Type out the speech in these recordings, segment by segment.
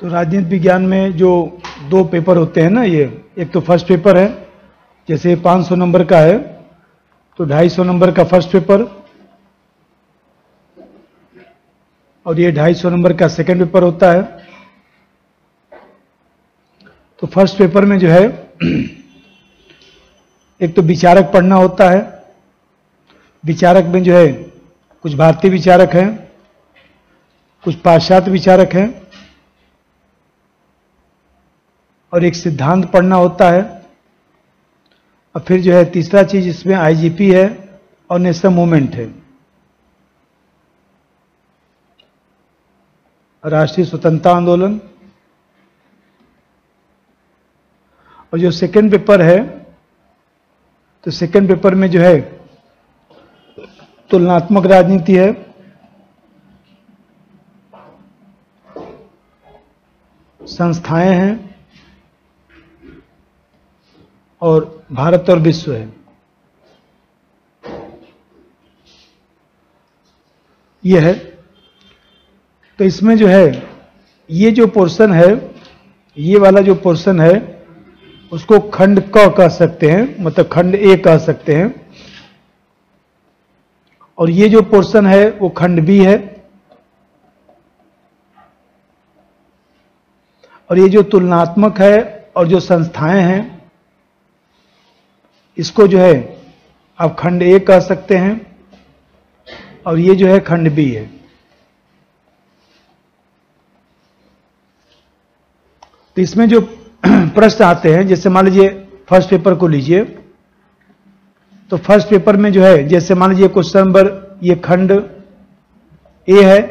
तो राजनीति विज्ञान में जो दो पेपर होते हैं ना, ये एक तो फर्स्ट पेपर है, जैसे 500 नंबर का है तो 250 नंबर का फर्स्ट पेपर, और ये 250 नंबर का सेकंड पेपर होता है। तो फर्स्ट पेपर में जो है एक तो विचारक पढ़ना होता है। विचारक में जो है कुछ भारतीय विचारक हैं, कुछ पाश्चात्य विचारक हैं, और एक सिद्धांत पढ़ना होता है। और फिर जो है तीसरा चीज इसमें आईजीपी है और नेशनल मूवमेंट है, राष्ट्रीय स्वतंत्रता आंदोलन। और जो सेकंड पेपर है, तो सेकंड पेपर में जो है तुलनात्मक राजनीति है, संस्थाएं हैं, और भारत और विश्व है। यह है। तो इसमें जो है ये जो पोर्शन है, ये वाला जो पोर्शन है उसको खंड क कह सकते हैं, मतलब खंड ए कह सकते हैं। और ये जो पोर्शन है वो खंड बी है। और ये जो तुलनात्मक है और जो संस्थाएं हैं, इसको जो है आप खंड ए कह सकते हैं, और ये जो है खंड बी है। तो इसमें जो प्रश्न आते हैं, जैसे मान लीजिए फर्स्ट पेपर को लीजिए, तो फर्स्ट पेपर में जो है जैसे मान लीजिए क्वेश्चन नंबर, ये खंड ए है,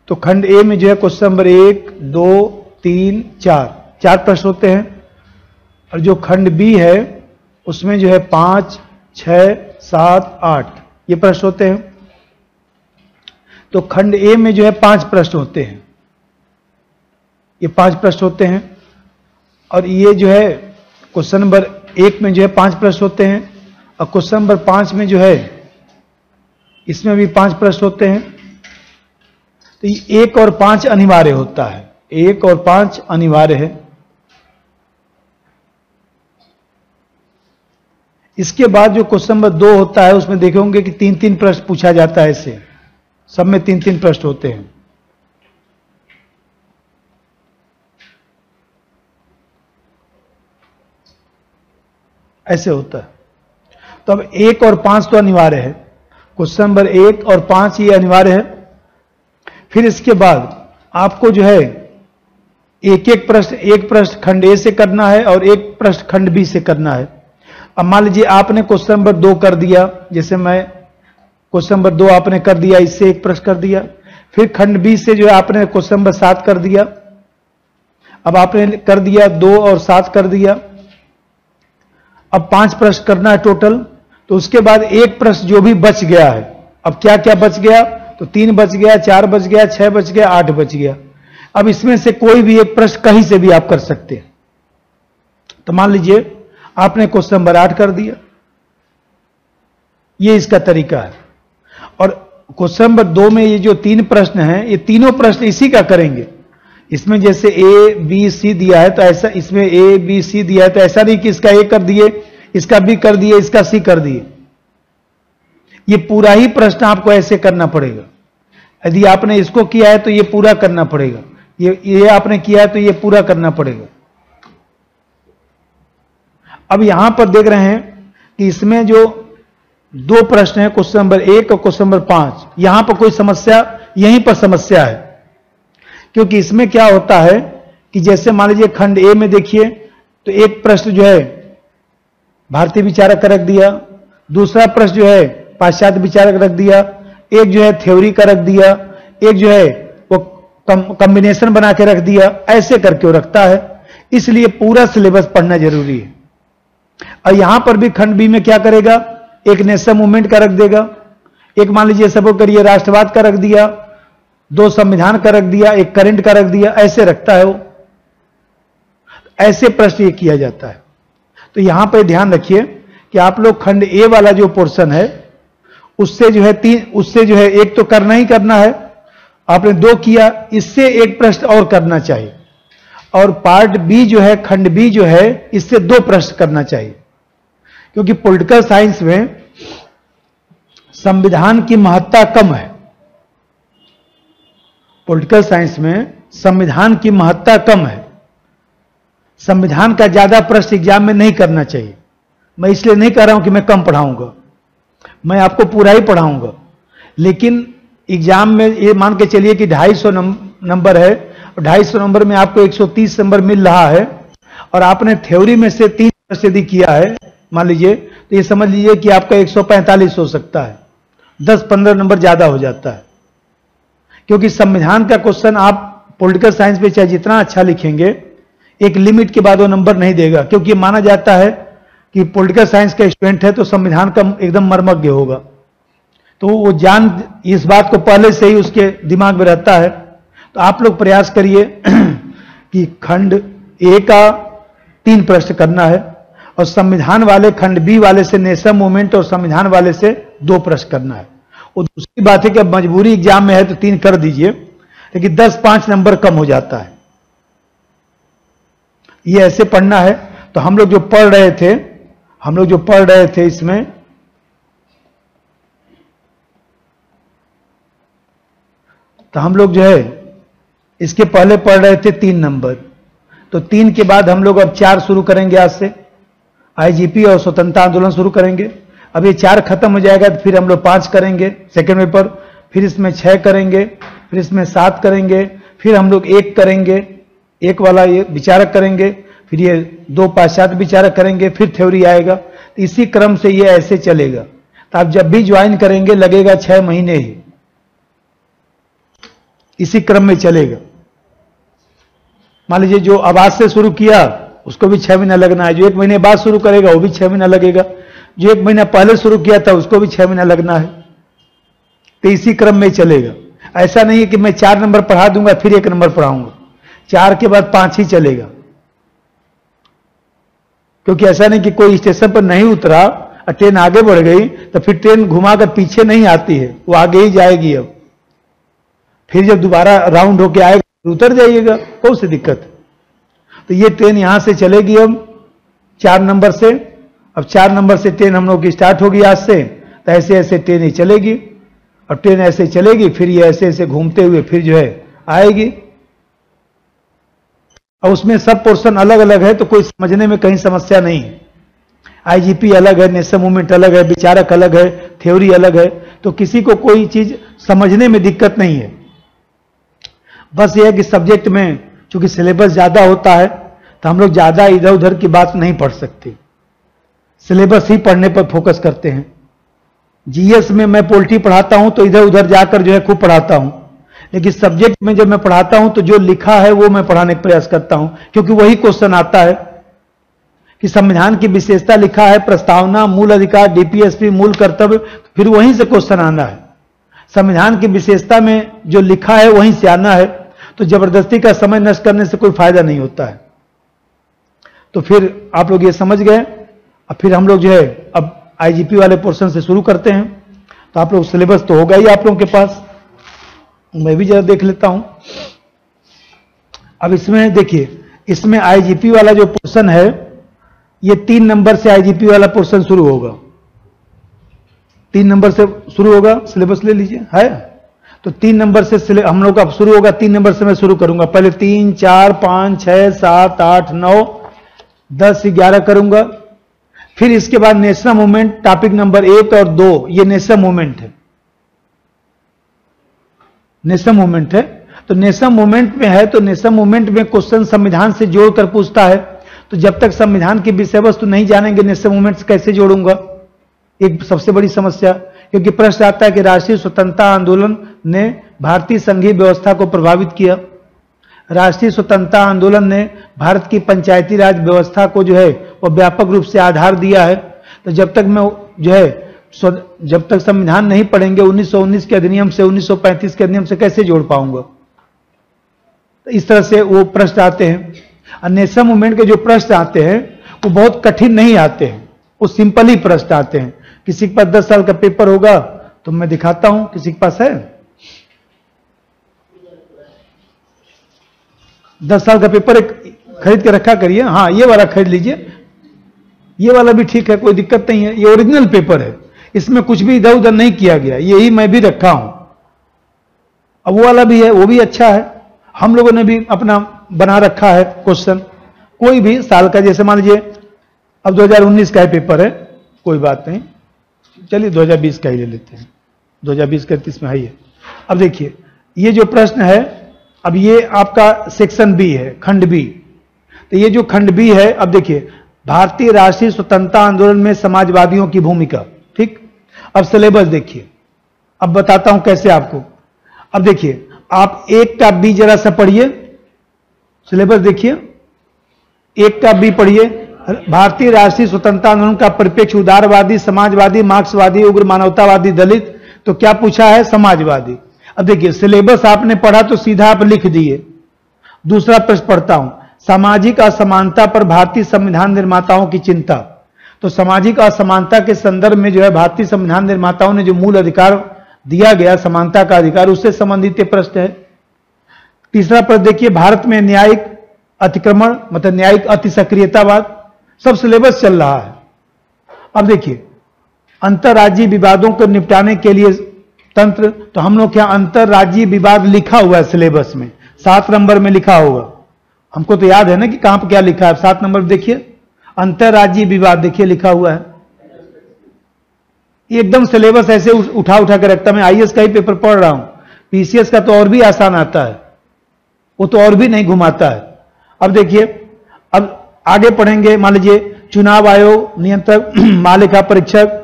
तो खंड ए में जो है क्वेश्चन नंबर 1, 2, 3, 4 प्रश्न होते हैं। और जो खंड बी है उसमें जो है 5, 6, 7, 8 ये प्रश्न होते हैं। तो खंड ए में जो है 5 प्रश्न होते हैं, ये 5 प्रश्न होते हैं। और ये जो है क्वेश्चन नंबर 1 में जो है 5 प्रश्न होते हैं, और क्वेश्चन नंबर 5 में जो है इसमें भी 5 प्रश्न होते हैं। तो ये 1 और 5 अनिवार्य होता है, 1 और 5 अनिवार्य है। इसके बाद जो क्वेश्चन नंबर 2 होता है उसमें देखे होंगे कि 3-3 प्रश्न पूछा जाता है, ऐसे सब में 3-3 प्रश्न होते हैं। ऐसे होता है। तो अब 1 और 5 तो अनिवार्य है, क्वेश्चन नंबर 1 और 5 ये अनिवार्य है। फिर इसके बाद आपको जो है एक प्रश्न खंड ए से करना है और एक प्रश्न खंड बी से करना है। अब मान लीजिए आपने क्वेश्चन नंबर 2 कर दिया, जैसे मैं क्वेश्चन नंबर 2 आपने कर दिया, इससे एक प्रश्न कर दिया। फिर खंड बी से जो है आपने क्वेश्चन नंबर 7 कर दिया। अब आपने कर दिया 2 और 7 कर दिया। अब 5 प्रश्न करना है टोटल। तो उसके बाद एक प्रश्न जो भी बच गया है, अब क्या क्या बच गया, तो 3 बच गया, 4 बच गया, 6 बच गया, 8 बच गया। अब इसमें से कोई भी एक प्रश्न कहीं से भी आप कर सकते हैं। तो मान लीजिए आपने क्वेश्चन नंबर 8 कर दिया, ये इसका तरीका है। और क्वेश्चन नंबर 2 में ये जो 3 प्रश्न हैं, ये तीनों प्रश्न इसी का करेंगे। इसमें जैसे ए बी सी दिया है, तो ऐसा इसमें ए बी सी दिया है, तो ऐसा नहीं कि इसका ए कर दिए, इसका बी कर दिए, इसका सी कर दिए। ये पूरा ही प्रश्न आपको ऐसे करना पड़ेगा। यदि आपने इसको किया है तो ये पूरा करना पड़ेगा, ये आपने किया है तो ये पूरा करना पड़ेगा। अब यहां पर देख रहे हैं कि इसमें जो 2 प्रश्न है, क्वेश्चन नंबर 1 और क्वेश्चन नंबर 5, यहां पर कोई समस्या, यहीं पर समस्या है। क्योंकि इसमें क्या होता है कि जैसे मान लीजिए खंड ए में देखिए, तो एक प्रश्न जो है भारतीय विचारक का रख दिया, दूसरा प्रश्न जो है पाश्चात्य विचारक रख दिया, एक जो है थ्योरी का रख दिया, एक जो है वो कॉम्बिनेशन बना के रख दिया, ऐसे करके वो रखता है। इसलिए पूरा सिलेबस पढ़ना जरूरी है। और यहां पर भी खंड बी में क्या करेगा, एक नेशनल मूवमेंट का रख देगा, एक मान लीजिए सपोज करिए राष्ट्रवाद का रख दिया, 2 संविधान का रख दिया, एक करंट का रख दिया, ऐसे रखता है वो। ऐसे प्रश्न ये किया जाता है। तो यहां पर ध्यान रखिए कि आप लोग खंड ए वाला जो पोर्शन है उससे जो है एक तो करना ही करना है। आपने 2 किया, इससे एक प्रश्न और करना चाहिए। और पार्ट बी जो है, खंड बी जो है, इससे 2 प्रश्न करना चाहिए, क्योंकि पॉलिटिकल साइंस में संविधान की महत्ता कम है। पॉलिटिकल साइंस में संविधान की महत्ता कम है। संविधान का ज्यादा प्रश्न एग्जाम में नहीं करना चाहिए। मैं इसलिए नहीं कह रहा हूं कि मैं कम पढ़ाऊंगा, मैं आपको पूरा ही पढ़ाऊंगा, लेकिन एग्जाम में ये मान के चलिए कि 250 नंबर है, और 250 नंबर में आपको 130 नंबर मिल रहा है, और आपने थ्योरी में से 3 प्रश्न यदि किया है मान लीजिए, तो ये समझ लीजिए कि आपका 145 हो सकता है, 10-15 नंबर ज्यादा हो जाता है। क्योंकि संविधान का क्वेश्चन आप पॉलिटिकल साइंस में चाहे जितना अच्छा लिखेंगे, एक लिमिट के बाद वो नंबर नहीं देगा, क्योंकि माना जाता है कि पॉलिटिकल साइंस का स्टूडेंट है तो संविधान का एकदम मर्मज्ञ होगा, तो वो जान इस बात को पहले से ही उसके दिमाग में रहता है। तो आप लोग प्रयास करिए कि खंड ए का 3 प्रश्न करना है, और संविधान वाले खंड बी वाले से नेशनल मूवमेंट और संविधान वाले से 2 प्रश्न करना है। और दूसरी बात है कि अब मजबूरी एग्जाम में है तो 3 कर दीजिए, लेकिन 10-5 नंबर कम हो जाता है। ये ऐसे पढ़ना है। तो हम लोग जो पढ़ रहे थे इसमें, तो हम लोग जो है इसके पहले पढ़ रहे थे 3 नंबर, तो 3 के बाद हम लोग अब 4 शुरू करेंगे। आज से आईजीपी और स्वतंत्रता आंदोलन शुरू करेंगे। अब ये 4 खत्म हो जाएगा तो फिर हम लोग 5 करेंगे सेकेंड पेपर, फिर इसमें 6 करेंगे, फिर इसमें 7 करेंगे, फिर हम लोग 1 करेंगे, 1 वाला ये विचारक करेंगे, फिर ये 2 पाश्चात्य विचारक करेंगे, फिर थ्योरी आएगा। तो इसी क्रम से ये ऐसे चलेगा। तो आप जब भी ज्वाइन करेंगे लगेगा 6 महीने ही, इसी क्रम में चलेगा। मान लीजिए जो आवाज से शुरू किया उसको भी 6 महीना लगना है, जो 1 महीने बाद शुरू करेगा वो भी 6 महीना लगेगा, जो 1 महीना पहले शुरू किया था उसको भी 6 महीना लगना है। तो इसी क्रम में चलेगा। ऐसा नहीं है कि मैं 4 नंबर पढ़ा दूंगा फिर 1 नंबर पढ़ाऊंगा, 4 के बाद 5 ही चलेगा। क्योंकि ऐसा नहीं कि कोई स्टेशन पर नहीं उतरा और ट्रेन आगे बढ़ गई तो फिर ट्रेन घुमाकर पीछे नहीं आती है, वो आगे ही जाएगी। अब फिर जब दोबारा राउंड होके आएगा उतर जाइएगा, कौन सी दिक्कत है। तो ये ट्रेन यहां से चलेगी अब 4 नंबर से। अब 4 नंबर से ट्रेन हम लोग की स्टार्ट होगी आज से। तो ऐसे ऐसे ट्रेन ही चलेगी, और ट्रेन ऐसे चलेगी, फिर ये ऐसे ऐसे घूमते हुए फिर जो है आएगी। और उसमें सब पोर्शन अलग अलग है, तो कोई समझने में कहीं समस्या नहीं है। आईजीपी अलग है, नेशनल मूवमेंट अलग है, विचारक अलग है, थ्योरी अलग है, तो किसी को कोई चीज समझने में दिक्कत नहीं है। बस यह है कि सब्जेक्ट में चूंकि सिलेबस ज्यादा होता है तो हम लोग ज्यादा इधर उधर की बात नहीं पढ़ सकते, सिलेबस ही पढ़ने पर फोकस करते हैं। जीएस में मैं पॉलिटी पढ़ाता हूं तो इधर उधर जाकर जो है खूब पढ़ाता हूं, लेकिन सब्जेक्ट में जब मैं पढ़ाता हूं तो जो लिखा है वो मैं पढ़ाने का प्रयास करता हूं, क्योंकि वही क्वेश्चन आता है कि संविधान की विशेषता लिखा है, प्रस्तावना, मूल अधिकार, डीपीएसपी, मूल कर्तव्य, फिर वहीं से क्वेश्चन आना है। संविधान की विशेषता में जो लिखा है वहीं से आना है, तो जबरदस्ती का समय नष्ट करने से कोई फायदा नहीं होता है। तो फिर आप लोग ये समझ गए। अब फिर हम लोग जो है अब आईजीपी वाले पोर्शन से शुरू करते हैं। तो आप लोग सिलेबस तो होगा ही आप लोगों के पास, मैं भी जरा देख लेता हूं। अब इसमें देखिए, इसमें आईजीपी वाला जो पोर्शन है ये 3 नंबर से आईजीपी वाला पोर्शन शुरू होगा, 3 नंबर से शुरू होगा। सिलेबस ले लीजिए, है तो 3 नंबर से हम लोग का शुरू होगा। 3 नंबर से मैं शुरू करूंगा। पहले 3, 4, 5, 6, 7, 8, 9, 10, 11 करूंगा। फिर इसके बाद नेशनल मूवमेंट, टॉपिक नंबर 1 और 2, ये नेशनल मूवमेंट है, नेशनल मूवमेंट है। तो नेशनल मूवमेंट में है तो नेशनल मूवमेंट में क्वेश्चन संविधान से जोड़कर पूछता है। तो जब तक संविधान की विषय वस्तु नहीं जानेंगे नेशनल मूवमेंट से कैसे जोड़ूंगा, एक सबसे बड़ी समस्या। क्योंकि प्रश्न आता है कि राष्ट्रीय स्वतंत्रता आंदोलन ने भारतीय संघीय व्यवस्था को प्रभावित किया, राष्ट्रीय स्वतंत्रता आंदोलन ने भारत की पंचायती राज व्यवस्था को जो है वह व्यापक रूप से आधार दिया है। तो जब तक मैं जो है जब तक संविधान नहीं पढ़ेंगे 1919 के अधिनियम से 1935 के अधिनियम से कैसे जोड़ पाऊंगा। तो इस तरह से वो प्रश्न आते हैं। और नेशनल मूवमेंट के जो प्रश्न आते हैं वो बहुत कठिन नहीं आते हैं, वो सिंपल ही प्रश्न आते हैं। किसी के पास 10 साल का पेपर होगा तो मैं दिखाता हूं, किसी के पास है? 10 साल का पेपर एक खरीद के रखा करिए। हाँ, ये वाला खरीद लीजिए, ये वाला भी ठीक है, कोई दिक्कत नहीं है। ये ओरिजिनल पेपर है, इसमें कुछ भी इधर उधर नहीं किया गया, यही मैं भी रखा हूं। अब वो वाला भी है, वो भी अच्छा है। हम लोगों ने भी अपना बना रखा है क्वेश्चन, कोई भी साल का। जैसे मान लीजिए अब 2019 का पेपर है, कोई बात नहीं, चलिए 2020 का ही ले लेते हैं। 2020 का 30 में है ये। अब देखिए ये जो प्रश्न है, अब ये आपका सेक्शन बी है, खंड बी। तो ये जो खंड बी है, अब देखिए भारतीय राष्ट्रीय स्वतंत्रता आंदोलन में समाजवादियों की भूमिका। ठीक, अब सिलेबस देखिए, अब बताता हूं कैसे आपको। अब देखिए आप 1 का बी जरा सा पढ़िए, सिलेबस देखिए, 1 का बी पढ़िए। भारतीय राष्ट्रीय स्वतंत्रता आंदोलन का परिप्रेक्ष्य उदारवादी, समाजवादी, मार्क्सवादी, उग्र मानवतावादी, दलित। तो क्या पूछा है? समाजवादी। अब देखिए सिलेबस आपने पढ़ा तो सीधा आप लिख दिए। दूसरा प्रश्न पढ़ता हूं, सामाजिक असमानता पर भारतीय संविधान निर्माताओं की चिंता। तो सामाजिक असमानता के संदर्भ में जो है भारतीय संविधान निर्माताओं ने जो मूल अधिकार दिया गया, समानता का अधिकार, उससे संबंधित प्रश्न है। तीसरा प्रश्न देखिए, भारत में न्यायिक अतिक्रमण मतलब न्यायिक अतिसक्रियतावाद, सब सिलेबस चल रहा है। अब देखिए अंतर्राज्यीय विवादों को निपटाने के लिए तंत्र, तो हम लोग क्या अंतर्राज्यीय विवाद लिखा हुआ है सिलेबस में, 7 नंबर में लिखा होगा। हमको तो याद है ना कि कहां पर क्या लिखा है। 7 नंबर देखिए, अंतर्राज्यीय विवाद देखिए लिखा हुआ है। एकदम सिलेबस ऐसे उठा उठा कर रखता। मैं आईएएस का ही पेपर पढ़ रहा हूं, पीसीएस का तो और भी आसान आता है, वो तो और भी नहीं घुमाता है। अब देखिए, अब आगे पढ़ेंगे, मान लीजिए चुनाव आयोग नियंत्रक महालेखा परीक्षक,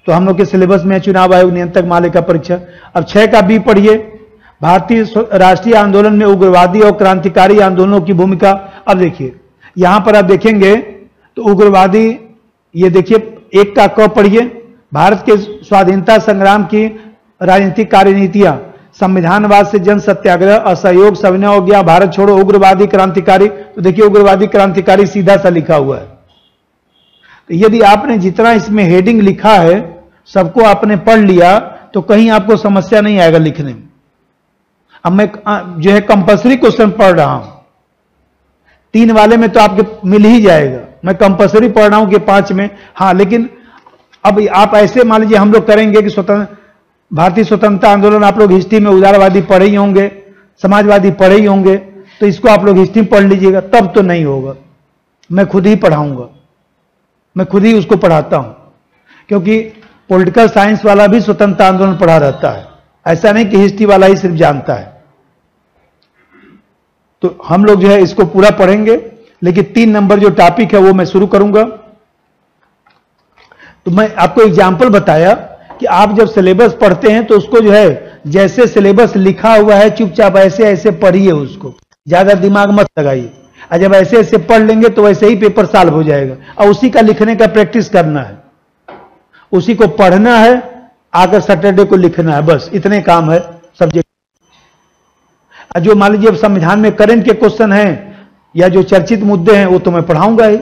तो हम लोग के सिलेबस में है चुनाव आयोग नियंत्रक महालेखा परीक्षक। अब 6 का बी पढ़िए, भारतीय राष्ट्रीय आंदोलन में उग्रवादी और क्रांतिकारी आंदोलनों की भूमिका। अब देखिए यहां पर आप देखेंगे तो उग्रवादी, ये देखिए 1 का क पढ़िए, भारत के स्वाधीनता संग्राम की राजनीतिक कार्यनीतियां, संविधानवाद से जन सत्याग्रह, असहयोग, सविनय हो गया, भारत छोड़ो, उग्रवादी क्रांतिकारी। तो देखिए उग्रवादी क्रांतिकारी सीधा सा लिखा हुआ है। तो यदि आपने जितना इसमें हेडिंग लिखा है सबको आपने पढ़ लिया तो कहीं आपको समस्या नहीं आएगा लिखने में। अब मैं जो है कंपल्सरी क्वेश्चन पढ़ रहा हूं, 3 वाले में तो आपके मिल ही जाएगा, मैं कंपल्सरी पढ़ रहा हूं कि 5 में। हाँ, लेकिन अब आप ऐसे मान लीजिए हम लोग करेंगे कि भारतीय स्वतंत्रता आंदोलन आप लोग हिस्ट्री में उदारवादी पढ़े ही होंगे, समाजवादी पढ़े ही होंगे, तो इसको आप लोग हिस्ट्री में पढ़ लीजिएगा, तब तो नहीं होगा। मैं खुद ही पढ़ाऊंगा, मैं खुद ही उसको पढ़ाता हूं, क्योंकि पॉलिटिकल साइंस वाला भी स्वतंत्रता आंदोलन पढ़ा रहता है, ऐसा नहीं कि हिस्ट्री वाला ही सिर्फ जानता है। तो हम लोग जो है इसको पूरा पढ़ेंगे, लेकिन 3 नंबर जो टॉपिक है वो मैं शुरू करूंगा। तो मैं आपको एग्जाम्पल बताया कि आप जब सिलेबस पढ़ते हैं तो उसको जो है जैसे सिलेबस लिखा हुआ है चुपचाप ऐसे ऐसे पढ़िए, उसको ज्यादा दिमाग मत लगाइए। और जब ऐसे ऐसे पढ़ लेंगे तो वैसे ही पेपर सॉल्व हो जाएगा, और उसी का लिखने का प्रैक्टिस करना है, उसी को पढ़ना है, आकर सैटरडे को लिखना है, बस इतने काम है सब्जेक्ट। जो मान लीजिए संविधान में करंट के क्वेश्चन हैं या जो चर्चित मुद्दे हैं वो तो मैं पढ़ाऊंगा ही,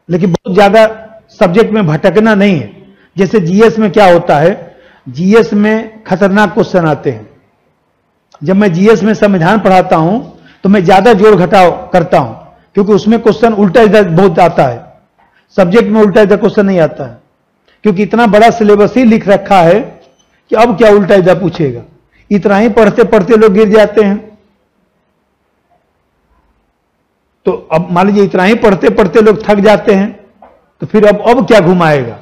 लेकिन बहुत ज्यादा सब्जेक्ट में भटकना नहीं है। जैसे जीएस में क्या होता है, जीएस में खतरनाक क्वेश्चन आते हैं। जब मैं जीएस में संविधान पढ़ाता हूं तो मैं ज्यादा जोड़ घटाव करता हूं, क्योंकि उसमें क्वेश्चन उल्टा इधर बहुत आता है, सब्जेक्ट में उल्टा इधर क्वेश्चन नहीं आता है, क्योंकि इतना बड़ा सिलेबस ही लिख रखा है कि अब क्या उल्टा इधर पूछेगा। इतना ही पढ़ते पढ़ते लोग गिर जाते हैं। तो अब मान लीजिए इतना ही पढ़ते पढ़ते लोग थक जाते हैं, तो फिर अब क्या घुमाएगा।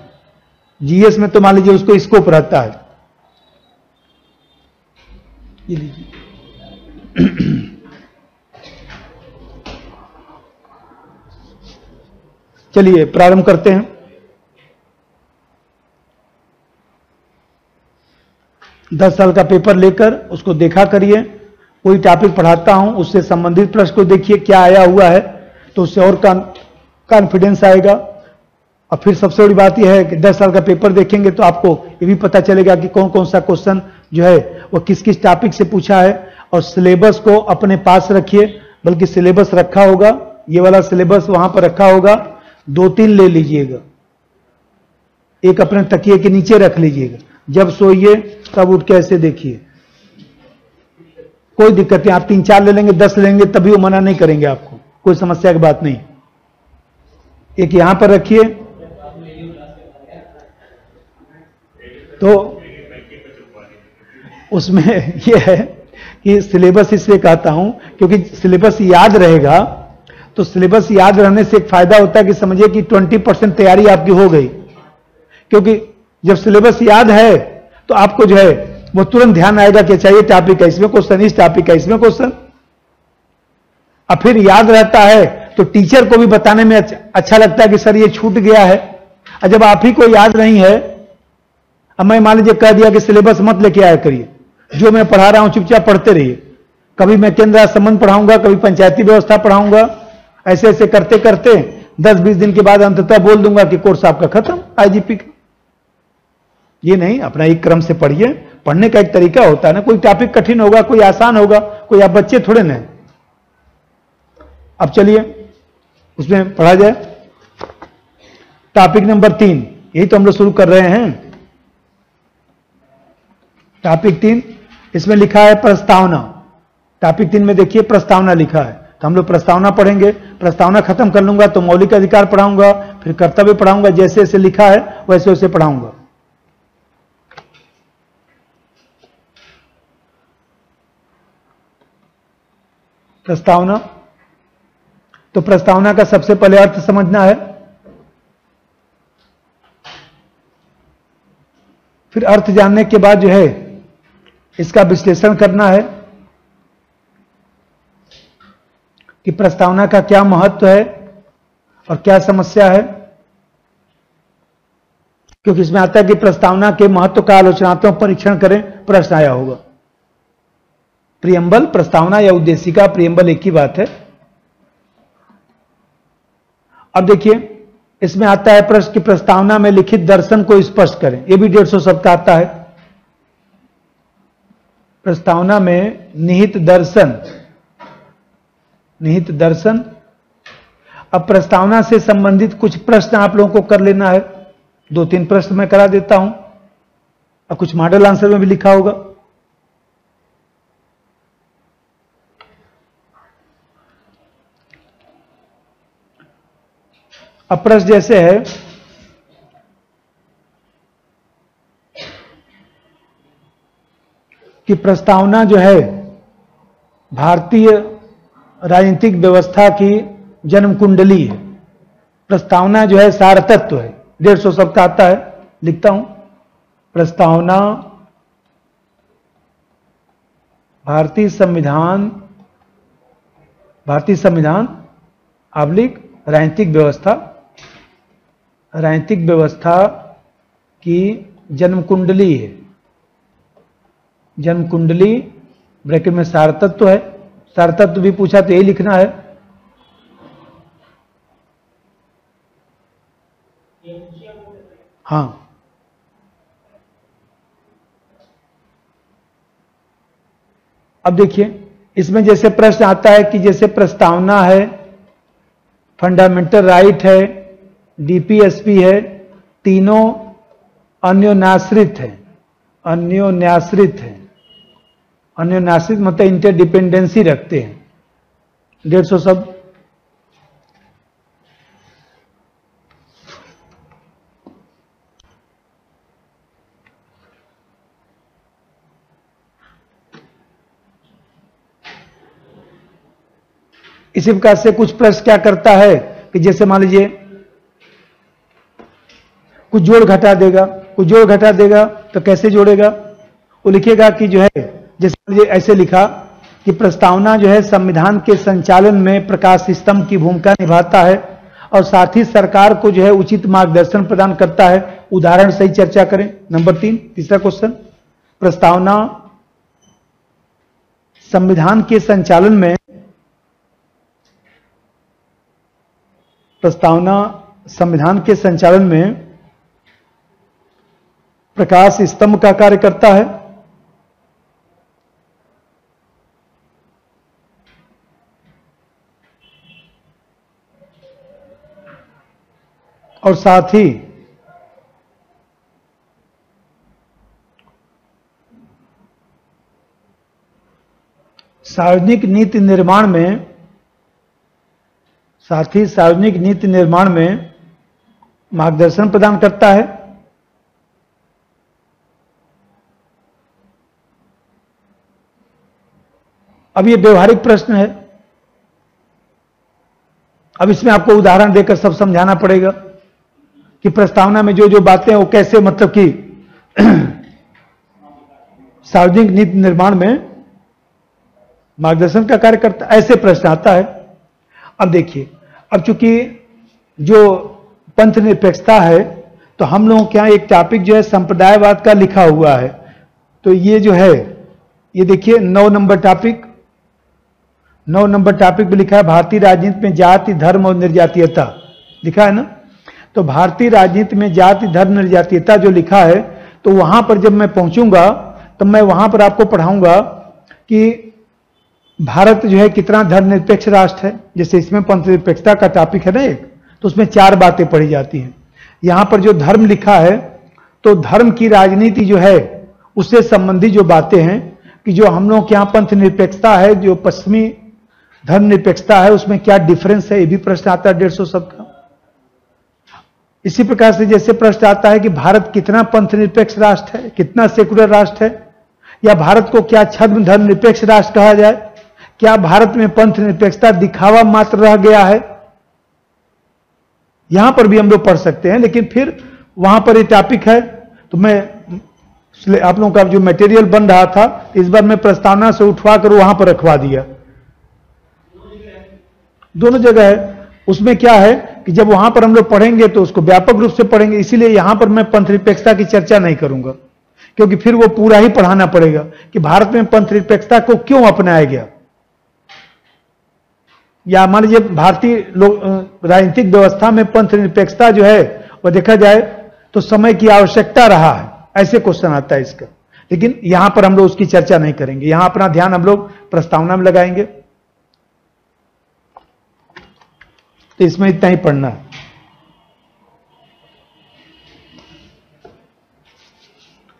जीएस में तो मान लीजिए उसको स्कोप रहता है। ये लीजिए चलिए प्रारंभ करते हैं। 10 साल का पेपर लेकर उसको देखा करिए, कोई टॉपिक पढ़ाता हूं उससे संबंधित प्रश्न को देखिए क्या आया हुआ है, तो उससे और कॉन्फिडेंस आएगा। और फिर सबसे बड़ी बात यह है कि 10 साल का पेपर देखेंगे तो आपको ये भी पता चलेगा कि कौन कौन सा क्वेश्चन जो है वो किस किस टॉपिक से पूछा है। और सिलेबस को अपने पास रखिए, बल्कि सिलेबस रखा होगा, ये वाला सिलेबस वहां पर रखा होगा, 2-3 ले लीजिएगा, एक अपने तकिए के नीचे रख लीजिएगा, जब सोइए तब उठ के ऐसे देखिए, कोई दिक्कत नहीं, आप 3-4 ले लेंगे, 10 लेंगे, तभी वो मना नहीं करेंगे आपको, कोई समस्या की बात नहीं। एक यहां पर रखिए, तो उसमें यह है कि सिलेबस इसलिए कहता हूं क्योंकि सिलेबस याद रहेगा, तो सिलेबस याद रहने से एक फायदा होता है कि समझिए कि 20% तैयारी आपकी हो गई, क्योंकि जब सिलेबस याद है तो आपको जो है वो तुरंत ध्यान आएगा कि चाहिए टॉपिक है इसमें क्वेश्चन, इस टॉपिक है इसमें क्वेश्चन। अब फिर याद रहता है तो टीचर को भी बताने में अच्छा लगता है कि सर ये छूट गया है। और जब आप ही को याद नहीं है, अब मैं मान लीजिए कह दिया कि सिलेबस मत लेके आया करिए, जो मैं पढ़ा रहा हूं चुपचाप पढ़ते रहिए, कभी मैं केंद्र संबंध पढ़ाऊंगा, कभी पंचायती व्यवस्था पढ़ाऊंगा, ऐसे ऐसे करते करते 10-20 दिन के बाद अंततः बोल दूंगा कि कोर्स आपका खत्म आईजीपी का। ये नहीं, अपना एक क्रम से पढ़िए, पढ़ने का एक तरीका होता है ना, कोई टॉपिक कठिन होगा, कोई आसान होगा, कोई आप बच्चे थोड़े ना। अब चलिए उसमें पढ़ा जाए। टॉपिक नंबर 3, यही तो हम लोग शुरू कर रहे हैं। टॉपिक 3, इसमें लिखा है प्रस्तावना। टॉपिक 3 में देखिए प्रस्तावना लिखा है, तो हम लोग प्रस्तावना पढ़ेंगे। प्रस्तावना खत्म कर लूंगा तो मौलिक अधिकार पढ़ाऊंगा, फिर कर्तव्य पढ़ाऊंगा, जैसे जैसे लिखा है वैसे वैसे पढ़ाऊंगा। प्रस्तावना, तो प्रस्तावना का सबसे पहले अर्थ समझना है, फिर अर्थ जानने के बाद जो है इसका विश्लेषण करना है कि प्रस्तावना का क्या महत्व है और क्या समस्या है, क्योंकि इसमें आता है कि प्रस्तावना के महत्व का आलोचनात्मक परीक्षण करें, प्रश्न आया होगा। प्रियम्बल, प्रस्तावना या उद्देशिका, प्रियम्बल एक ही बात है। अब देखिए इसमें आता है प्रश्न की प्रस्तावना में लिखित दर्शन को स्पष्ट करें, यह भी 150 शब्द का आता है। प्रस्तावना में निहित दर्शन, निहित दर्शन। अब प्रस्तावना से संबंधित कुछ प्रश्न आप लोगों को कर लेना है, 2-3 प्रश्न मैं करा देता हूं, और कुछ मॉडल आंसर में भी लिखा होगा। अब प्रश्न जैसे है कि प्रस्तावना जो है भारतीय राजनीतिक व्यवस्था की जन्म कुंडली है। प्रस्तावना जो है सार तत्व है, 150 शब्द का आता है, लिखता हूं। प्रस्तावना भारतीय संविधान आबलिक राजनीतिक व्यवस्था की जन्म कुंडली है। जन्म कुंडली ब्रैकेट में सार तत्व है, सार तत्व भी पूछा तो यही लिखना है। हाँ, अब देखिए इसमें जैसे प्रश्न आता है कि जैसे प्रस्तावना है, फंडामेंटल राइट है, डीपीएसपी है, तीनों अन्योन्याश्रित है। अन्योन्याश्रित मतलब इंटरडिपेंडेंसी रखते हैं, 150 शब्द। इसी प्रकार से कुछ प्रश्न क्या करता है कि जैसे मान लीजिए कुछ जोड़ घटा देगा, तो कैसे जोड़ेगा? वो लिखेगा कि जो है, जैसे ऐसे लिखा कि प्रस्तावना जो है संविधान के संचालन में प्रकाश स्तंभ की भूमिका निभाता है और साथ ही सरकार को जो है उचित मार्गदर्शन प्रदान करता है। उदाहरण सही चर्चा करें। नंबर 3, तीसरा क्वेश्चन, प्रस्तावना संविधान के संचालन में प्रकाश स्तंभ का कार्य करता है। और साथ ही सार्वजनिक नीति निर्माण में, साथ ही सार्वजनिक नीति निर्माण में मार्गदर्शन प्रदान करता है। अब ये व्यवहारिक प्रश्न है। अब इसमें आपको उदाहरण देकर सब समझाना पड़ेगा कि प्रस्तावना में जो जो बातें हैं वो कैसे, मतलब कि सार्वजनिक नीति निर्माण में मार्गदर्शन का कार्य करता है। ऐसे प्रश्न आता है। अब देखिए, अब चूंकि जो पंथ निरपेक्षता है, तो हम लोगों के यहां एक टॉपिक जो है संप्रदायवाद का लिखा हुआ है। तो ये जो है, ये देखिए 9 नंबर टॉपिक पे लिखा है भारतीय राजनीति में जाति, धर्म और निर्जातीयता, लिखा है ना। तो भारतीय राजनीति में जाति, धर्म, निर्जातीयता जो लिखा है, तो वहां पर जब मैं पहुंचूंगा तो मैं वहां पर आपको पढ़ाऊंगा कि भारत जो है कितना धर्मनिरपेक्ष राष्ट्र है। जैसे इसमें पंथ निरपेक्षता का टॉपिक है ना एक, तो उसमें 4 बातें पढ़ी जाती हैं। यहां पर जो धर्म लिखा है, तो धर्म की राजनीति जो है उससे संबंधित जो बातें हैं कि जो हम लोग के यहां पंथ निरपेक्षता है, जो पश्चिमी धर्म निरपेक्षता है, उसमें क्या डिफरेंस है, ये भी प्रश्न आता है 150 शब्द का। इसी प्रकार से जैसे प्रश्न आता है कि भारत कितना पंथ निरपेक्ष राष्ट्र है, कितना सेकुलर राष्ट्र है, या भारत को क्या छद्म धर्म निरपेक्ष राष्ट्र कहा जाए, क्या भारत में पंथ निरपेक्षता दिखावा मात्र रह गया है। यहां पर भी हम लोग पढ़ सकते हैं, लेकिन फिर वहां पर ये टॉपिक है। तो मैं आप लोगों का जो मटेरियल बन रहा था, इस बार मैं प्रस्तावना से उठवा कर वहां पर रखवा दिया। दोनों जगह है। उसमें क्या है कि जब वहां पर हम लोग पढ़ेंगे तो उसको व्यापक रूप से पढ़ेंगे, इसीलिए यहां पर मैं पंथ निरपेक्षता की चर्चा नहीं करूंगा, क्योंकि फिर वो पूरा ही पढ़ाना पड़ेगा कि भारत में पंथ निरपेक्षता को क्यों अपनाया गया। या मान लीजिए भारतीय राजनीतिक व्यवस्था में पंथ निरपेक्षता जो है वह देखा जाए तो समय की आवश्यकता रहा है, ऐसे क्वेश्चन आता है इसका। लेकिन यहां पर हम लोग उसकी चर्चा नहीं करेंगे, यहां अपना ध्यान हम लोग प्रस्तावना में लगाएंगे। तो इसमें इतना ही पढ़ना है।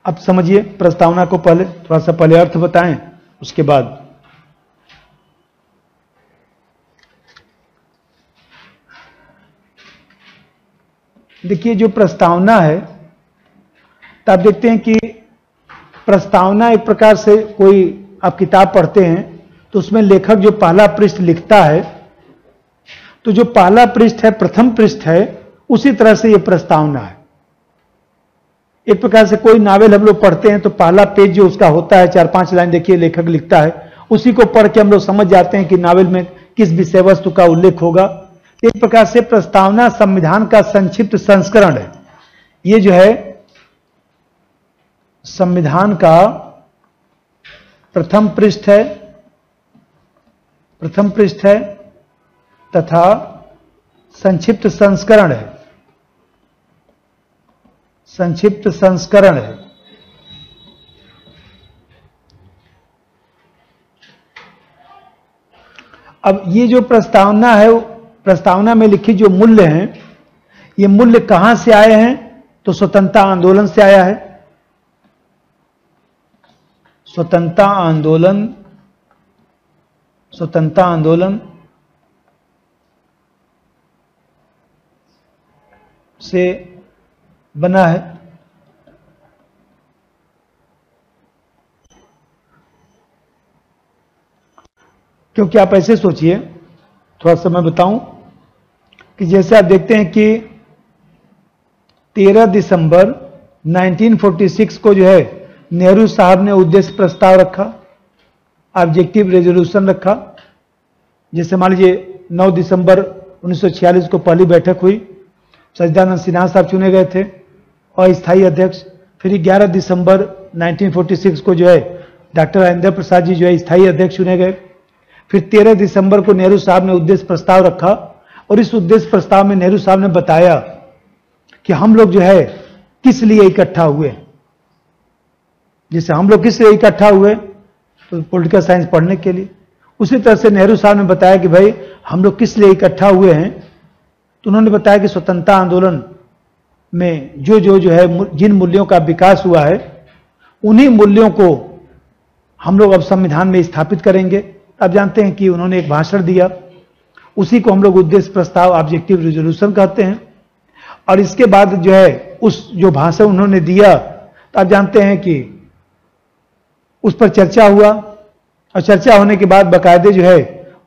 अब समझिए प्रस्तावना को, पहले थोड़ा सा पहले अर्थ बताएं, उसके बाद देखिए जो प्रस्तावना है, तो आप देखते हैं कि प्रस्तावना एक प्रकार से, कोई आप किताब पढ़ते हैं तो उसमें लेखक जो पहला पृष्ठ लिखता है, तो जो पहला पृष्ठ है, प्रथम पृष्ठ है, उसी तरह से यह प्रस्तावना है। एक प्रकार से कोई नावल हम लोग पढ़ते हैं तो पहला पेज जो उसका होता है, 4-5 लाइन देखिए लेखक लिखता है, उसी को पढ़ के हम लोग समझ जाते हैं कि नावल में किस विषय वस्तु का उल्लेख होगा। एक प्रकार से प्रस्तावना संविधान का संक्षिप्त संस्करण है। ये जो है संविधान का प्रथम पृष्ठ है तथा संक्षिप्त संस्करण है, संक्षिप्त संस्करण है। अब ये जो प्रस्तावना है, प्रस्तावना में लिखी जो मूल्य हैं, ये मूल्य कहां से आए हैं, तो स्वतंत्रता आंदोलन से आया है। स्वतंत्रता आंदोलन से बना है। क्योंकि आप ऐसे सोचिए, थोड़ा सा मैं बताऊं कि जैसे आप देखते हैं कि 13 दिसंबर 1946 को जो है नेहरू साहब ने उद्देश्य प्रस्ताव रखा, ऑब्जेक्टिव रेजोल्यूशन रखा। जैसे मान लीजिए 9 दिसंबर 1946 को पहली बैठक हुई, सच्चिदानंद सिन्हा साहब चुने गए थे अस्थायी अध्यक्ष। फिर 11 दिसंबर 1946 को जो है डॉक्टर राजेंद्र प्रसाद जी जो है स्थायी अध्यक्ष चुने गए। फिर 13 दिसंबर को नेहरू साहब ने उद्देश्य प्रस्ताव रखा, और इस उद्देश्य प्रस्ताव में नेहरू साहब ने बताया कि हम लोग जो है किस लिए इकट्ठा हुए। जैसे हम लोग किस लिए इकट्ठा हुए, तो पॉलिटिकल साइंस पढ़ने के लिए। उसी तरह से नेहरू साहब ने बताया कि भाई हम लोग किस लिए इकट्ठा हुए हैं, तो उन्होंने बताया कि स्वतंत्रता आंदोलन में जो है जिन मूल्यों का विकास हुआ है, उन्हीं मूल्यों को हम लोग अब संविधान में स्थापित करेंगे। आप जानते हैं कि उन्होंने एक भाषण दिया, उसी को हम लोग उद्देश्य प्रस्ताव ऑब्जेक्टिव रेजोल्यूशन कहते हैं। और इसके बाद जो है उस जो भाषण उन्होंने दिया, तो आप जानते हैं कि उस पर चर्चा हुआ, और चर्चा होने के बाद बाकायदे जो है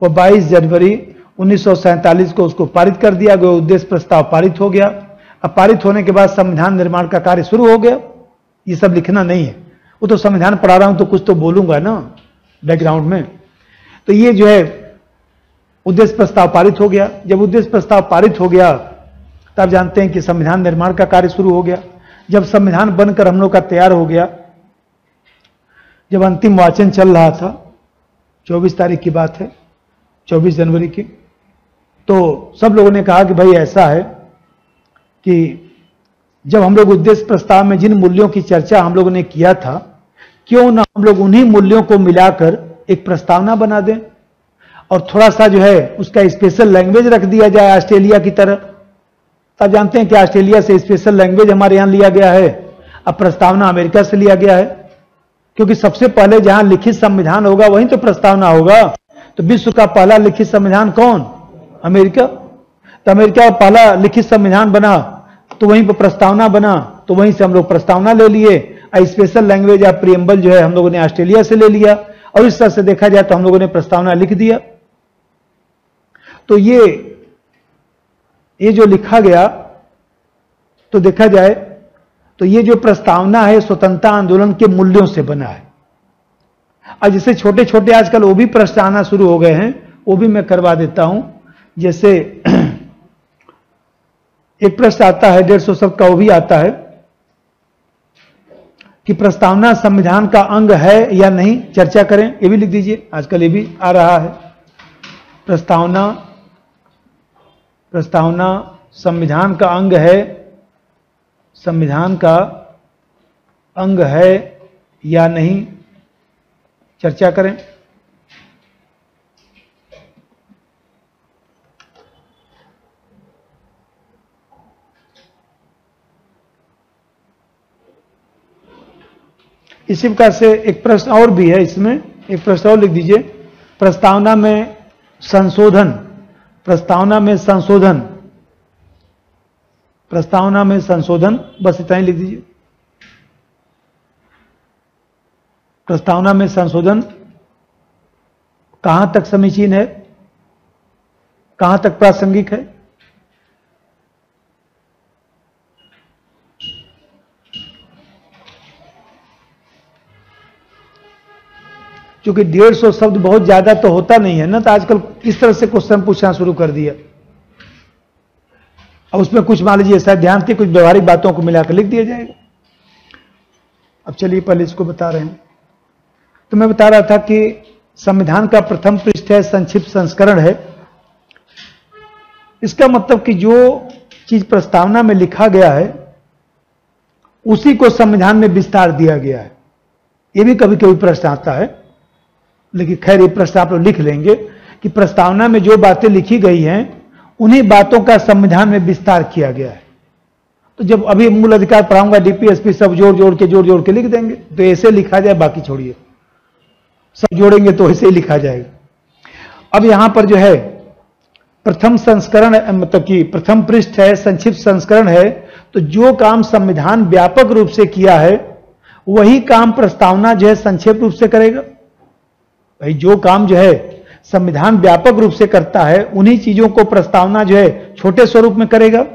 वो 22 जनवरी 1947 को उसको पारित कर दिया गया, उद्देश्य प्रस्ताव पारित हो गया। अब पारित होने के बाद संविधान निर्माण का कार्य शुरू हो गया। ये सब लिखना नहीं है, वो तो संविधान पढ़ा रहा हूं तो कुछ तो बोलूंगा ना बैकग्राउंड में। तो ये जो है उद्देश्य प्रस्ताव पारित हो गया। जब उद्देश्य प्रस्ताव पारित हो गया तब जानते हैं कि संविधान निर्माण का कार्य शुरू हो गया। जब संविधान बनकर हम लोग का तैयार हो गया, जब अंतिम वाचन चल रहा था, 24 तारीख की बात है, 24 जनवरी की, तो सब लोगों ने कहा कि भाई ऐसा है कि जब हम लोग उद्देश्य प्रस्ताव में जिन मूल्यों की चर्चा हम लोगों ने किया था, क्यों ना हम लोग उन्हीं मूल्यों को मिलाकर एक प्रस्तावना बना दें और थोड़ा सा जो है उसका स्पेशल लैंग्वेज रख दिया जाए ऑस्ट्रेलिया की तरह। तब जानते हैं कि ऑस्ट्रेलिया से स्पेशल लैंग्वेज हमारे यहां लिया गया है, अब प्रस्तावना अमेरिका से लिया गया है, क्योंकि सबसे पहले जहां लिखित संविधान होगा वहीं तो प्रस्तावना होगा। तो विश्व का पहला लिखित संविधान कौन? अमेरिका। तो अमेरिका का पहला लिखित संविधान बना तो वहीं पर प्रस्तावना बना, तो वहीं से हम लोग प्रस्तावना ले लिए। स्पेशल लैंग्वेज या प्रियम्बल जो है हम लोगों ने ऑस्ट्रेलिया से ले लिया, और इस तरह से देखा जाए तो हम लोगों ने प्रस्तावना लिख दिया। तो ये जो लिखा गया, तो देखा जाए तो ये जो प्रस्तावना है स्वतंत्रता आंदोलन के मूल्यों से बना है। और जैसे छोटे छोटे आजकल वो भी प्रश्न आना शुरू हो गए हैं, वो भी मैं करवा देता हूं। जैसे एक प्रश्न आता है 150 शब्द का, वो भी आता है कि प्रस्तावना संविधान का अंग है या नहीं, चर्चा करें। ये भी लिख दीजिए, आजकल ये भी आ रहा है। प्रस्तावना संविधान का अंग है, संविधान का अंग है या नहीं, चर्चा करें। इसी प्रकार से एक प्रश्न और भी है, इसमें एक प्रश्न और लिख दीजिए, प्रस्तावना में संशोधन, प्रस्तावना में संशोधन, प्रस्तावना में संशोधन, बस इतना ही लिख दीजिए। प्रस्तावना में संशोधन कहां तक समीचीन है, कहां तक प्रासंगिक है। क्योंकि 150 शब्द बहुत ज्यादा तो होता नहीं है ना, तो आजकल इस तरह से क्वेश्चन पूछना शुरू कर दिया। अब उसमें कुछ मान लीजिए सैद्धांतिक कुछ व्यवहारिक बातों को मिलाकर लिख दिया जाएगा। अब चलिए पहले इसको बता रहे हैं। तो मैं बता रहा था कि संविधान का प्रथम पृष्ठ है, संक्षिप्त संस्करण है। इसका मतलब कि जो चीज प्रस्तावना में लिखा गया है उसी को संविधान में विस्तार दिया गया है। यह भी कभी कभी प्रश्न आता है, लेकिन खैर ये प्रश्न आप लोग लिख लेंगे कि प्रस्तावना में जो बातें लिखी गई हैं उन्हीं बातों का संविधान में विस्तार किया गया है। तो जब अभी मूल अधिकार पढ़ाऊंगा डीपीएसपी सब जोड़ जोड़ के लिख देंगे, तो ऐसे लिखा जाए, बाकी छोड़िए, सब जोड़ेंगे तो ऐसे ही लिखा जाएगा। अब यहां पर जो है प्रथम संस्करण, मतलब कि प्रथम पृष्ठ है, संक्षिप्त संस्करण है। तो जो काम संविधान व्यापक रूप से किया है वही काम प्रस्तावना जो है संक्षेप रूप से करेगा। भाई जो काम जो है संविधान व्यापक रूप से करता है उन्हीं चीजों को प्रस्तावना जो है छोटे स्वरूप में करेगा।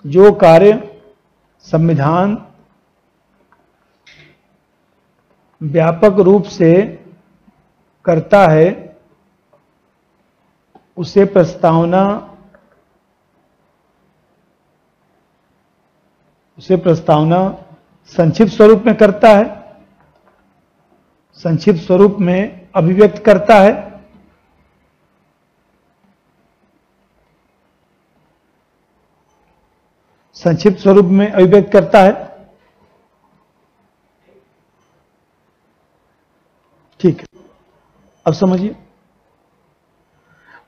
जो कार्य संविधान व्यापक रूप से करता है उसे प्रस्तावना संक्षिप्त स्वरूप में करता है, संक्षिप्त स्वरूप में अभिव्यक्त करता है। संक्षिप्त स्वरूप में अभिव्यक्त करता है। ठीक है, अब समझिए,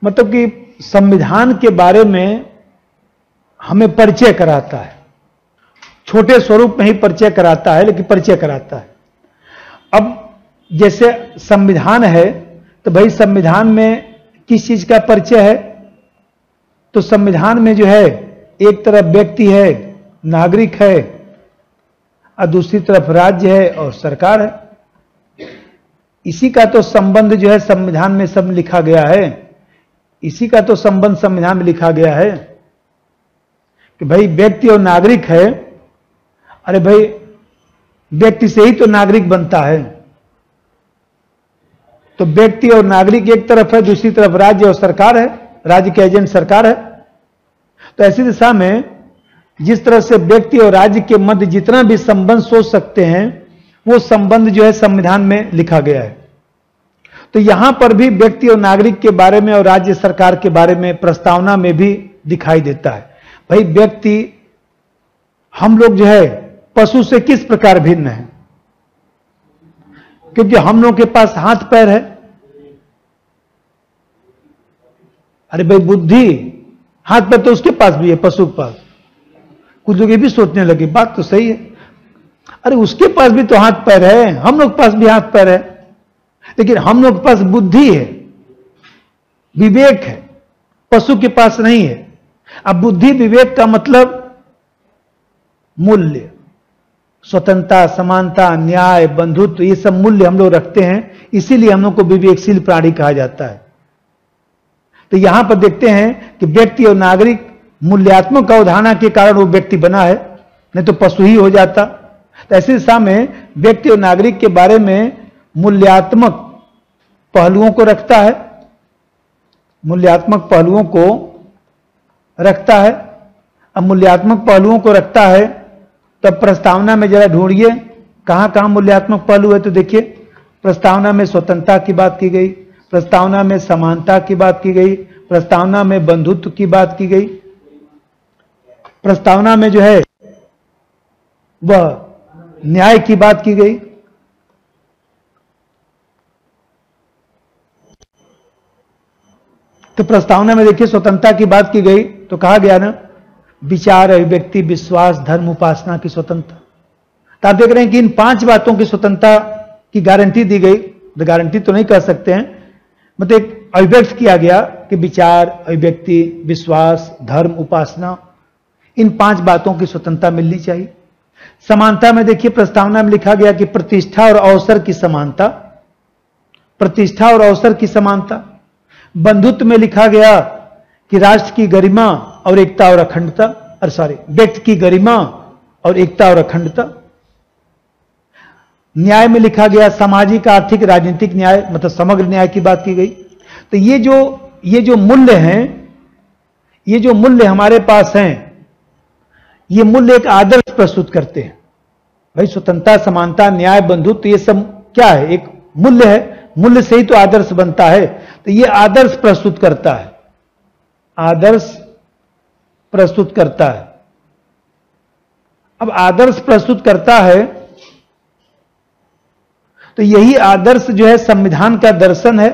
मतलब कि संविधान के बारे में हमें परिचय कराता है, छोटे स्वरूप में ही परिचय कराता है, लेकिन परिचय कराता है। अब जैसे संविधान है, तो भाई संविधान में किस चीज का परिचय है? तो संविधान में जो है एक तरफ व्यक्ति है, नागरिक है, और दूसरी तरफ राज्य है और सरकार है। इसी का तो संबंध जो है संविधान में सब लिखा गया है। इसी का तो संबंध संविधान में लिखा गया है कि भाई व्यक्ति और नागरिक है। अरे भाई व्यक्ति से ही तो नागरिक बनता है। तो व्यक्ति और नागरिक एक तरफ है, दूसरी तरफ राज्य और सरकार है, राज्य के एजेंट सरकार है। तो ऐसी दिशा में जिस तरह से व्यक्ति और राज्य के मध्य जितना भी संबंध सोच सकते हैं, वो संबंध जो है संविधान में लिखा गया है। तो यहां पर भी व्यक्ति और नागरिक के बारे में और राज्य सरकार के बारे में प्रस्तावना में भी दिखाई देता है। भाई व्यक्ति, हम लोग जो है पशु से किस प्रकार भिन्न है? क्योंकि हम लोग के पास हाथ पैर है। अरे भाई बुद्धि, हाथ पैर तो उसके पास भी है, पशु के पास। कुछ लोग ये भी सोचने लगे, बात तो सही है, अरे उसके पास भी तो हाथ पैर है, हम लोग के पास भी हाथ पैर है, लेकिन हम लोग के पास बुद्धि है, विवेक है, पशु के पास नहीं है। अब बुद्धि विवेक का मतलब मूल्य, स्वतंत्रता, समानता, न्याय, बंधुत्व, ये सब मूल्य हम लोग रखते हैं। इसीलिए हम लोग को विवेकशील प्राणी कहा जाता है। तो यहां पर देखते हैं कि व्यक्ति और नागरिक मूल्यात्मक अवधारणा के कारण वो व्यक्ति बना है, नहीं तो पशु ही हो जाता। तो ऐसी दिशा में व्यक्ति और नागरिक के बारे में मूल्यात्मक पहलुओं को रखता है, मूल्यात्मक पहलुओं को रखता है। अब मूल्यात्मक पहलुओं को रखता है, तब प्रस्तावना में जरा ढूंढिए कहां कहां मूल्यात्मक पहलू है। तो देखिए, प्रस्तावना में स्वतंत्रता की बात की गई, प्रस्तावना में समानता की बात की गई, प्रस्तावना में बंधुत्व की बात की गई, प्रस्तावना में जो है वह न्याय की बात की गई। तो प्रस्तावना में देखिए स्वतंत्रता की बात की गई, तो कहा गया ना, विचार, अभिव्यक्ति, विश्वास, धर्म, उपासना की स्वतंत्रता। तो आप देख रहे हैं कि इन 5 बातों की स्वतंत्रता की गारंटी दी गई। तो गारंटी तो नहीं कह सकते हैं, मतलब एक अभिव्यक्त किया गया कि विचार, अभिव्यक्ति, विश्वास, धर्म, उपासना, इन 5 बातों की स्वतंत्रता मिलनी चाहिए। समानता में देखिए, प्रस्तावना में लिखा गया कि प्रतिष्ठा और अवसर की समानता, प्रतिष्ठा और अवसर की समानता। बंधुत्व में लिखा गया कि राष्ट्र की गरिमा और एकता और अखंडता, व्यक्ति की गरिमा और एकता और अखंडता। न्याय में लिखा गया सामाजिक, आर्थिक, राजनीतिक न्याय, मतलब समग्र न्याय की बात की गई। तो ये जो मूल्य हैं, ये जो मूल्य हमारे पास हैं, ये मूल्य एक आदर्श प्रस्तुत करते हैं। भाई स्वतंत्रता, समानता, न्याय, बंधुत्व, ये सब क्या है? एक मूल्य है। मूल्य से ही तो आदर्श बनता है। तो ये आदर्श प्रस्तुत करता है, आदर्श प्रस्तुत करता है। अब आदर्श प्रस्तुत करता है, तो यही आदर्श जो है संविधान का दर्शन है,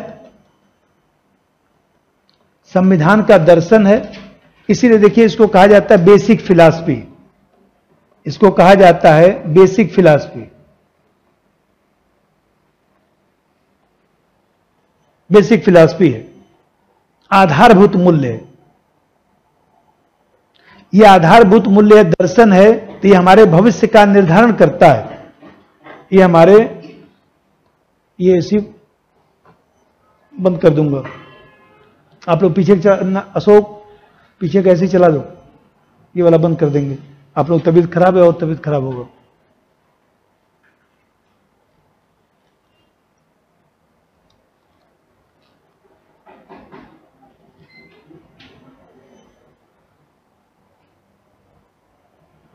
संविधान का दर्शन है। इसीलिए देखिए, इसको कहा जाता है बेसिक फिलॉसफी, इसको कहा जाता है बेसिक फिलॉसफी। बेसिक फिलॉसफी है, आधारभूत मूल्य है। यह आधारभूत मूल्य दर्शन है, तो यह हमारे भविष्य का निर्धारण करता है। ये हमारे, ये ऐसी बंद कर दूंगा, आप लोग पीछे अशोक पीछे कैसे चला दो, ये वाला बंद कर देंगे। आप लोग, तबीयत खराब है और तबीयत खराब होगा।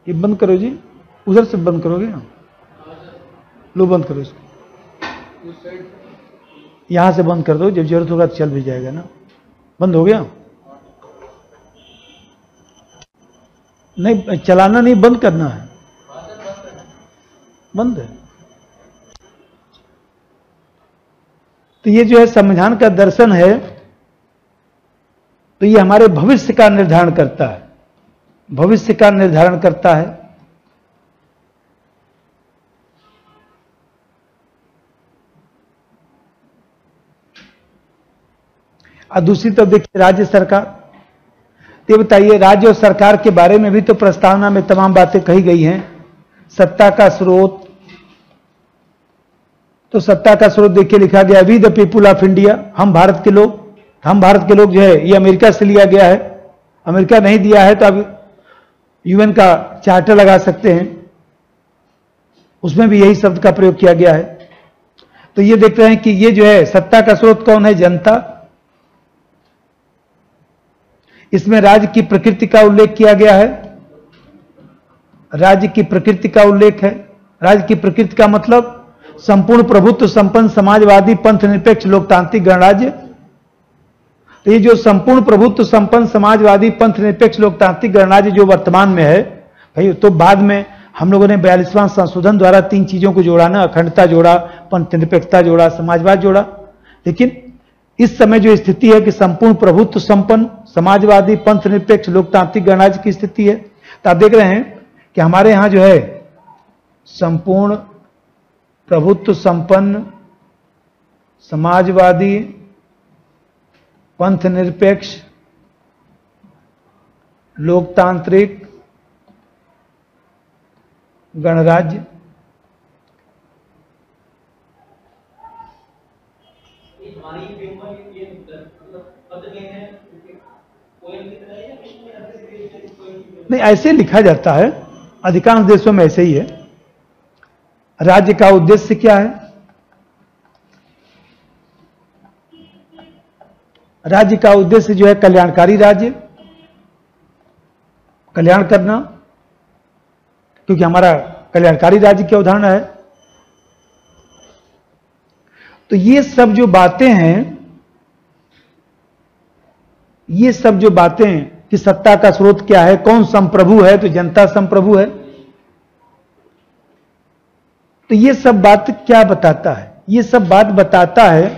ये बंद करो जी, उधर से बंद करोगे ना, लो बंद करो इसको, यहां से बंद कर दो, जब जरूरत होगा तो चल भी जाएगा ना। बंद हो गया? नहीं, चलाना नहीं, बंद करना है। बंद है। तो ये जो है संविधान का दर्शन है, तो ये हमारे भविष्य का निर्धारण करता है, भविष्य का निर्धारण करता है। और दूसरी तरफ देखिए राज्य सरकार। ये बताइए, राज्य और सरकार के बारे में भी तो प्रस्तावना में तमाम बातें कही गई हैं। सत्ता का स्रोत, तो सत्ता का स्रोत देखिए लिखा गया we the people of India, हम भारत के लोग। हम भारत के लोग जो है ये अमेरिका से लिया गया है, अमेरिका नहीं दिया है तो अब यूएन का चार्टर लगा सकते हैं, उसमें भी यही शब्द का प्रयोग किया गया है। तो ये देख रहे हैं कि ये जो है सत्ता का स्रोत कौन है, जनता। इसमें राज्य की प्रकृति का उल्लेख किया गया है, राज्य की प्रकृति का उल्लेख है। राज्य की प्रकृति का मतलब संपूर्ण प्रभुत्व संपन्न समाजवादी पंथ निरपेक्ष लोकतांत्रिक गणराज्य। तो ये जो संपूर्ण प्रभुत्व संपन्न समाजवादी पंथ निरपेक्ष लोकतांत्रिक गणराज्य जो वर्तमान में है भाई, तो बाद में हम लोगों ने 42वां संशोधन द्वारा 3 चीजों को जोड़ा ना, अखंडता जोड़ा, पंथ निरपेक्षता जोड़ा, समाजवाद जोड़ा। लेकिन इस समय जो स्थिति है कि संपूर्ण प्रभुत्व संपन्न समाजवादी पंथ निरपेक्ष लोकतांत्रिक गणराज्य की स्थिति है। तो आप देख रहे हैं कि हमारे यहां जो है संपूर्ण प्रभुत्व संपन्न समाजवादी पंथ निरपेक्ष लोकतांत्रिक गणराज्य। नहीं, ऐसे लिखा जाता है, अधिकांश देशों में ऐसे ही है। राज्य का उद्देश्य क्या है? राज्य का उद्देश्य जो है कल्याणकारी राज्य, कल्याण करना, क्योंकि हमारा कल्याणकारी राज्य की अवधारणा है। तो ये सब जो बातें हैं, ये सब जो बातें कि सत्ता का स्रोत क्या है, कौन संप्रभु है, तो जनता संप्रभु है। तो ये सब बात क्या बताता है? ये सब बात बताता है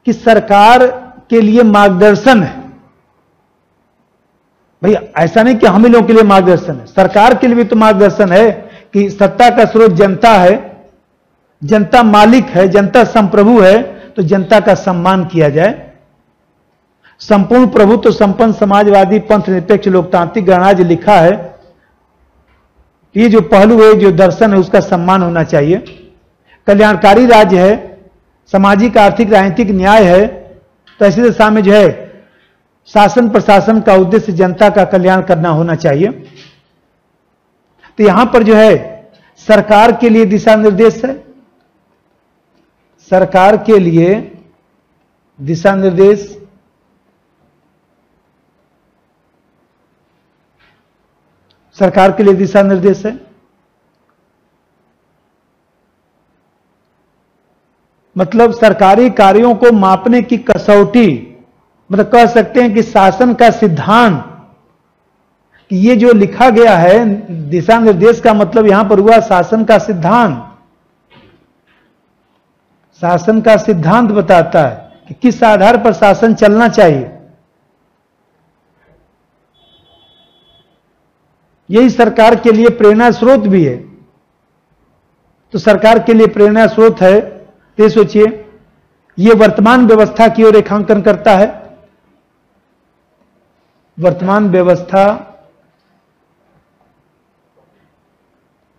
कि सरकार के लिए मार्गदर्शन है। भाई ऐसा नहीं कि हम ही लोगों के लिए मार्गदर्शन है, सरकार के लिए भी तो मार्गदर्शन है कि सत्ता का स्रोत जनता है, जनता मालिक है, जनता संप्रभु है, तो जनता का सम्मान किया जाए। संपूर्ण प्रभुत्व संपन्न समाजवादी पंथ निरपेक्ष लोकतांत्रिक गणराज्य लिखा है, ये जो पहलू है, जो दर्शन है, उसका सम्मान होना चाहिए। कल्याणकारी राज्य है, सामाजिक आर्थिक राजनीतिक न्याय है, तो ऐसी दशा में जो है शासन प्रशासन का उद्देश्य जनता का कल्याण करना होना चाहिए। तो यहां पर जो है सरकार के लिए दिशा निर्देश है, सरकार के लिए दिशा निर्देश, सरकार के लिए दिशा निर्देश है। मतलब सरकारी कार्यों को मापने की कसौटी, मतलब कह सकते हैं कि शासन का सिद्धांत, कि ये जो लिखा गया है दिशा निर्देश का मतलब यहां पर हुआ शासन का सिद्धांत। शासन का सिद्धांत बताता है कि किस आधार पर शासन चलना चाहिए। यही सरकार के लिए प्रेरणा स्रोत भी है। तो सरकार के लिए प्रेरणा स्रोत है, तो सोचिए यह वर्तमान व्यवस्था की ओर रेखांकन करता है, वर्तमान व्यवस्था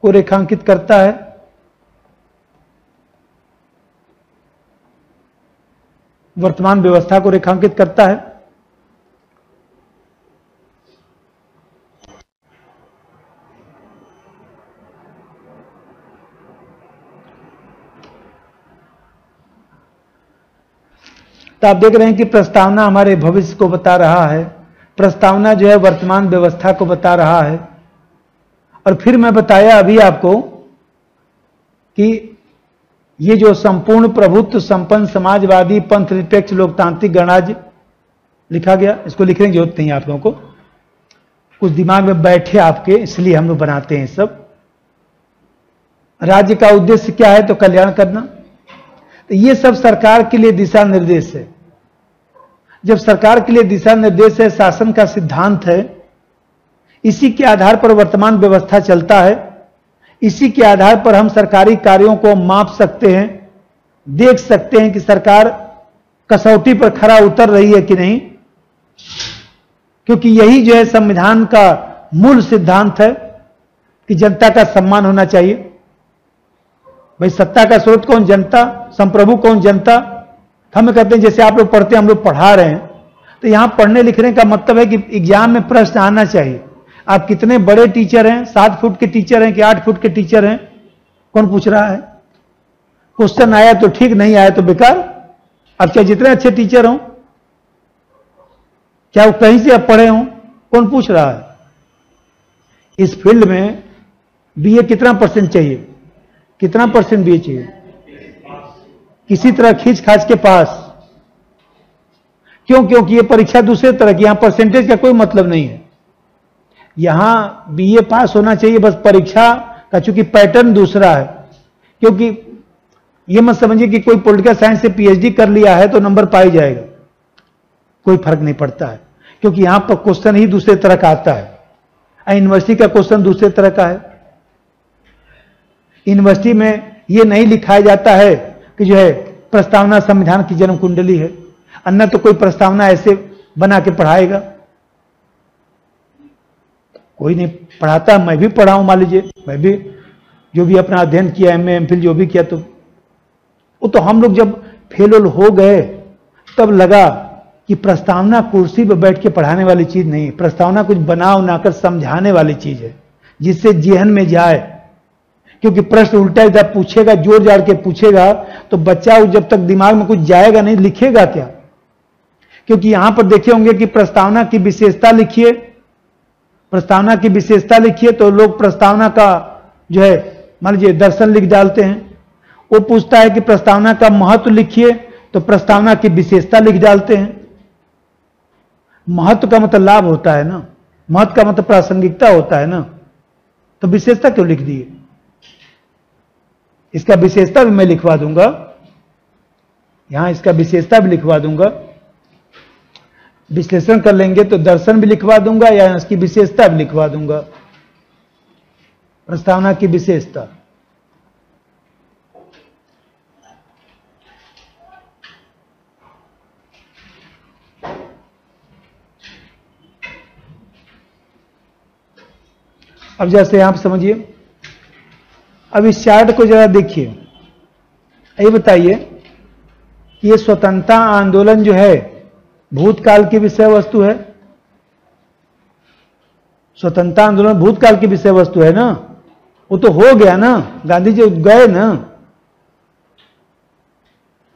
को रेखांकित करता है। वर्तमान व्यवस्था को रेखांकित करता है। तो आप देख रहे हैं कि प्रस्तावना हमारे भविष्य को बता रहा है, प्रस्तावना जो है वर्तमान व्यवस्था को बता रहा है। और फिर मैं बताया अभी आपको कि ये जो संपूर्ण प्रभुत्व संपन्न समाजवादी पंथ निरपेक्ष लोकतांत्रिक गणराज्य लिखा गया, इसको लिखने की जरूरत नहीं है आप लोगों को, कुछ दिमाग में बैठे आपके, इसलिए हम लोग बनाते हैं सब। राज्य का उद्देश्य क्या है? तो कल्याण करना। तो ये सब सरकार के लिए दिशा निर्देश है। जब सरकार के लिए दिशा निर्देश है, शासन का सिद्धांत है, इसी के आधार पर वर्तमान व्यवस्था चलता है, इसी के आधार पर हम सरकारी कार्यों को माप सकते हैं, देख सकते हैं कि सरकार कसौटी पर खरा उतर रही है कि नहीं, क्योंकि यही जो है संविधान का मूल सिद्धांत है कि जनता का सम्मान होना चाहिए। भाई सत्ता का स्रोत कौन? जनता। संप्रभु कौन? जनता। हम कहते हैं जैसे आप लोग पढ़ते हैं, हम लोग पढ़ा रहे हैं, तो यहां पढ़ने लिखने का मतलब है कि एग्जाम में प्रश्न आना चाहिए। आप कितने बड़े टीचर हैं, 7 फुट के टीचर हैं कि 8 फुट के टीचर हैं, कौन पूछ रहा है? क्वेश्चन आया तो ठीक, नहीं आया तो बेकार। अब चाहे जितने अच्छे टीचर हों, क्या वो कहीं से आप पढ़े हों, कौन पूछ रहा है? इस फील्ड में बीए कितना परसेंट चाहिए? कितना परसेंट बीए चाहिए? किसी तरह खींच खाच के पास। क्यों? क्योंकि ये परीक्षा दूसरे तरह की, यहां परसेंटेज का कोई मतलब नहीं है। यहां बीए पास होना चाहिए, बस परीक्षा का चूंकि पैटर्न दूसरा है। क्योंकि ये मत समझिए कि कोई पॉलिटिकल साइंस से पीएचडी कर लिया है तो नंबर पाई जाएगा, कोई फर्क नहीं पड़ता है। क्योंकि यहां पर क्वेश्चन ही दूसरे तरह का आता है, यूनिवर्सिटी का क्वेश्चन दूसरे तरह का है। यूनिवर्सिटी में यह नहीं लिखाया जाता है कि जो है प्रस्तावना संविधान की जन्म कुंडली है, अन्य तो कोई प्रस्तावना ऐसे बना के पढ़ाएगा, कोई नहीं पढ़ाता। मैं भी पढ़ा हूं, मान लीजिए मैं भी जो भी अपना अध्ययन किया, एमए एमफिल जो भी किया, तो वो तो हम लोग जब फेल हो गए तब लगा कि प्रस्तावना कुर्सी पर बैठ के पढ़ाने वाली चीज नहीं, प्रस्तावना कुछ बना बनाकर समझाने वाली चीज है, जिससे जेहन में जाए। क्योंकि प्रश्न उल्टा जब पूछेगा, जोर जाड़ के पूछेगा, तो बच्चा जब तक दिमाग में कुछ जाएगा नहीं, लिखेगा क्या? क्योंकि यहां पर देखे होंगे कि प्रस्तावना की विशेषता लिखिए, प्रस्तावना की विशेषता लिखिए, तो लोग प्रस्तावना का जो है मान लीजिए दर्शन लिख डालते हैं। वो पूछता है कि प्रस्तावना का महत्व लिखिए, तो प्रस्तावना की विशेषता लिख डालते हैं। महत्व का मतलब लाभ होता है ना, महत्व का मतलब प्रासंगिकता होता है ना, तो विशेषता क्यों लिख दिए? इसका विशेषता भी मैं लिखवा दूंगा, यहां इसका विशेषता भी लिखवा दूंगा। विश्लेषण कर लेंगे तो दर्शन भी लिखवा दूंगा या इसकी विशेषता भी लिखवा दूंगा। प्रस्तावना की विशेषता, अब जैसे आप समझिए, अब इस चार्ट को जरा देखिए, ये बताइए कि ये स्वतंत्रता आंदोलन जो है भूतकाल की विषय वस्तु है। स्वतंत्रता आंदोलन भूतकाल की विषय वस्तु है ना, वो तो हो गया ना, गांधी जी गए ना।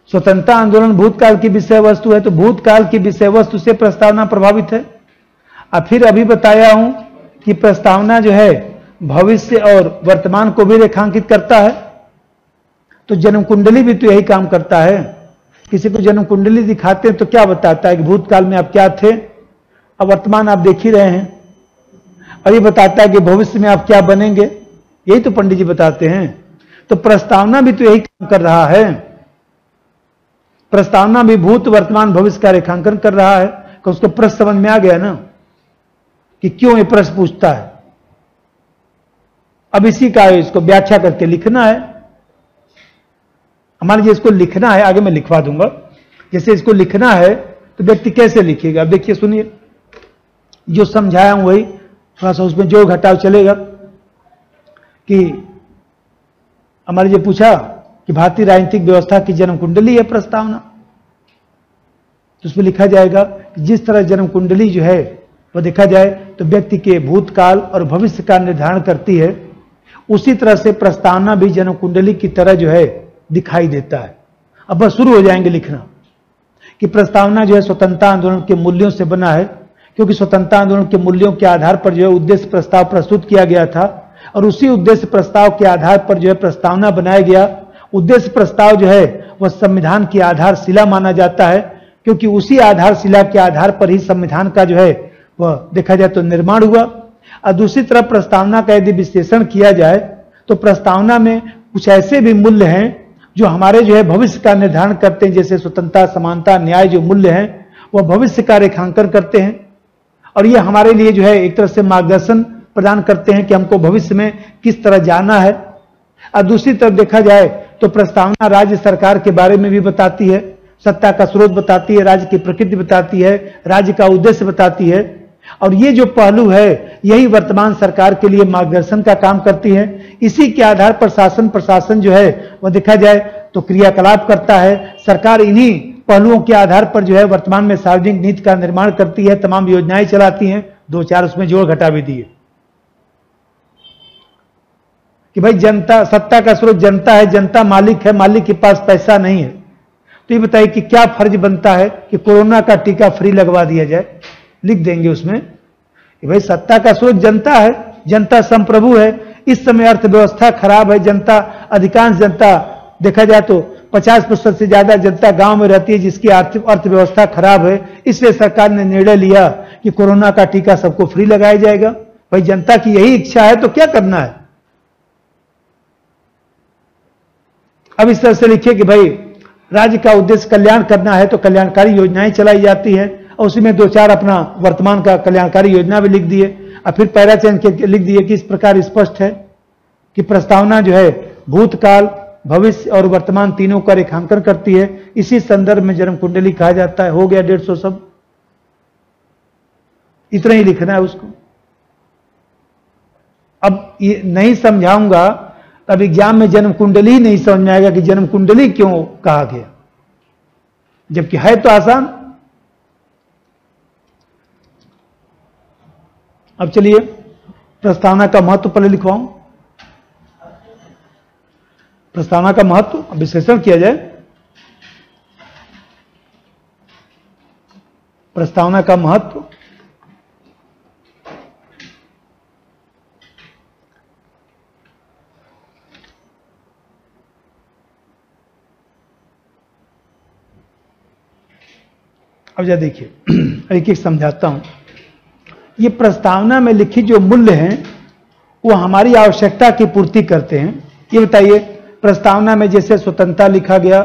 स्वतंत्रता आंदोलन भूतकाल की विषय वस्तु है, तो भूतकाल की विषय वस्तु से प्रस्तावना प्रभावित है। अब फिर अभी बताया हूं कि प्रस्तावना जो है भविष्य और वर्तमान को भी रेखांकित करता है, तो जन्म कुंडली भी तो यही काम करता है। किसी को जन्म कुंडली दिखाते हैं तो क्या बताता है कि भूतकाल में आप क्या थे, अब वर्तमान आप देख ही रहे हैं, और ये बताता है कि भविष्य में आप क्या बनेंगे, यही तो पंडित जी बताते हैं। तो प्रस्तावना भी तो यही काम कर रहा है, प्रस्तावना भी भूत वर्तमान भविष्य का रेखांकन कर रहा है। कि उसको प्रश्न समझ में आ गया ना कि क्यों ये प्रश्न पूछता है। अब इसी का इसको व्याख्या करके लिखना है। मान लीजिए इसको लिखना है, आगे मैं लिखवा दूंगा। जैसे इसको लिखना है तो व्यक्ति कैसे लिखेगा, अब देखिए सुनिए, जो समझाया हूं वही, थोड़ा सा उसमें जोड़ घटाव चलेगा। कि हमारे जो पूछा कि भारतीय राजनीतिक व्यवस्था की जन्म कुंडली है प्रस्तावना, तो उसमें लिखा जाएगा जिस तरह जन्म कुंडली जो है वह देखा जाए तो व्यक्ति के भूतकाल और भविष्य का निर्धारण करती है, उसी तरह से प्रस्तावना भी जन्म कुंडली की तरह जो है दिखाई देता है। अब बस शुरू हो जाएंगे लिखना कि प्रस्तावना जो है स्वतंत्रता आंदोलन के मूल्यों से बना है, क्योंकि स्वतंत्रता आंदोलन के मूल्यों के आधार पर जो है उद्देश्य प्रस्ताव प्रस्तुत किया गया था, और उसी उद्देश्य प्रस्ताव के आधार पर जो है प्रस्तावना बनाया गया। उद्देश्य प्रस्ताव जो है वह संविधान की आधारशिला माना जाता है, क्योंकि उसी आधारशिला के आधार पर ही संविधान का जो है वह देखा जाए तो निर्माण हुआ। और दूसरी तरफ प्रस्तावना का यदि विश्लेषण किया जाए तो प्रस्तावना में कुछ ऐसे भी मूल्य हैं जो हमारे जो है भविष्य का निर्धारण करते हैं, जैसे स्वतंत्रता, समानता, न्याय जो मूल्य हैं वह भविष्य का रेखांकन करते हैं, और ये हमारे लिए जो है एक तरह से मार्गदर्शन प्रदान करते हैं कि हमको भविष्य में किस तरह जाना है। और दूसरी तरफ देखा जाए तो प्रस्तावना राज्य सरकार के बारे में भी बताती है, सत्ता का स्रोत बताती है, राज्य की प्रकृति बताती है, राज्य का उद्देश्य बताती है। और ये जो पहलू है यही वर्तमान सरकार के लिए मार्गदर्शन का काम करती है। इसी के आधार पर शासन प्रशासन जो है वह देखा जाए तो क्रियाकलाप करता है। सरकार इन्हीं पहलुओं के आधार पर जो है वर्तमान में सार्वजनिक नीति का निर्माण करती है, तमाम योजनाएं चलाती हैं। दो चार उसमें जोड़ घटा भी दिए कि भाई जनता, सत्ता का स्रोत जनता है, जनता मालिक है, मालिक के पास पैसा नहीं है। तो ये बताइए कि क्या फर्ज बनता है कि कोरोना का टीका फ्री लगवा दिया जाए। लिख देंगे उसमें कि भाई सत्ता का स्रोत जनता है, जनता संप्रभु है। इस समय अर्थव्यवस्था खराब है, जनता, अधिकांश जनता देखा जाए तो 50% से ज्यादा जनता गांव में रहती है जिसकी आर्थिक अर्थव्यवस्था खराब है। इसलिए सरकार ने निर्णय लिया कि कोरोना का टीका सबको फ्री लगाया जाएगा। भाई जनता की यही इच्छा है तो क्या करना है। अब इस तरह से लिखिए कि भाई राज्य का उद्देश्य कल्याण करना है तो कल्याणकारी योजनाएं चलाई जाती है, और उसी में दो चार अपना वर्तमान का कल्याणकारी योजना भी लिख दिए। और फिर पैराचयन के लिख दिए कि इस प्रकार स्पष्ट है कि प्रस्तावना जो है भूतकाल, भविष्य और वर्तमान तीनों का रेखांकन करती है। इसी संदर्भ में जन्म कुंडली कहा जाता है। हो गया 150 सब, इतना ही लिखना है उसको। अब ये नहीं समझाऊंगा तब एग्जाम में जन्म कुंडली ही नहीं समझ में आएगा कि जन्म कुंडली क्यों कहा गया, जबकि है तो आसान। अब चलिए प्रस्तावना का महत्व पहले लिखवाऊं। प्रस्तावना का महत्व विश्लेषण किया जाए। प्रस्तावना का महत्व, अब जरा देखिए एक एक समझाता हूं। ये प्रस्तावना में लिखित जो मूल्य हैं वो हमारी आवश्यकता की पूर्ति करते हैं। ये बताइए प्रस्तावना में जैसे स्वतंत्रता लिखा गया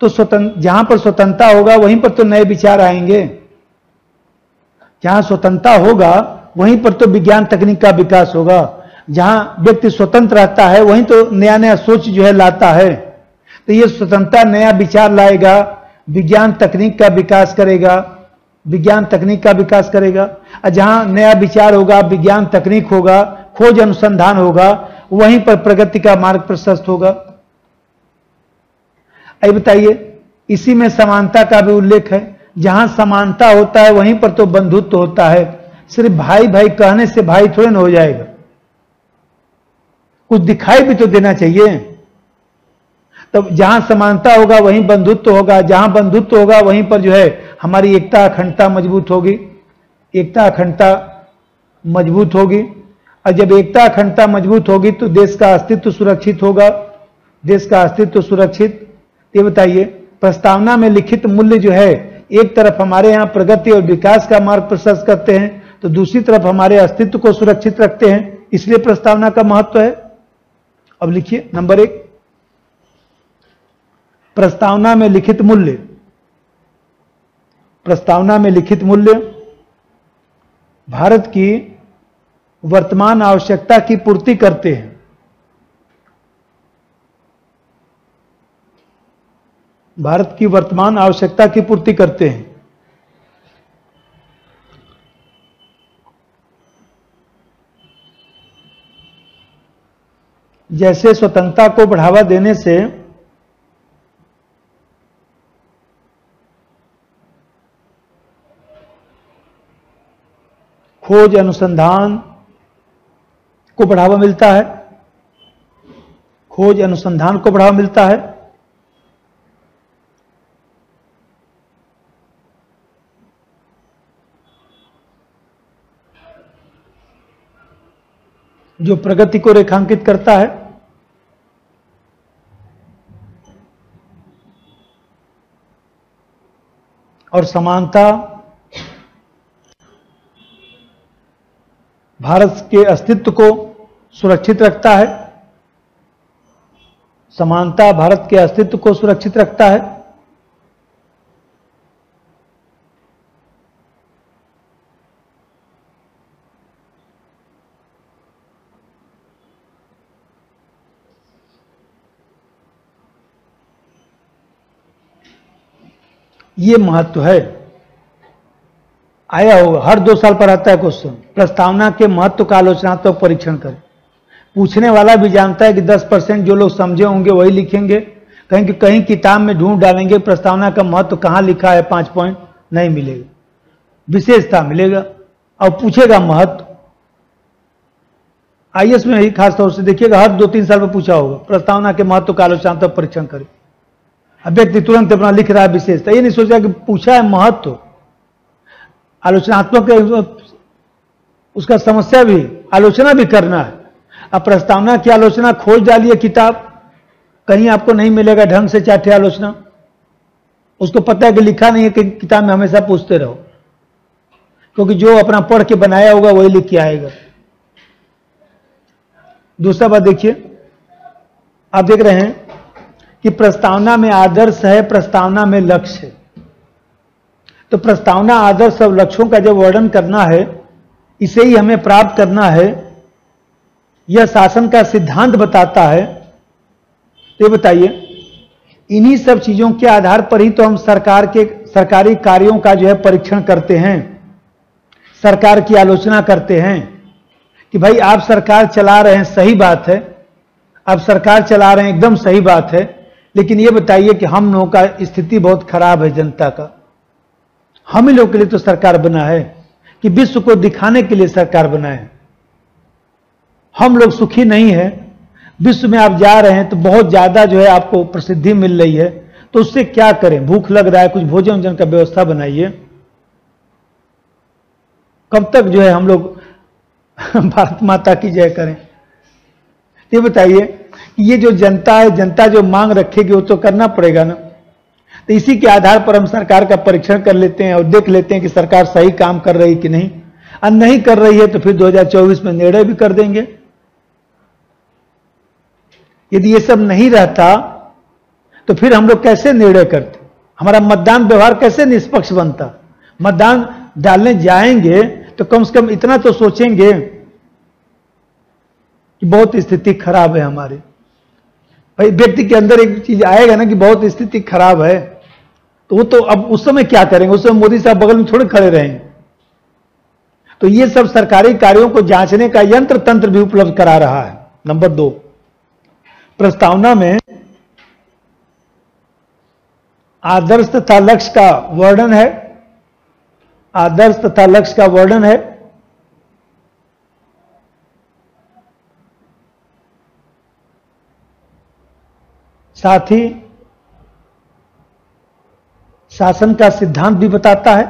तो जहां पर स्वतंत्रता होगा वहीं पर तो नए विचार आएंगे। जहां स्वतंत्रता होगा वहीं पर तो विज्ञान तकनीक का विकास होगा। जहां व्यक्ति स्वतंत्र रहता है वहीं तो नया नया सोच जो है लाता है। तो ये स्वतंत्रता नया विचार लाएगा, विज्ञान तकनीक का विकास करेगा, विज्ञान तकनीक का विकास करेगा। और जहां नया विचार होगा, विज्ञान तकनीक होगा, खोज अनुसंधान होगा, वहीं पर प्रगति का मार्ग प्रशस्त होगा। अब बताइए इसी में समानता का भी उल्लेख है। जहां समानता होता है वहीं पर तो बंधुत्व होता है। सिर्फ भाई भाई कहने से भाई थोड़े ना हो जाएगा, कुछ दिखाई भी तो देना चाहिए। तब जहां समानता होगा वहीं बंधुत्व होगा, जहां बंधुत्व होगा वहीं पर जो है हमारी एकता अखंडता मजबूत होगी। एकता अखंडता मजबूत होगी, और जब एकता अखंडता मजबूत होगी तो देश का अस्तित्व सुरक्षित होगा। देश का अस्तित्व सुरक्षित। ये बताइए प्रस्तावना में लिखित मूल्य जो है एक तरफ हमारे यहां प्रगति और विकास का मार्ग प्रशस्त करते हैं तो दूसरी तरफ हमारे अस्तित्व को सुरक्षित रखते हैं। इसलिए प्रस्तावना का महत्व है। अब लिखिए नंबर 1, प्रस्तावना में लिखित मूल्य। प्रस्तावना में लिखित मूल्य भारत की वर्तमान आवश्यकता की पूर्ति करते हैं। भारत की वर्तमान आवश्यकता की पूर्ति करते हैं। जैसे स्वतंत्रता को बढ़ावा देने से खोज अनुसंधान को बढ़ावा मिलता है, खोज अनुसंधान को बढ़ावा मिलता है। जो प्रगति को रेखांकित करता है। और समानता भारत के अस्तित्व को सुरक्षित रखता है। समानता भारत के अस्तित्व को सुरक्षित रखता है। ये महत्व है। आया होगा, हर 2 साल पर आता है क्वेश्चन, प्रस्तावना के महत्व का आलोचनात्मक परीक्षण करें। पूछने वाला भी जानता है कि 10% जो लोग समझे होंगे वही लिखेंगे, कहीं किताब में ढूंढ डालेंगे प्रस्तावना का महत्व कहां लिखा है 5 पॉइंट, नहीं मिलेगा, विशेषता मिलेगा और पूछेगा महत्व। आईएएस में ही खास तौर से देखिएगा, हर 2-3 साल में पूछा होगा प्रस्तावना के महत्व का आलोचनात्मक परीक्षण करें। अब व्यक्ति तुरंत अपना लिख रहा है विशेषता, ये नहीं सोचा कि पूछा है महत्व, आलोचनात्मक उसका समस्या भी, आलोचना भी करना है। अब प्रस्तावना की आलोचना खोज डालिए किताब, कहीं आपको नहीं मिलेगा ढंग से 4 आलोचना। उसको पता है कि लिखा नहीं है कि किताब में हमेशा पूछते रहो, क्योंकि जो अपना पढ़ के बनाया होगा वही लिख के आएगा। दूसरा बात देखिए, आप देख रहे हैं कि प्रस्तावना में आदर्श है, प्रस्तावना में लक्ष्य है। तो प्रस्तावना आदर्श और लक्ष्यों का जब वर्णन करना है, इसे ही हमें प्राप्त करना है, यह शासन का सिद्धांत बताता है। तो बताइए, इन्हीं सब चीजों के आधार पर ही तो हम सरकारी कार्यों का जो है परीक्षण करते हैं, सरकार की आलोचना करते हैं कि भाई आप सरकार चला रहे हैं, सही बात है, आप सरकार चला रहे हैं, एकदम सही बात है, लेकिन यह बताइए कि हम लोगों का स्थिति बहुत खराब है, जनता का। हम ही लोग के लिए तो सरकार बना है कि विश्व को दिखाने के लिए सरकार बना है। हम लोग सुखी नहीं है, विश्व में आप जा रहे हैं तो बहुत ज्यादा जो है आपको प्रसिद्धि मिल रही है, तो उससे क्या करें, भूख लग रहा है, कुछ भोजन वोजन का व्यवस्था बनाइए। कब तक जो है हम लोग भारत माता की जय करें? ये बताइए कि ये जो जनता है, जनता जो मांग रखेगी वो तो करना पड़ेगा ना। तो इसी के आधार पर हम सरकार का परीक्षण कर लेते हैं और देख लेते हैं कि सरकार सही काम कर रही कि नहीं, और नहीं कर रही है तो फिर 2024 में निर्णय भी कर देंगे। यदि ये सब नहीं रहता तो फिर हम लोग कैसे निर्णय करते, हमारा मतदान व्यवहार कैसे निष्पक्ष बनता? मतदान डालने जाएंगे तो कम से कम इतना तो सोचेंगे कि बहुत स्थिति खराब है हमारी। भाई व्यक्ति के अंदर एक चीज आएगा ना कि बहुत स्थिति खराब है, तो वो तो अब उस समय क्या करेंगे, उस समय मोदी साहब बगल में थोड़े खड़े रहेंगे। तो ये सब सरकारी कार्यों को जांचने का यंत्र तंत्र भी उपलब्ध करा रहा है। नंबर 2, प्रस्तावना में आदर्श तथा लक्ष्य का वर्णन है, आदर्श तथा लक्ष्य का वर्णन है। साथ ही शासन का सिद्धांत भी बताता है।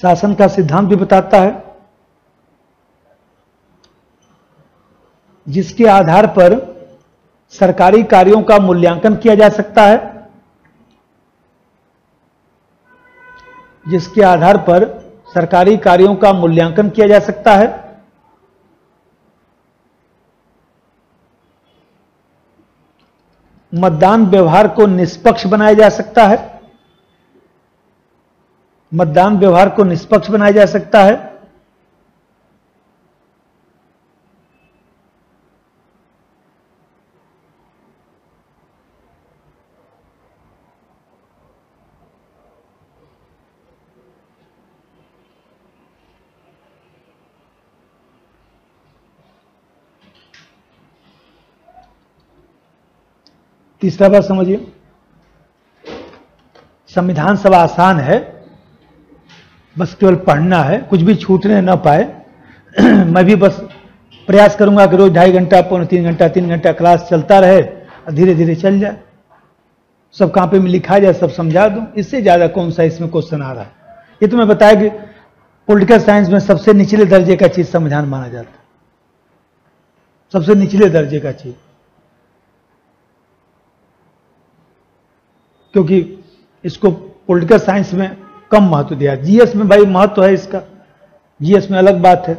शासन का सिद्धांत भी बताता है, जिसके आधार पर सरकारी कार्यों का मूल्यांकन किया जा सकता है, जिसके आधार पर सरकारी कार्यों का मूल्यांकन किया जा सकता है। मतदान व्यवहार को निष्पक्ष बनाया जा सकता है, मतदान व्यवहार को निष्पक्ष बनाया जा सकता है। तीसरा बात समझिए, संविधान सभा आसान है, बस केवल पढ़ना है, कुछ भी छूटने ना पाए। मैं भी बस प्रयास करूंगा कि रोज 2.5 घंटा, 3 घंटा 3 घंटा क्लास चलता रहे और धीरे धीरे चल जाए, सब कॉपी में लिखा जाए, सब समझा दूं। इससे ज्यादा कौन सा इसमें क्वेश्चन आ रहा है? ये तो मैं बताया कि पॉलिटिकल साइंस में सबसे निचले दर्जे का चीज संविधान माना जाता है, सबसे निचले दर्जे का चीज, क्योंकि इसको पॉलिटिकल साइंस में कम महत्व दिया। जीएस में भाई महत्व है इसका, जीएस में अलग बात है,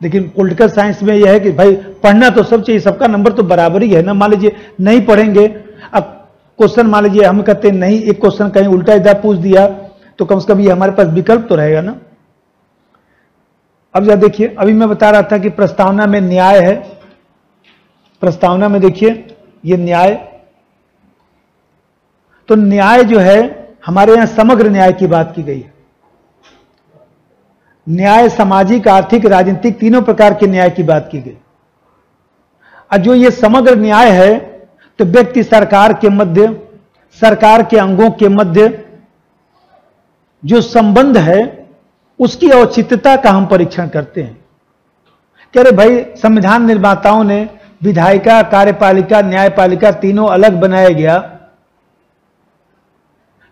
लेकिन पॉलिटिकल साइंस में यह है कि भाई पढ़ना तो सब चाहिए, सबका नंबर तो बराबर ही है ना। मान लीजिए नहीं पढ़ेंगे, अब क्वेश्चन मान लीजिए हम कहते हैं नहीं, एक क्वेश्चन कहीं उल्टा इधर पूछ दिया तो कम से कम ये हमारे पास विकल्प तो रहेगा ना। अब जरा देखिए, अभी मैं बता रहा था कि प्रस्तावना में न्याय है, प्रस्तावना में देखिए ये न्याय। तो न्याय जो है हमारे यहां समग्र न्याय की बात की गई है। न्याय सामाजिक, आर्थिक, राजनीतिक तीनों प्रकार के न्याय की बात की गई। और जो ये समग्र न्याय है तो व्यक्ति सरकार के मध्य, सरकार के अंगों के मध्य जो संबंध है उसकी औचित्यता का हम परीक्षण करते हैं। कह रहे भाई संविधान निर्माताओं ने विधायिका, कार्यपालिका, न्यायपालिका तीनों अलग बनाया गया,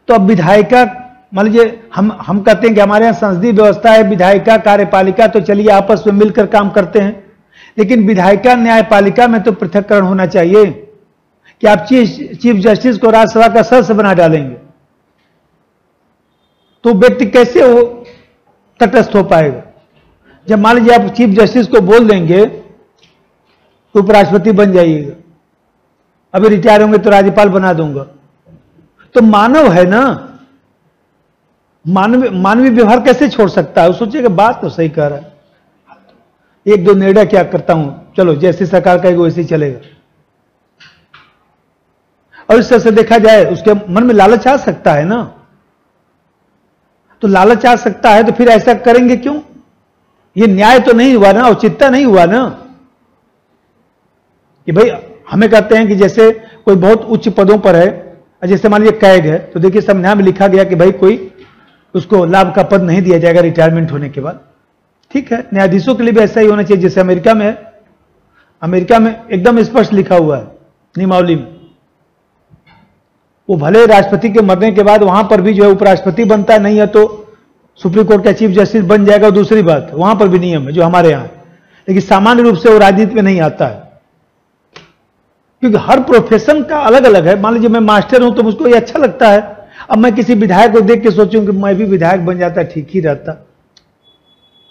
तो अब विधायिका मान लीजिए हम कहते हैं कि हमारे यहां संसदीय व्यवस्था है, विधायिका कार्यपालिका तो चलिए आपस में मिलकर काम करते हैं, लेकिन विधायिका न्यायपालिका में तो पृथक्करण होना चाहिए कि आप चीफ जस्टिस को राज्यसभा का सदस्य बना डालेंगे तो व्यक्ति कैसे वो तटस्थ हो पाएगा। जब मान लीजिए आप चीफ जस्टिस को बोल देंगे तो उपराष्ट्रपति बन जाइएगा, अभी रिटायर होंगे तो राज्यपाल बना दूंगा, तो मानव है ना, मानवीय व्यवहार कैसे छोड़ सकता है। वो सोचेगा बात तो सही कह रहा है, एक दो निर्णय क्या करता हूं, चलो जैसी सरकार कहेगी वैसे ही चलेगा। और इस तरह से देखा जाए उसके मन में लालच आ सकता है ना, तो लालच आ सकता है तो फिर ऐसा करेंगे क्यों। ये न्याय तो नहीं हुआ ना, औचित्य नहीं हुआ ना कि भाई हमें कहते हैं कि जैसे कोई बहुत उच्च पदों पर है, जैसे मान लीजिए कैग है, तो देखिए संविधान में लिखा गया कि भाई कोई उसको लाभ का पद नहीं दिया जाएगा रिटायरमेंट होने के बाद। ठीक है, न्यायाधीशों के लिए भी ऐसा ही होना चाहिए जैसे अमेरिका में है। अमेरिका में एकदम स्पष्ट लिखा हुआ है नियमावली में, वो भले राष्ट्रपति के मरने के बाद वहां पर भी जो है उपराष्ट्रपति बनता है, नहीं है तो सुप्रीम कोर्ट का चीफ जस्टिस बन जाएगा, दूसरी बात वहां पर भी नियम है जो हमारे यहां है, लेकिन सामान्य रूप से वो राजनीति में नहीं आता है क्योंकि हर प्रोफेशन का अलग अलग है। मान लीजिए मैं मास्टर हूं तो मुझको ये अच्छा लगता है, अब मैं किसी विधायक को देख के सोचूं कि मैं भी विधायक बन जाता ठीक ही रहता।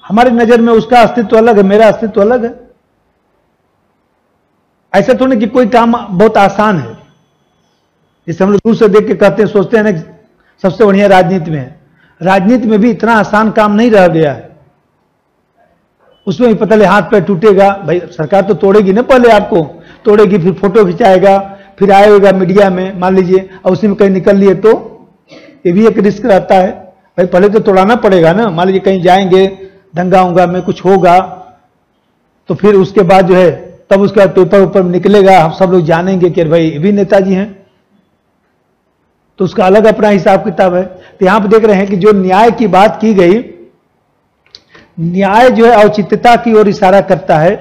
हमारी नजर में उसका अस्तित्व अलग है, मेरा अस्तित्व अलग है। ऐसा तो नहीं कि कोई काम बहुत आसान है, जैसे हम लोग दूर से देख के कहते हैं, सोचते हैं ना सबसे बढ़िया राजनीति में है। राजनीति में भी इतना आसान काम नहीं रह गया है, उसमें भी पता ले हाथ पैर टूटेगा। भाई सरकार तो तोड़ेगी ना, पहले आपको तोड़ेगी, फिर फोटो खिंचाएगा, फिर आएगा मीडिया में मान लीजिए, और उसी में कहीं निकल लिए तो ये भी एक रिस्क रहता है। भाई पहले तो तोड़ाना पड़ेगा ना, मान लीजिए कहीं जाएंगे दंगा उंगा में कुछ होगा तो फिर उसके बाद जो है तब उसका पेपर ऊपर निकलेगा, हम सब लोग जानेंगे कि भाई ये भी नेताजी हैं, तो उसका अलग अपना हिसाब किताब है। तो यहां पर देख रहे हैं कि जो न्याय की बात की गई, न्याय जो है औचित्यता की ओर इशारा करता है,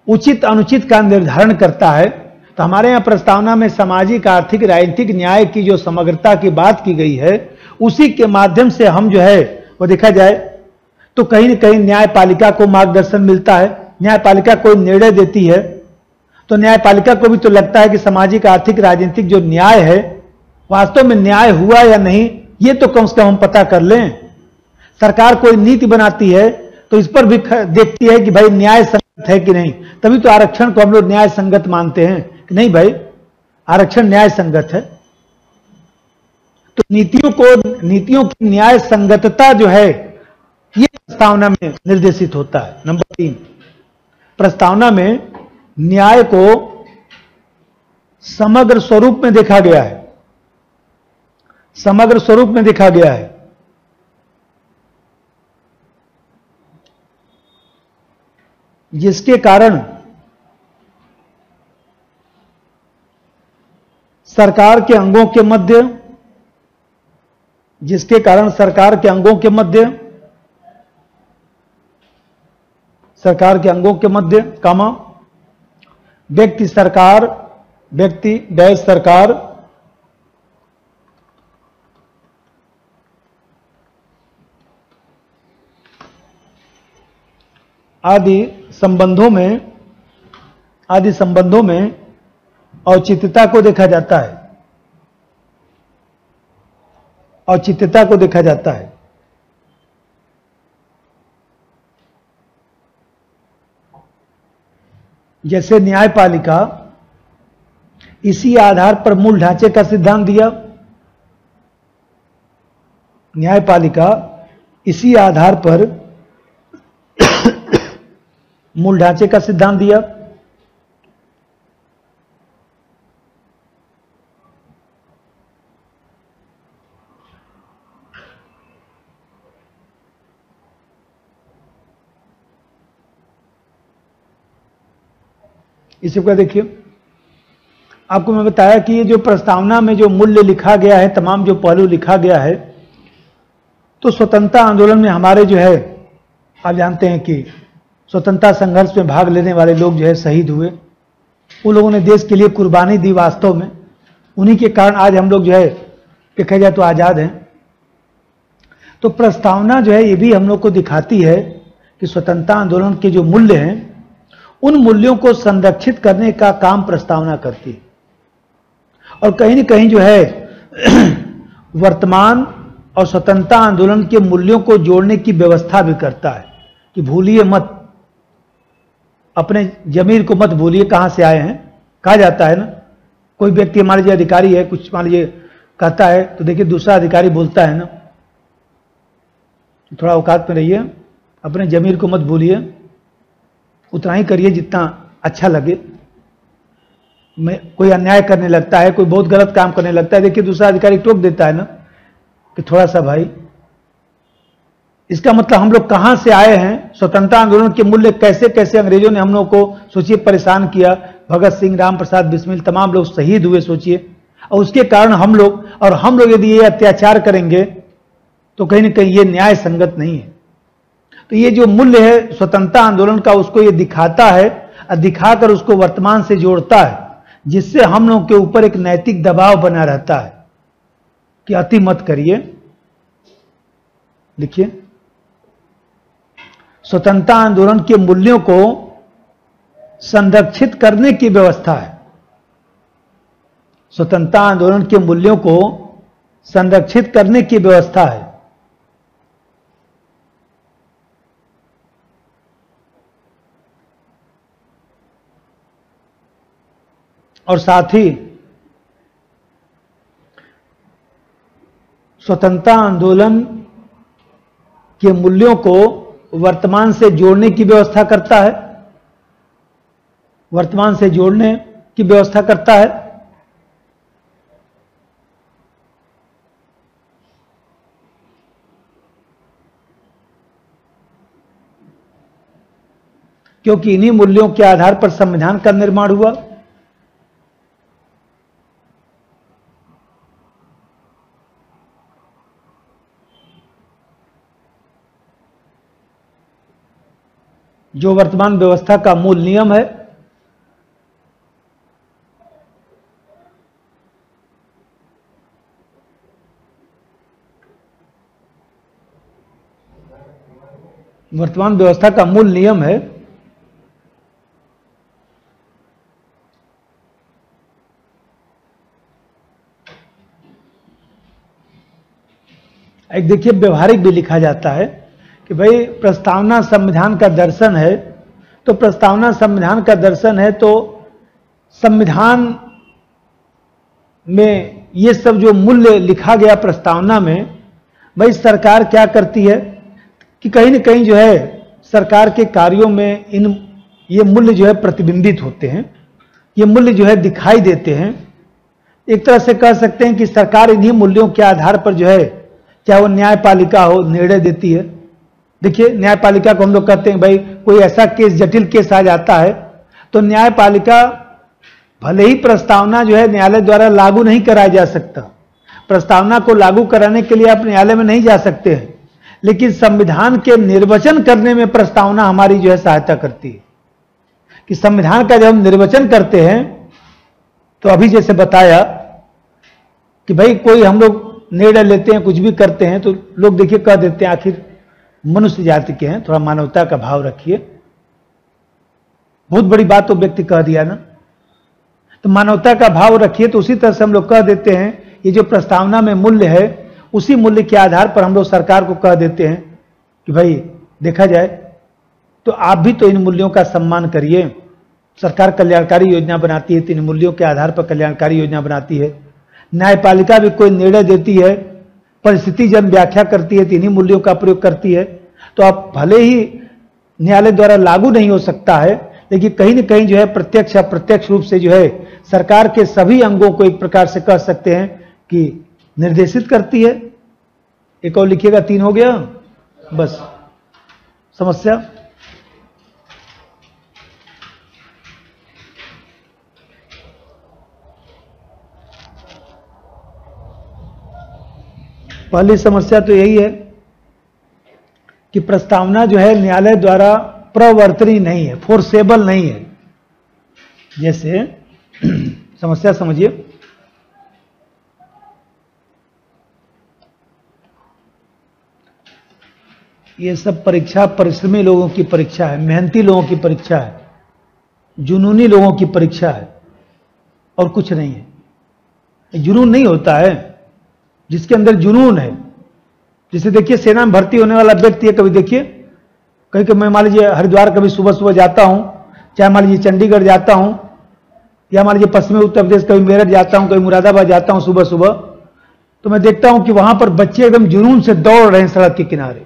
उचित अनुचित का निर्धारण करता है। तो हमारे यहां प्रस्तावना में सामाजिक, आर्थिक, राजनीतिक न्याय की जो समग्रता की बात की गई है, उसी के माध्यम से हम जो है वो देखा जाए तो कहीं न कहीं न्यायपालिका को मार्गदर्शन मिलता है। न्यायपालिका कोई निर्णय देती है तो न्यायपालिका को भी तो लगता है कि सामाजिक, आर्थिक, राजनीतिक जो न्याय है वास्तव में न्याय हुआ या नहीं, ये तो कम से कम हम पता कर लें। सरकार कोई नीति बनाती है तो इस पर भी देखती है कि भाई न्याय संगत है कि नहीं, तभी तो आरक्षण को हम लोग न्याय संगत मानते हैं कि नहीं भाई आरक्षण न्याय संगत है। तो नीतियों की न्याय संगतता जो है ये प्रस्तावना में निर्देशित होता है। नंबर 3, प्रस्तावना में न्याय को समग्र स्वरूप में देखा गया है, समग्र स्वरूप में देखा गया है। जिसके कारण सरकार के अंगों के मध्य, कामा व्यक्ति डैश सरकार आदि संबंधों में औचित्यता को देखा जाता है, औचित्यता को देखा जाता है। जैसे न्यायपालिका इसी आधार पर मूल ढांचे का सिद्धांत दिया, न्यायपालिका इसी आधार पर मूल ढांचे का सिद्धांत दिया। इसी को देखिए, आपको मैं बताया कि ये जो प्रस्तावना में जो मूल्य लिखा गया है, तमाम जो पहलू लिखा गया है, तो स्वतंत्रता आंदोलन में हमारे जो है, आप जानते हैं कि स्वतंत्रता संघर्ष में भाग लेने वाले लोग जो है शहीद हुए, उन लोगों ने देश के लिए कुर्बानी दी वास्तव में, उन्हीं के कारण आज हम लोग जो है देखा जाए तो आज़ाद हैं। तो प्रस्तावना जो है ये भी हम लोग को दिखाती है कि स्वतंत्रता आंदोलन के जो मूल्य हैं, उन मूल्यों को संरक्षित करने का काम प्रस्तावना करती है, और कहीं न कहीं जो है वर्तमान और स्वतंत्रता आंदोलन के मूल्यों को जोड़ने की व्यवस्था भी करता है कि भूलिए मत, अपने जमीर को मत भूलिए, कहां से आए हैं। कहा जाता है ना, कोई व्यक्ति मान लीजिए अधिकारी है, कुछ मान लीजिए कहता है, तो देखिए दूसरा अधिकारी बोलता है ना, थोड़ा औकात में रहिए, अपने जमीर को मत भूलिए, उतना ही करिए जितना अच्छा लगे। कोई अन्याय करने लगता है, कोई बहुत गलत काम करने लगता है, देखिए दूसरा अधिकारी टोक देता है ना कि थोड़ा सा भाई, इसका मतलब हम लोग कहां से आए हैं, स्वतंत्रता आंदोलन के मूल्य कैसे कैसे अंग्रेजों ने हम लोग को सोचिए परेशान किया, भगत सिंह, राम प्रसाद बिस्मिल, तमाम लोग शहीद हुए सोचिए, और उसके कारण हम लोग यदि ये अत्याचार करेंगे तो कहीं ना कहीं ये न्याय संगत नहीं है। तो ये जो मूल्य है स्वतंत्रता आंदोलन का, उसको ये दिखाता है, और दिखाकर उसको वर्तमान से जोड़ता है, जिससे हम लोग के ऊपर एक नैतिक दबाव बना रहता है कि अति मत करिए। लिखिए, स्वतंत्रता आंदोलन के मूल्यों को संरक्षित करने की व्यवस्था है, स्वतंत्रता आंदोलन के मूल्यों को संरक्षित करने की व्यवस्था है। और साथ ही स्वतंत्रता आंदोलन के मूल्यों को वर्तमान से जोड़ने की व्यवस्था करता है, वर्तमान से जोड़ने की व्यवस्था करता है। क्योंकि इन्हीं मूल्यों के आधार पर संविधान का निर्माण हुआ। जो वर्तमान व्यवस्था का मूल नियम है, वर्तमान व्यवस्था का मूल नियम है एक देखिए व्यवहारिक भी लिखा जाता है कि भाई प्रस्तावना संविधान का दर्शन है, तो प्रस्तावना संविधान का दर्शन है, तो संविधान में ये सब जो मूल्य लिखा गया प्रस्तावना में, भाई सरकार क्या करती है कि कहीं न कहीं जो है सरकार के कार्यों में ये मूल्य जो है प्रतिबिंबित होते हैं, ये मूल्य जो है दिखाई देते हैं। एक तरह से कह सकते हैं कि सरकार इन्हीं मूल्यों के आधार पर जो है, चाहे वो न्यायपालिका हो, निर्णय देती है। देखिए न्यायपालिका को हम लोग कहते हैं, भाई कोई ऐसा केस, जटिल केस आ जाता है, तो न्यायपालिका भले ही प्रस्तावना जो है न्यायालय द्वारा लागू नहीं कराया जा सकता, प्रस्तावना को लागू कराने के लिए आप न्यायालय में नहीं जा सकते हैं, लेकिन संविधान के निर्वचन करने में प्रस्तावना हमारी जो है सहायता करती है। कि संविधान का जब हम निर्वचन करते हैं, तो अभी जैसे बताया कि भाई कोई हम लोग निर्णय लेते हैं, कुछ भी करते हैं, तो लोग देखिए कह देते हैं आखिर मनुष्य जाति के हैं, थोड़ा मानवता का भाव रखिए। बहुत बड़ी बात तो व्यक्ति कह दिया ना, तो मानवता का भाव रखिए। तो उसी तरह से हम लोग कह देते हैं, ये जो प्रस्तावना में मूल्य है, उसी मूल्य के आधार पर हम लोग सरकार को कह देते हैं कि भाई देखा जाए तो आप भी तो इन मूल्यों का सम्मान करिए। सरकार कल्याणकारी योजना बनाती है, तो इन मूल्यों के आधार पर कल्याणकारी योजना बनाती है। न्यायपालिका भी कोई निर्णय देती है, परिस्थिति जन व्याख्या करती है, तो इन्हीं मूल्यों का प्रयोग करती है। तो आप भले ही न्यायालय द्वारा लागू नहीं हो सकता है, लेकिन कहीं न कहीं जो है प्रत्यक्ष अप्रत्यक्ष रूप से जो है सरकार के सभी अंगों को एक प्रकार से कह सकते हैं कि निर्देशित करती है। एक और लिखिएगा, 3 हो गया बस। समस्या पहली समस्या तो यही है कि प्रस्तावना जो है न्यायालय द्वारा प्रवर्तनीय नहीं है, फोर्सेबल नहीं है। जैसे समस्या समझिए, ये सब परीक्षा परिश्रमी लोगों की परीक्षा है, मेहनती लोगों की परीक्षा है, जुनूनी लोगों की परीक्षा है, और कुछ नहीं है। जुनून नहीं होता है, जिसके अंदर जुनून है। जैसे देखिए, सेना में भर्ती होने वाला व्यक्ति है, कभी देखिए कहीं कि मैं मान लीजिए हरिद्वार कभी सुबह सुबह जाता हूं, चाहे मान लीजिए चंडीगढ़ जाता हूं, या मान लीजिए पश्चिमी उत्तर प्रदेश कभी मेरठ जाता हूं, कभी मुरादाबाद जाता हूं सुबह सुबह, तो मैं देखता हूं कि वहां पर बच्चे एकदम जुनून से दौड़ रहे हैं सड़क के किनारे।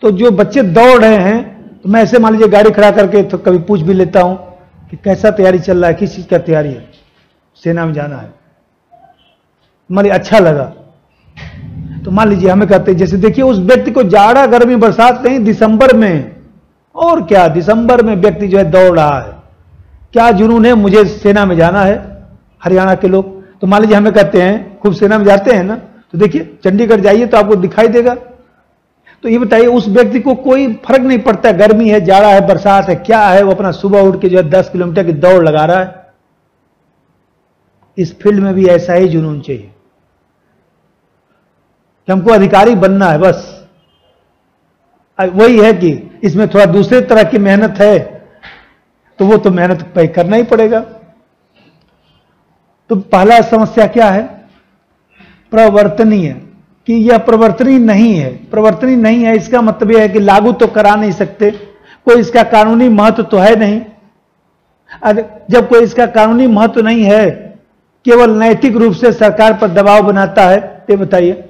तो जो बच्चे दौड़ रहे हैं, तो मैं ऐसे मान लीजिए गाड़ी खड़ा करके तो कभी पूछ भी लेता हूं कि कैसा तैयारी चल रहा है, किस चीज का तैयारी है, सेना में जाना है, मान लीजिए अच्छा लगा तो मान लीजिए हमें कहते हैं, जैसे देखिए उस व्यक्ति को जाड़ा गर्मी बरसात नहीं, दिसंबर में, और क्या दिसंबर में व्यक्ति जो है दौड़ रहा है, क्या जुनून है, मुझे सेना में जाना है। हरियाणा के लोग तो मान लीजिए हमें कहते हैं, खूब सेना में जाते हैं ना, तो देखिए चंडीगढ़ जाइए तो आपको दिखाई देगा। तो ये बताइए, उस व्यक्ति को कोई फर्क नहीं पड़ता, गर्मी है, जाड़ा है, बरसात है, क्या है, वो अपना सुबह उठ के जो है 10 किलोमीटर की दौड़ लगा रहा है। इस फील्ड में भी ऐसा ही जुनून चाहिए कि हमको अधिकारी बनना है बस। वही है कि इसमें थोड़ा दूसरे तरह की मेहनत है, तो वो तो मेहनत पे करना ही पड़ेगा। तो पहला समस्या क्या है, प्रवर्तनीय, कि यह प्रवर्तनीय नहीं है। प्रवर्तनीय नहीं है, इसका मतलब यह है कि लागू तो करा नहीं सकते, कोई इसका कानूनी महत्व तो है नहीं। जब कोई इसका कानूनी महत्व नहीं है, केवल नैतिक रूप से सरकार पर दबाव बनाता है, तो बताइए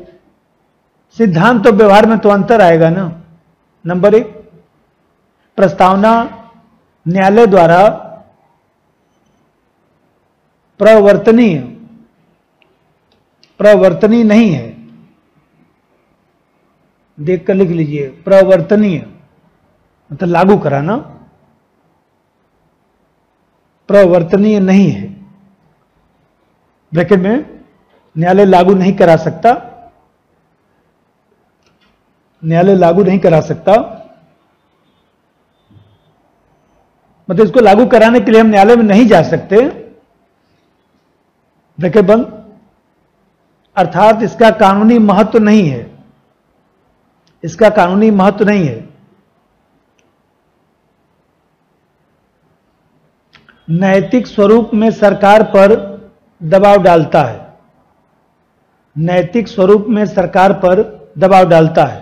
सिद्धांत और व्यवहार में तो अंतर आएगा ना। नंबर 1, प्रस्तावना न्यायालय द्वारा प्रवर्तनीय नहीं है। देखकर लिख लीजिए, प्रवर्तनीय मतलब लागू कराना, प्रवर्तनीय नहीं है। ब्रैकेट में न्यायालय लागू नहीं करा सकता, न्यायालय लागू नहीं करा सकता, मतलब इसको लागू कराने के लिए हम न्यायालय में नहीं जा सकते, ब्रैकेट बंद, अर्थात इसका कानूनी महत्व नहीं है, इसका कानूनी महत्व नहीं है। नैतिक स्वरूप में सरकार पर दबाव डालता है, नैतिक स्वरूप में सरकार पर दबाव डालता है,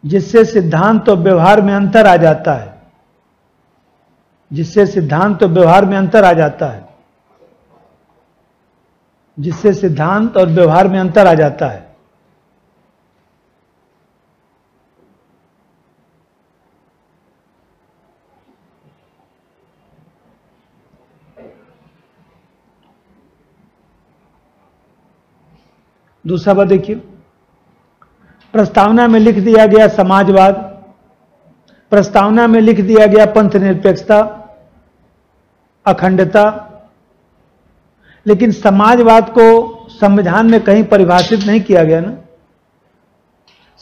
जिससे सिद्धांत और व्यवहार में अंतर आ जाता है, जिससे सिद्धांत और व्यवहार में अंतर आ जाता है, जिससे सिद्धांत और व्यवहार में अंतर आ जाता है। दूसरा बात देखिए, प्रस्तावना में लिख दिया गया समाजवाद, प्रस्तावना में लिख दिया गया पंथ निरपेक्षता, अखंडता, लेकिन समाजवाद को संविधान में कहीं परिभाषित नहीं किया गया ना।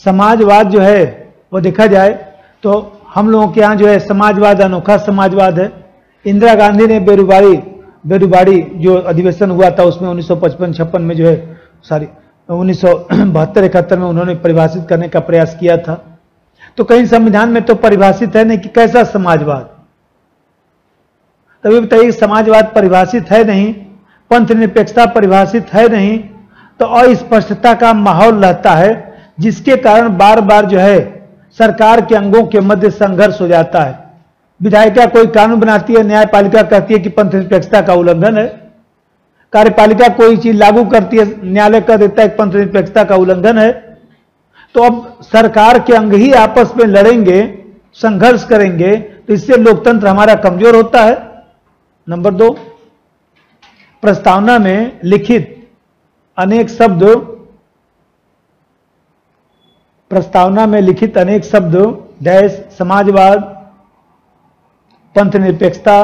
समाजवाद जो है वो देखा जाए तो हम लोगों के यहां जो है समाजवाद अनोखा समाजवाद है। इंदिरा गांधी ने बेरुबाड़ी जो अधिवेशन हुआ था उसमें 1955-56 में जो है 1972-71 में उन्होंने परिभाषित करने का प्रयास किया था। तो कहीं संविधान में तो परिभाषित है नहीं कि कैसा समाजवाद। तभी बताइए, समाजवाद परिभाषित है नहीं, पंथ निरपेक्षता परिभाषित है नहीं, तो अस्पष्टता का माहौल रहता है, जिसके कारण बार बार जो है सरकार के अंगों के मध्य संघर्ष हो जाता है। विधायिका कोई कानून बनाती है, न्यायपालिका कहती है कि पंथ निरपेक्षता का उल्लंघन है, कार्यपालिका कोई चीज लागू करती है, न्यायालय कह देता है कि पंथ निरपेक्षता का उल्लंघन है। तो अब सरकार के अंग ही आपस में लड़ेंगे, संघर्ष करेंगे, तो इससे लोकतंत्र हमारा कमजोर होता है। नंबर 2, प्रस्तावना में लिखित अनेक शब्द, प्रस्तावना में लिखित अनेक शब्द डैश समाजवाद, पंथ निरपेक्षता,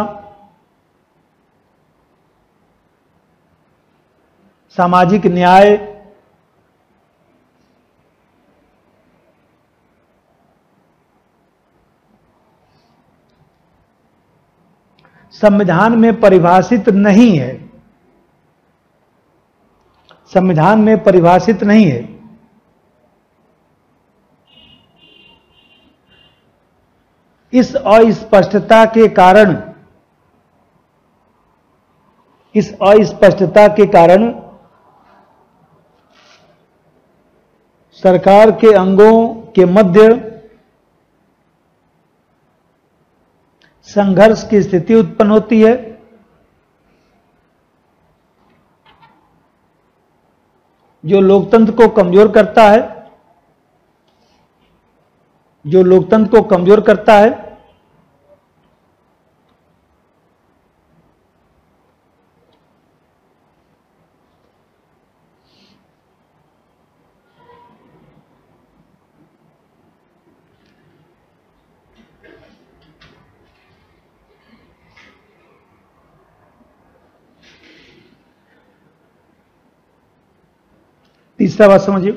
सामाजिक न्याय, संविधान में परिभाषित नहीं है, संविधान में परिभाषित नहीं है। इस अस्पष्टता के कारण सरकार के अंगों के मध्य संघर्ष की स्थिति उत्पन्न होती है। जो लोकतंत्र को कमजोर करता है, जो लोकतंत्र को कमजोर करता है। तीसरा बात समझिए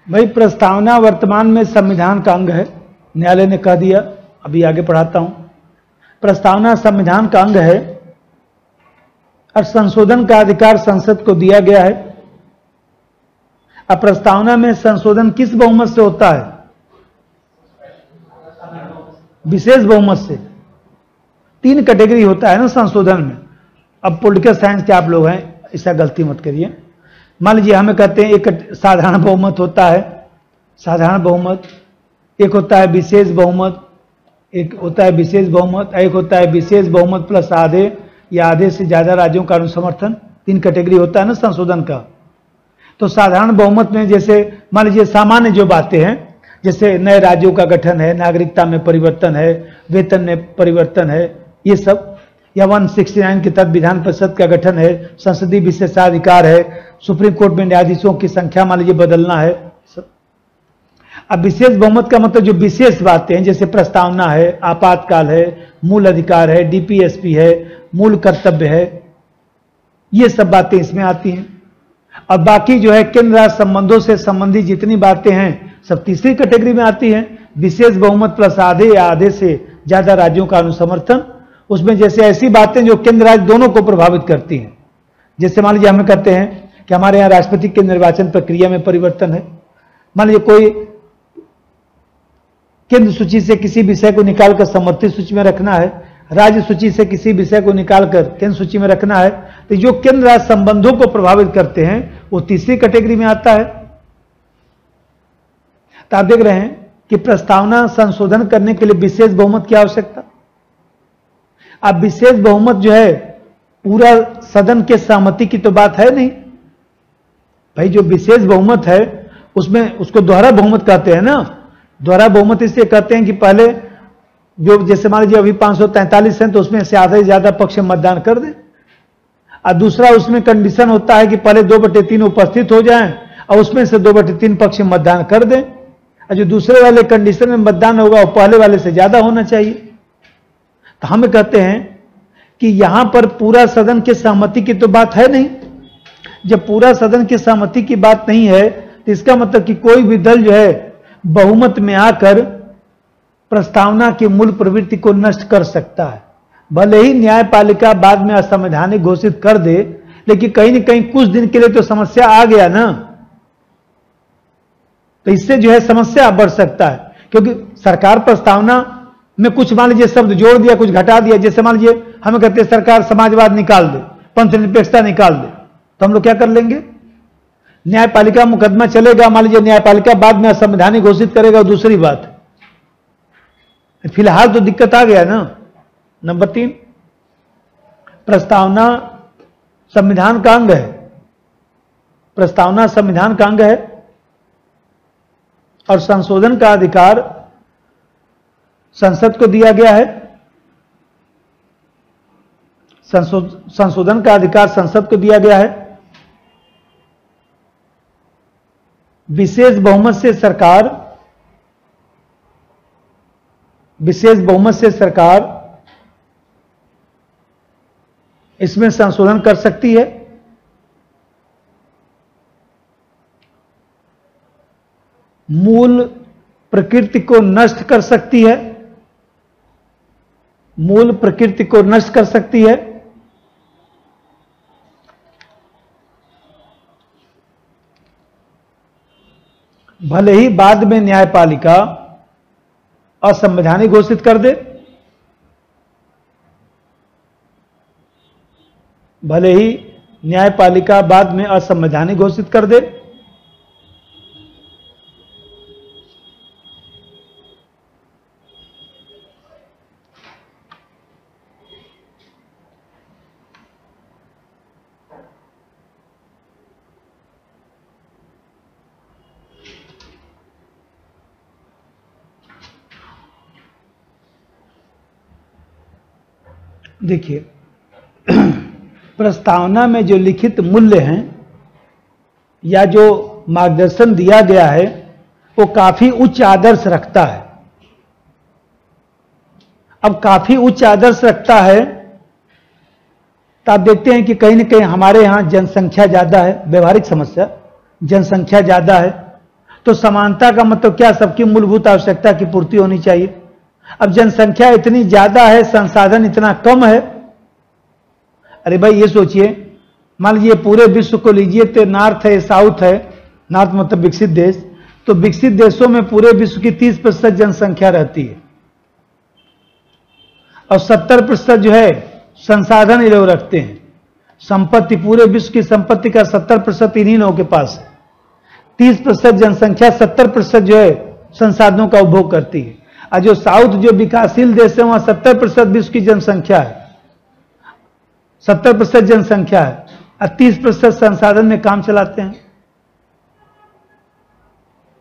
भाई, प्रस्तावना वर्तमान में संविधान का अंग है, न्यायालय ने कह दिया। अभी आगे पढ़ाता हूं। प्रस्तावना संविधान का अंग है और संशोधन का अधिकार संसद को दिया गया है। अब प्रस्तावना में संशोधन किस बहुमत से होता है? विशेष बहुमत से। 3 कैटेगरी होता है ना संशोधन में। अब पॉलिटिकल साइंस के आप लोग हैं, ऐसा गलती मत करिए। मान लीजिए हमें कहते हैं एक साधारण बहुमत होता है, साधारण बहुमत, एक होता है विशेष बहुमत, एक होता है विशेष बहुमत, एक होता है विशेष बहुमत प्लस आधे या आधे से ज्यादा राज्यों का अनुसमर्थन। 3 कैटेगरी होता है ना संशोधन का। तो साधारण बहुमत में जैसे मान लीजिए सामान्य जो बातें हैं, जैसे नए राज्यों का गठन है, नागरिकता में परिवर्तन है, वेतन में परिवर्तन है, ये सब, या 169 के तहत विधान परिषद का गठन है, संसदीय विशेषाधिकार है, सुप्रीम कोर्ट में न्यायाधीशों की संख्या मान लीजिए बदलना है सब। अब विशेष बहुमत का मतलब जो विशेष बातें हैं, जैसे प्रस्तावना है, आपातकाल है, मूल अधिकार है, डीपीएसपी है, मूल कर्तव्य है, ये सब बातें इसमें आती हैं। और बाकी जो है केंद्र राज्य संबंधों से संबंधित जितनी बातें हैं सब तीसरी कैटेगरी में आती हैं। विशेष बहुमत प्लस आधे या आधे से ज्यादा राज्यों का अनुसमर्थन, उसमें जैसे ऐसी बातें जो केंद्र राज्य दोनों को प्रभावित करती हैं। जैसे मान लीजिए हमें कहते हैं कि हमारे यहाँ राष्ट्रपति के निर्वाचन प्रक्रिया में परिवर्तन है। मान लीजिए कोई केंद्र सूची से किसी विषय को निकालकर समर्थित सूची में रखना है, राज्य सूची से किसी विषय को निकालकर केंद्र सूची में रखना है, तो जो केंद्र राज्य संबंधों को प्रभावित करते हैं वो तीसरी कैटेगरी में आता है। तो आप देख रहे हैं कि प्रस्तावना संशोधन करने के लिए विशेष बहुमत की आवश्यकता। अब विशेष बहुमत जो है पूरा सदन के सहमति की तो बात है नहीं भाई। जो विशेष बहुमत है उसमें उसको दोहरा बहुमत कहते हैं ना। दोहरा बहुमत इसलिए कहते हैं कि पहले जो जैसे मान लीजिए अभी 543 हैं तो उसमें से आधा से ज्यादा पक्ष मतदान कर दें, और दूसरा उसमें कंडीशन होता है कि पहले 2/3 उपस्थित हो जाएं और उसमें से 2/3 पक्ष मतदान कर दें, और जो दूसरे वाले कंडीशन में मतदान होगा वो पहले वाले से ज्यादा होना चाहिए। तो हम कहते हैं कि यहां पर पूरा सदन की सहमति की तो बात है नहीं। जब पूरा सदन की सहमति की बात नहीं है तो इसका मतलब कि कोई भी दल जो है बहुमत में आकर प्रस्तावना की मूल प्रवृत्ति को नष्ट कर सकता है। भले ही न्यायपालिका बाद में असंवैधानिक घोषित कर दे, लेकिन कहीं न कहीं कुछ दिन के लिए तो समस्या आ गया ना। तो इससे जो है समस्या बढ़ सकता है, क्योंकि सरकार प्रस्तावना में कुछ मान लीजिए शब्द जोड़ दिया, कुछ घटा दिया। जैसे मान लीजिए हमें कहते हैं सरकार समाजवाद निकाल दे, पंथ निरपेक्षता निकाल दे, तो हम लोग क्या कर लेंगे? न्यायपालिका मुकदमा चलेगा। मान लीजिए न्यायपालिका बाद में असंवैधानिक घोषित करेगा, दूसरी बात। फिलहाल तो दिक्कत आ गया ना। नंबर 3, प्रस्तावना संविधान का अंग है। प्रस्तावना संविधान का अंग है और संशोधन का अधिकार संसद को दिया गया है। संशोधन का अधिकार संसद को दिया गया है। विशेष बहुमत से सरकार इसमें संशोधन कर सकती है। मूल प्रकृति को नष्ट कर सकती है, मूल प्रकृति को नष्ट कर सकती है। भले ही बाद में न्यायपालिका असंवैधानिक घोषित कर दे, भले ही न्यायपालिका बाद में असंवैधानिक घोषित कर दे, देखिए प्रस्तावना में जो लिखित मूल्य हैं या जो मार्गदर्शन दिया गया है वो काफी उच्च आदर्श रखता है। अब काफी उच्च आदर्श रखता है तो आप देखते हैं कि कहीं ना कहीं हमारे यहां जनसंख्या ज्यादा है, व्यवहारिक समस्या, जनसंख्या ज्यादा है, तो समानता का मतलब क्या, सबकी मूलभूत आवश्यकता की पूर्ति होनी चाहिए। अब जनसंख्या इतनी ज्यादा है, संसाधन इतना कम है। अरे भाई ये सोचिए, मान लीजिए पूरे विश्व को लीजिए तो नॉर्थ है, साउथ है, नॉर्थ मतलब विकसित देश, तो विकसित देशों में पूरे विश्व की 30% जनसंख्या रहती है और 70% जो है संसाधन ये लोग रखते हैं। संपत्ति, पूरे विश्व की संपत्ति का 70% इन्हीं लोगों के पास है। 30% जनसंख्या 70% जो है संसाधनों का उपभोग करती है। और जो साउथ, जो विकासशील देश है, वहां 70% विश्व की जनसंख्या है, 70% जनसंख्या है और 30% संसाधन में काम चलाते हैं।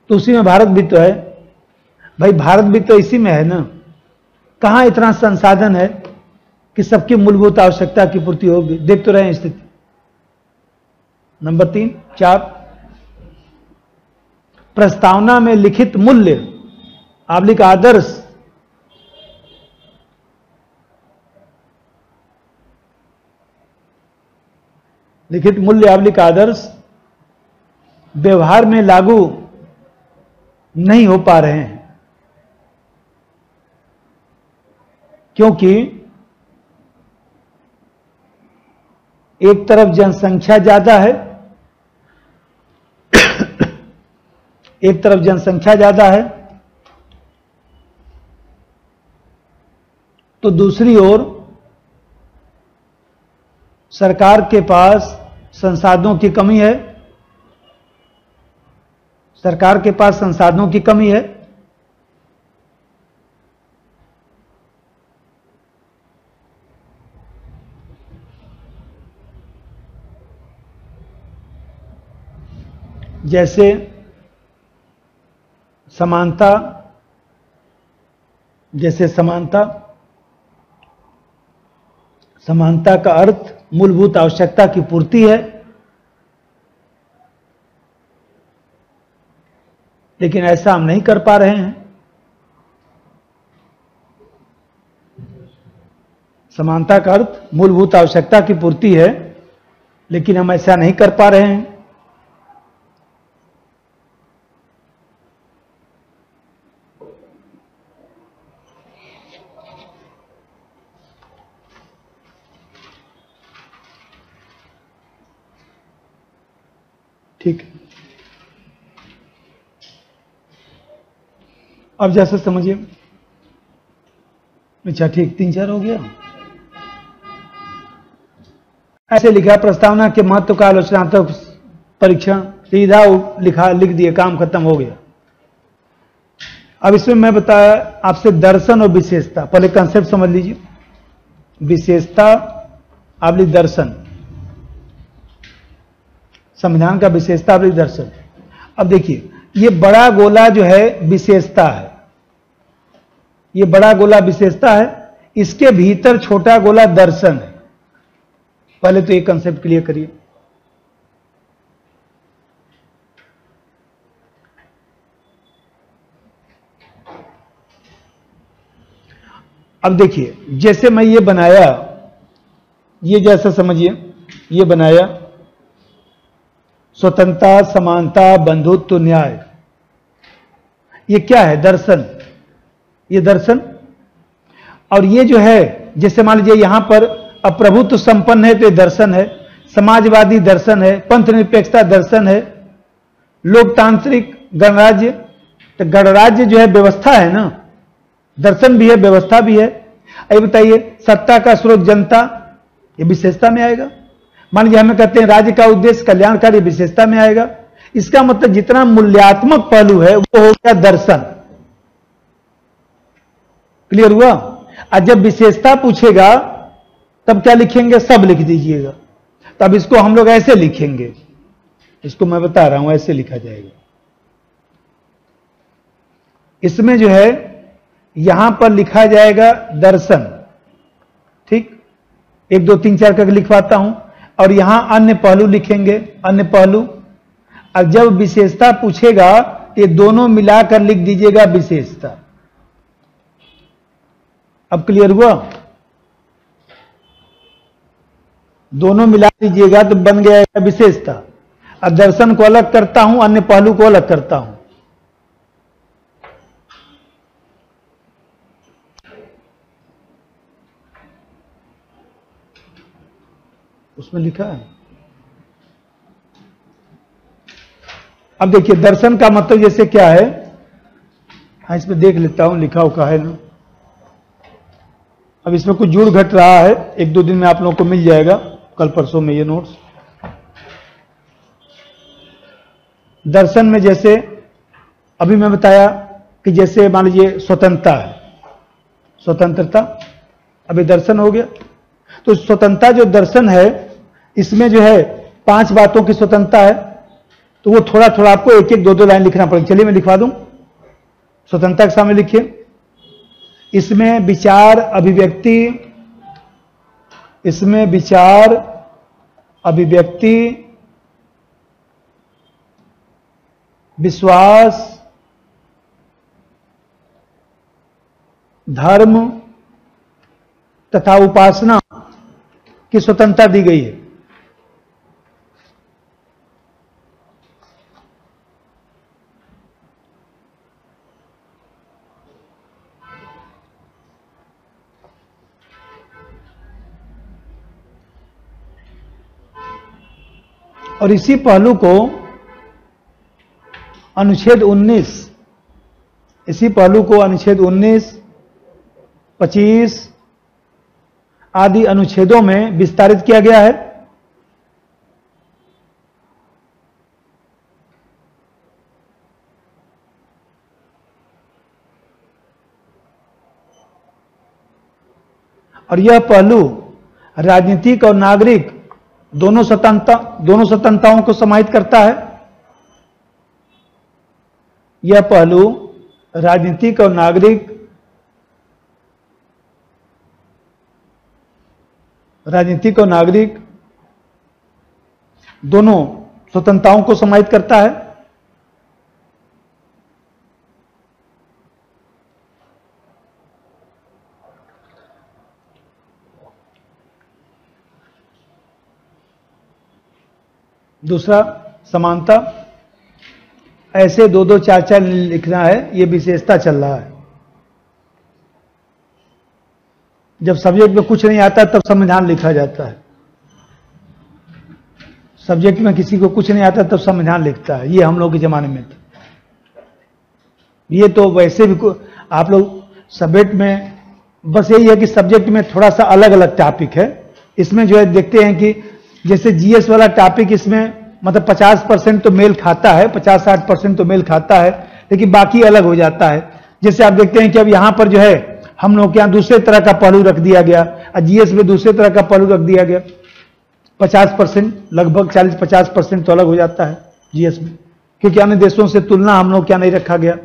तो उसी में भारत भी तो है भाई, भारत भी तो इसी में है ना। कहां इतना संसाधन है कि सबकी मूलभूत आवश्यकता की पूर्ति होगी। देख तो रहे हैं स्थिति। नंबर 3, 4, प्रस्तावना में लिखित मूल्य आबलिक आदर्श लिखित मूल्य आबलिक आदर्श व्यवहार में लागू नहीं हो पा रहे हैं, क्योंकि एक तरफ जनसंख्या ज्यादा है, एक तरफ जनसंख्या ज्यादा है, तो दूसरी ओर सरकार के पास संसाधनों की कमी है, सरकार के पास संसाधनों की कमी है। जैसे समानता, जैसे समानता, समानता का अर्थ मूलभूत आवश्यकता की पूर्ति है, लेकिन ऐसा हम नहीं कर पा रहे हैं। समानता का अर्थ मूलभूत आवश्यकता की पूर्ति है, लेकिन हम ऐसा नहीं कर पा रहे हैं। ठीक है, अब जैसे समझिए। अच्छा ठीक, 3, 4 हो गया। ऐसे लिखा, प्रस्तावना के महत्व का आलोचनात्मक परीक्षण, सीधा लिख दिए, काम खत्म हो गया। अब इसमें मैं बताया आपसे दर्शन और विशेषता। पहले कंसेप्ट समझ लीजिए, विशेषता आबलिक दर्शन, संविधान का विशेषता आबलिक दर्शन। अब देखिए, ये बड़ा गोला जो है विशेषता है, ये बड़ा गोला विशेषता है, इसके भीतर छोटा गोला दर्शन है। पहले तो ये कंसेप्ट क्लियर करिए। अब देखिए, जैसे मैं ये बनाया ये जैसा समझिए, ये बनाया स्वतंत्रता, समानता, बंधुत्व, न्याय। ये क्या है? दर्शन। ये दर्शन। और ये जो है, जैसे मान लीजिए यहां पर अप्रभुत्व संपन्न है तो ये दर्शन है, समाजवादी दर्शन है, पंथ निरपेक्षता दर्शन है, लोकतांत्रिक गणराज्य, तो गणराज्य जो है व्यवस्था है ना, दर्शन भी है व्यवस्था भी है। ये बताइए, सत्ता का स्रोत जनता, ये विशेषता में आएगा। मान लीजिए हमें कहते हैं राज्य का उद्देश्य कल्याणकारी, विशेषता में आएगा। इसका मतलब जितना मूल्यात्मक पहलू है वो हो गया दर्शन। क्लियर हुआ? और जब विशेषता पूछेगा तब क्या लिखेंगे? सब लिख दीजिएगा। तब इसको हम लोग ऐसे लिखेंगे, इसको मैं बता रहा हूं, ऐसे लिखा जाएगा। इसमें जो है यहां पर लिखा जाएगा दर्शन, ठीक। 1 2 3 4 करके लिखवाता हूं, और यहां अन्य पहलू लिखेंगे, अन्य पहलू। और जब विशेषता पूछेगा ये दोनों मिलाकर लिख दीजिएगा विशेषता। अब क्लियर हुआ? दोनों मिला दीजिएगा तो बन गया विशेषता। अब दर्शन को अलग करता हूं, अन्य पहलू को अलग करता हूं। उसमें लिखा है। अब देखिए दर्शन का मतलब जैसे क्या है, हाँ इसमें देख लेता हूं लिखा हुआ है ना। अब इसमें कुछ जुड़ घट रहा है, 1 2 दिन में आप लोगों को मिल जाएगा, कल परसों में ये नोट्स। दर्शन में जैसे अभी मैं बताया कि जैसे मान लीजिए स्वतंत्रता है, स्वतंत्रता, अभी दर्शन हो गया। तो स्वतंत्रता जो दर्शन है इसमें जो है 5 बातों की स्वतंत्रता है, तो वो थोड़ा थोड़ा आपको 1 1 2 2 लाइन लिखना पड़ेगा। चलिए मैं लिखवा दूं, स्वतंत्रता के सामने लिखिए। इसमें विचार अभिव्यक्ति, इसमें विचार अभिव्यक्ति, विश्वास, धर्म तथा उपासना की स्वतंत्रता दी गई है। और इसी पहलू को अनुच्छेद 19, इसी पहलू को अनुच्छेद 19, 25 आदि अनुच्छेदों में विस्तारित किया गया है। और यह पहलू राजनीतिक और नागरिक दोनों स्वतंत्रताओं को समाहित करता है। यह पहलू राजनीतिक और नागरिक दोनों स्वतंत्रताओं को समाहित करता है। दूसरा समानता, ऐसे 2 2 4 4 लिखना है, यह विशेषता चल रहा है। जब सब्जेक्ट में कुछ नहीं आता तब संविधान लिखा जाता है, सब्जेक्ट में किसी को कुछ नहीं आता तब संविधान लिखता है, ये हम लोग के जमाने में था। ये तो वैसे भी आप लोग सब्जेक्ट में बस यही है कि सब्जेक्ट में थोड़ा सा अलग अलग टॉपिक है। इसमें जो है देखते हैं कि जैसे जीएस वाला टॉपिक इसमें मतलब 50% तो मेल खाता है, 50-60% तो मेल खाता है, लेकिन बाकी अलग हो जाता है। जैसे आप देखते हैं कि अब यहां पर जो है हम लोग के यहां दूसरे तरह का पहलू रख दिया गया और जीएस में दूसरे तरह का पहलू रख दिया गया। 50% लगभग 40-50% तो अलग हो जाता है जीएस में, क्योंकि अन्य देशों से तुलना हम लोग क्या नहीं रखा गया।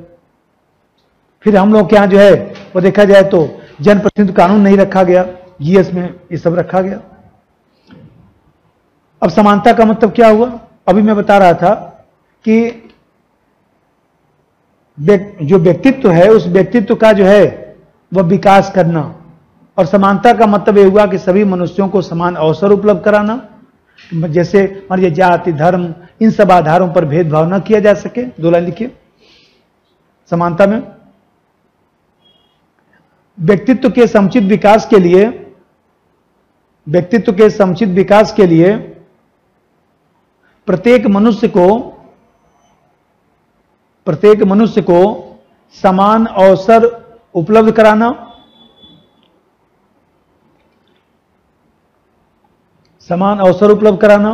फिर हम लोग के यहां जो है वो देखा जाए तो जनप्रतिनिधि कानून नहीं रखा गया, जीएस में ये सब रखा गया। अब समानता का मतलब क्या हुआ? अभी मैं बता रहा था कि जो व्यक्तित्व है उस व्यक्तित्व का जो है वह विकास करना, और समानता का मतलब यह हुआ कि सभी मनुष्यों को समान अवसर उपलब्ध कराना, जैसे मान लीजिए जाति, धर्म, इन सब आधारों पर भेदभाव न किया जा सके। 2 लाइन लिखिए समानता में। व्यक्तित्व के समुचित विकास के लिए, व्यक्तित्व के समुचित विकास के लिए प्रत्येक मनुष्य को समान अवसर उपलब्ध कराना, समान अवसर उपलब्ध कराना,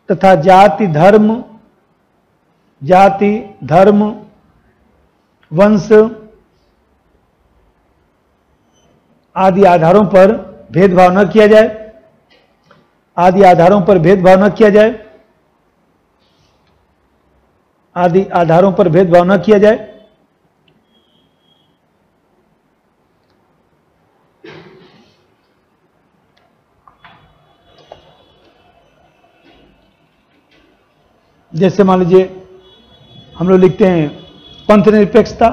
तथा जाति, धर्म, वंश आदि आधारों पर भेदभाव न किया जाए, आदि आधारों पर भेदभाव न किया जाए, आदि आधारों पर भेदभाव न किया जाए। जैसे मान लीजिए हम लोग लिखते हैं पंथ निरपेक्षता,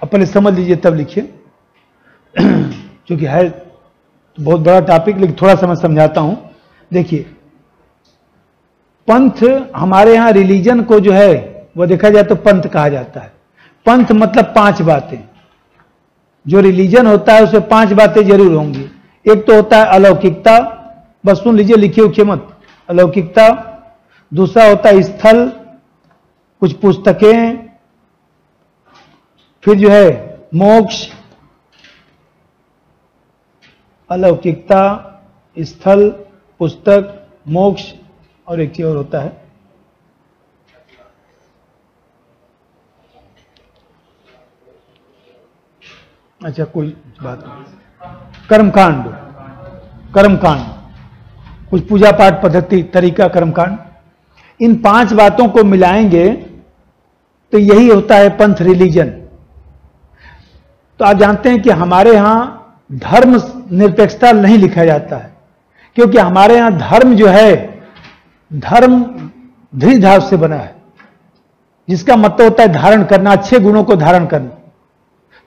अब पहले समझ लीजिए तब लिखिए, क्योंकि है तो बहुत बड़ा टॉपिक, लेकिन थोड़ा सा मैं समझाता हूं। देखिए पंथ, हमारे यहां रिलीजन को जो है वो देखा जाए तो पंथ कहा जाता है। पंथ मतलब 5 बातें। जो रिलीजन होता है उसमें 5 बातें जरूर होंगी। एक तो होता है अलौकिकता, बस सुन लीजिए, लिखिए उखिए मत, अलौकिकता। दूसरा होता है स्थल, कुछ पुस्तकें, फिर जो है मोक्ष, अलौकिकता, स्थल, पुस्तक, मोक्ष, और एक चीज और होता है अच्छा कोई बात नहीं, कर्मकांड, कर्मकांड, कुछ पूजा पाठ पद्धति, तरीका, कर्मकांड। इन 5 बातों को मिलाएंगे तो यही होता है पंथ, रिलीजन। तो आप जानते हैं कि हमारे यहां धर्म निरपेक्षता नहीं लिखा जाता है, क्योंकि हमारे यहां धर्म जो है, धर्म धृधाव से बना है, जिसका मतलब होता है धारण करना, अच्छे गुणों को धारण करना।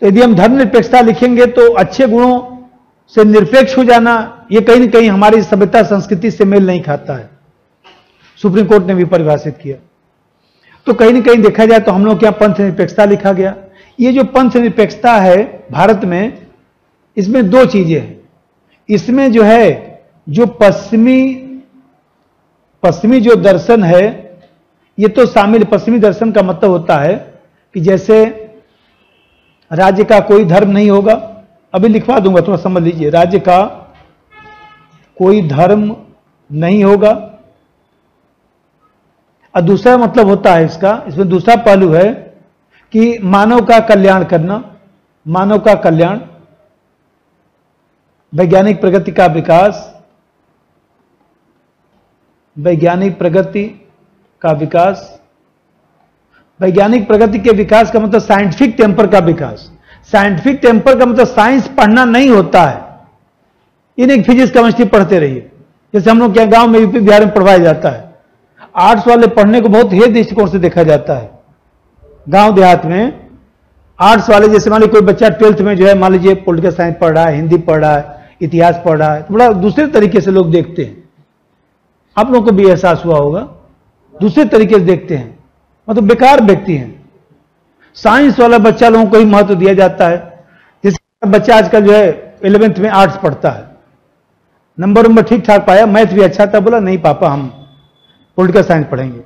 तो यदि हम धर्म निरपेक्षता लिखेंगे तो अच्छे गुणों से निरपेक्ष हो जाना, यह कहीं ना कहीं हमारी सभ्यता संस्कृति से मेल नहीं खाता है। सुप्रीम कोर्ट ने भी परिभाषित किया। तो कहीं ना कहीं देखा जाए तो हम लोग क्या पंथ निरपेक्षता लिखा गया। ये जो पंथ निरपेक्षता है भारत में, इसमें 2 चीजें हैं। इसमें जो है, जो पश्चिमी जो दर्शन है ये तो शामिल। पश्चिमी दर्शन का मतलब होता है कि जैसे राज्य का कोई धर्म नहीं होगा, अभी लिखवा दूंगा, थोड़ा समझ लीजिए। राज्य का कोई धर्म नहीं होगा। और दूसरा मतलब होता है इसमें दूसरा पहलू है कि मानव का कल्याण करना, मानव का कल्याण, वैज्ञानिक प्रगति का विकास, वैज्ञानिक प्रगति का विकास। वैज्ञानिक प्रगति के विकास का मतलब साइंटिफिक टेम्पर का विकास। साइंटिफिक टेम्पर का मतलब साइंस पढ़ना नहीं होता है। इन्हें फिजिक्स केमिस्ट्री पढ़ते रहिए, जैसे हम लोग क्या गांव में यूपी बिहार में पढ़वाया जाता है। आर्ट्स वाले पढ़ने को बहुत हेय दृष्टिकोण से देखा जाता है। गांव देहात में आर्ट्स वाले, जैसे मान लीजिए कोई बच्चा 12th में जो है मान लीजिए पॉलिटिकल साइंस पढ़ रहा है, हिंदी पढ़ रहा है, इतिहास पढ़ रहा है, तो बड़ा दूसरे तरीके से लोग देखते हैं। आप लोगों को भी एहसास हुआ होगा, दूसरे तरीके से देखते हैं, मतलब बेकार व्यक्ति हैं। साइंस वाला बच्चा लोगों को ही महत्व दिया जाता है। जैसे बच्चा आजकल जो है 11th में आर्ट्स पढ़ता है, नंबर ठीक ठाक पाया, मैथ भी अच्छा था, बोला नहीं पापा हम पॉलिटिकल साइंस पढ़ेंगे।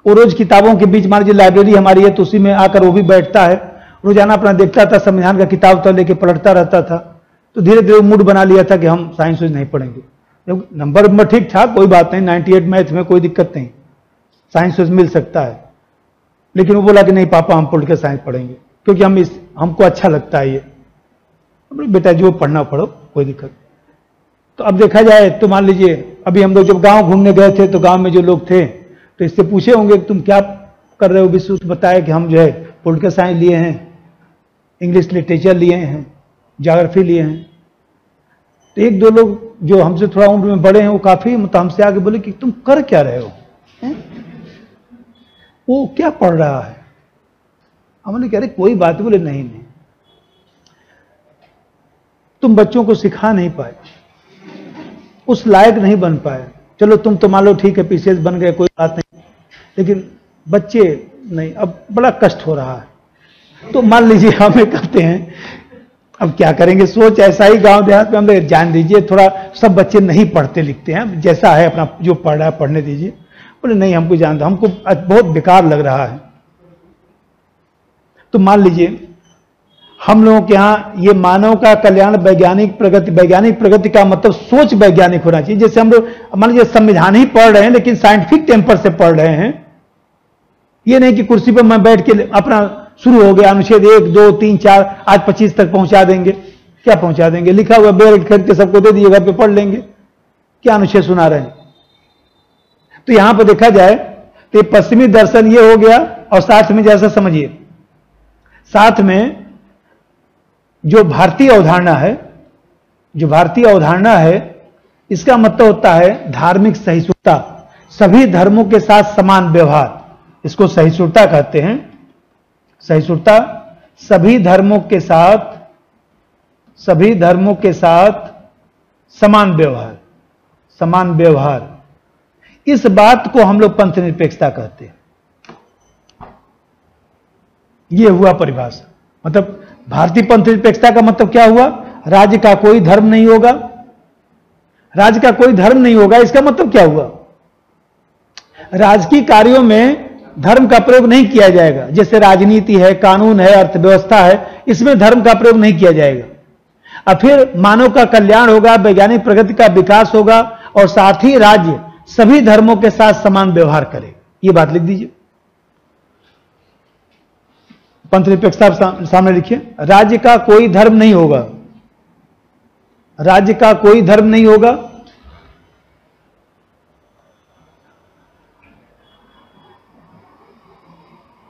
वो रोज किताबों के बीच, मान लीजिए लाइब्रेरी हमारी है तो उसी में आकर वो भी बैठता है, रोजाना अपना देखता था, संविधान का किताब तो लेके पढ़ता रहता था। तो धीरे धीरे मूड बना लिया था कि हम साइंस नहीं पढ़ेंगे। जब नंबर ठीक ठाक, कोई बात नहीं, 98 मैथ में कोई दिक्कत नहीं, साइंस मिल सकता है। लेकिन वो बोला कि नहीं पापा हम पॉलिटिकल साइंस पढ़ेंगे, क्योंकि हमको अच्छा लगता है ये। बेटा जो पढ़ना पढ़ो, कोई दिक्कत। तो अब देखा जाए तो मान लीजिए अभी हम लोग जब गांव घूमने गए थे तो गांव में जो लोग थे तो इससे पूछे होंगे कि तुम क्या कर रहे हो, विश्व बताया कि हम जो है पॉलिटिकल साइंस लिए हैं, इंग्लिश लिटरेचर लिए हैं, ज्योग्राफी लिए हैं। तो 1-2 लोग जो हमसे थोड़ा उम्र में बड़े हैं वो काफी मतलब हमसे आगे बोले कि तुम कर क्या रहे हो, वो क्या पढ़ रहा है। हमने कह रहे कोई बात, बोले नहीं नहीं, तुम बच्चों को सिखा नहीं पाए, उस लायक नहीं बन पाए। चलो तुम तो मान लो ठीक है पीसीएस बन गए, कोई बात नहीं, लेकिन बच्चे नहीं, अब बड़ा कष्ट हो रहा है। तो मान लीजिए हमें कहते हैं, अब क्या करेंगे, सोच ऐसा ही गांव देहात में हम लोग, जान दीजिए थोड़ा, सब बच्चे नहीं पढ़ते लिखते हैं, जैसा है अपना जो पढ़ रहा है पढ़ने दीजिए। बोले नहीं हमको जानता, हमको बहुत बेकार लग रहा है। तो मान लीजिए हम लोगों के यहां ये मानव का कल्याण वैज्ञानिक प्रगति का मतलब सोच वैज्ञानिक होना चाहिए। जैसे हम लोग मान लीजिए संविधान ही पढ़ रहे हैं लेकिन साइंटिफिक टेम्पर से पढ़ रहे हैं, ये नहीं कि कुर्सी पर मैं बैठ के अपना शुरू हो गया अनुच्छेद 1 2 3 4 आज 25 तक पहुंचा देंगे। क्या पहुंचा देंगे, लिखा हुआ बैग खरीद के सबको दे दिए, घर पे पढ़ लेंगे, क्या अनुच्छेद सुना रहे हैं। तो यहां पर देखा जाए तो ये पश्चिमी दर्शन ये हो गया, और साथ में जैसा समझिए, साथ में जो भारतीय अवधारणा है, जो भारतीय अवधारणा है, इसका मतलब होता है धार्मिक सहिष्णुता, सभी धर्मों के साथ समान व्यवहार, इसको सहिष्णुता कहते हैं। सहिष्णुता, सभी धर्मों के साथ समान व्यवहार, समान व्यवहार, इस बात को हम लोग पंथ निरपेक्षता कहते हैं। यह हुआ परिभाषा। मतलब भारतीय पंथ निरपेक्षता का मतलब क्या हुआ, राज्य का कोई धर्म नहीं होगा, राज्य का कोई धर्म नहीं होगा। इसका मतलब क्या हुआ, राजकीय कार्यों में धर्म का प्रयोग नहीं किया जाएगा। जैसे राजनीति है, कानून है, अर्थव्यवस्था है, इसमें धर्म का प्रयोग नहीं किया जाएगा। और फिर मानव का कल्याण होगा, वैज्ञानिक प्रगति का विकास होगा, और साथ ही राज्य सभी धर्मों के साथ समान व्यवहार करे। यह बात लिख दीजिए, पंथ निरपेक्षता सामने लिखिए। राज्य का कोई धर्म नहीं होगा, राज्य का कोई धर्म नहीं होगा,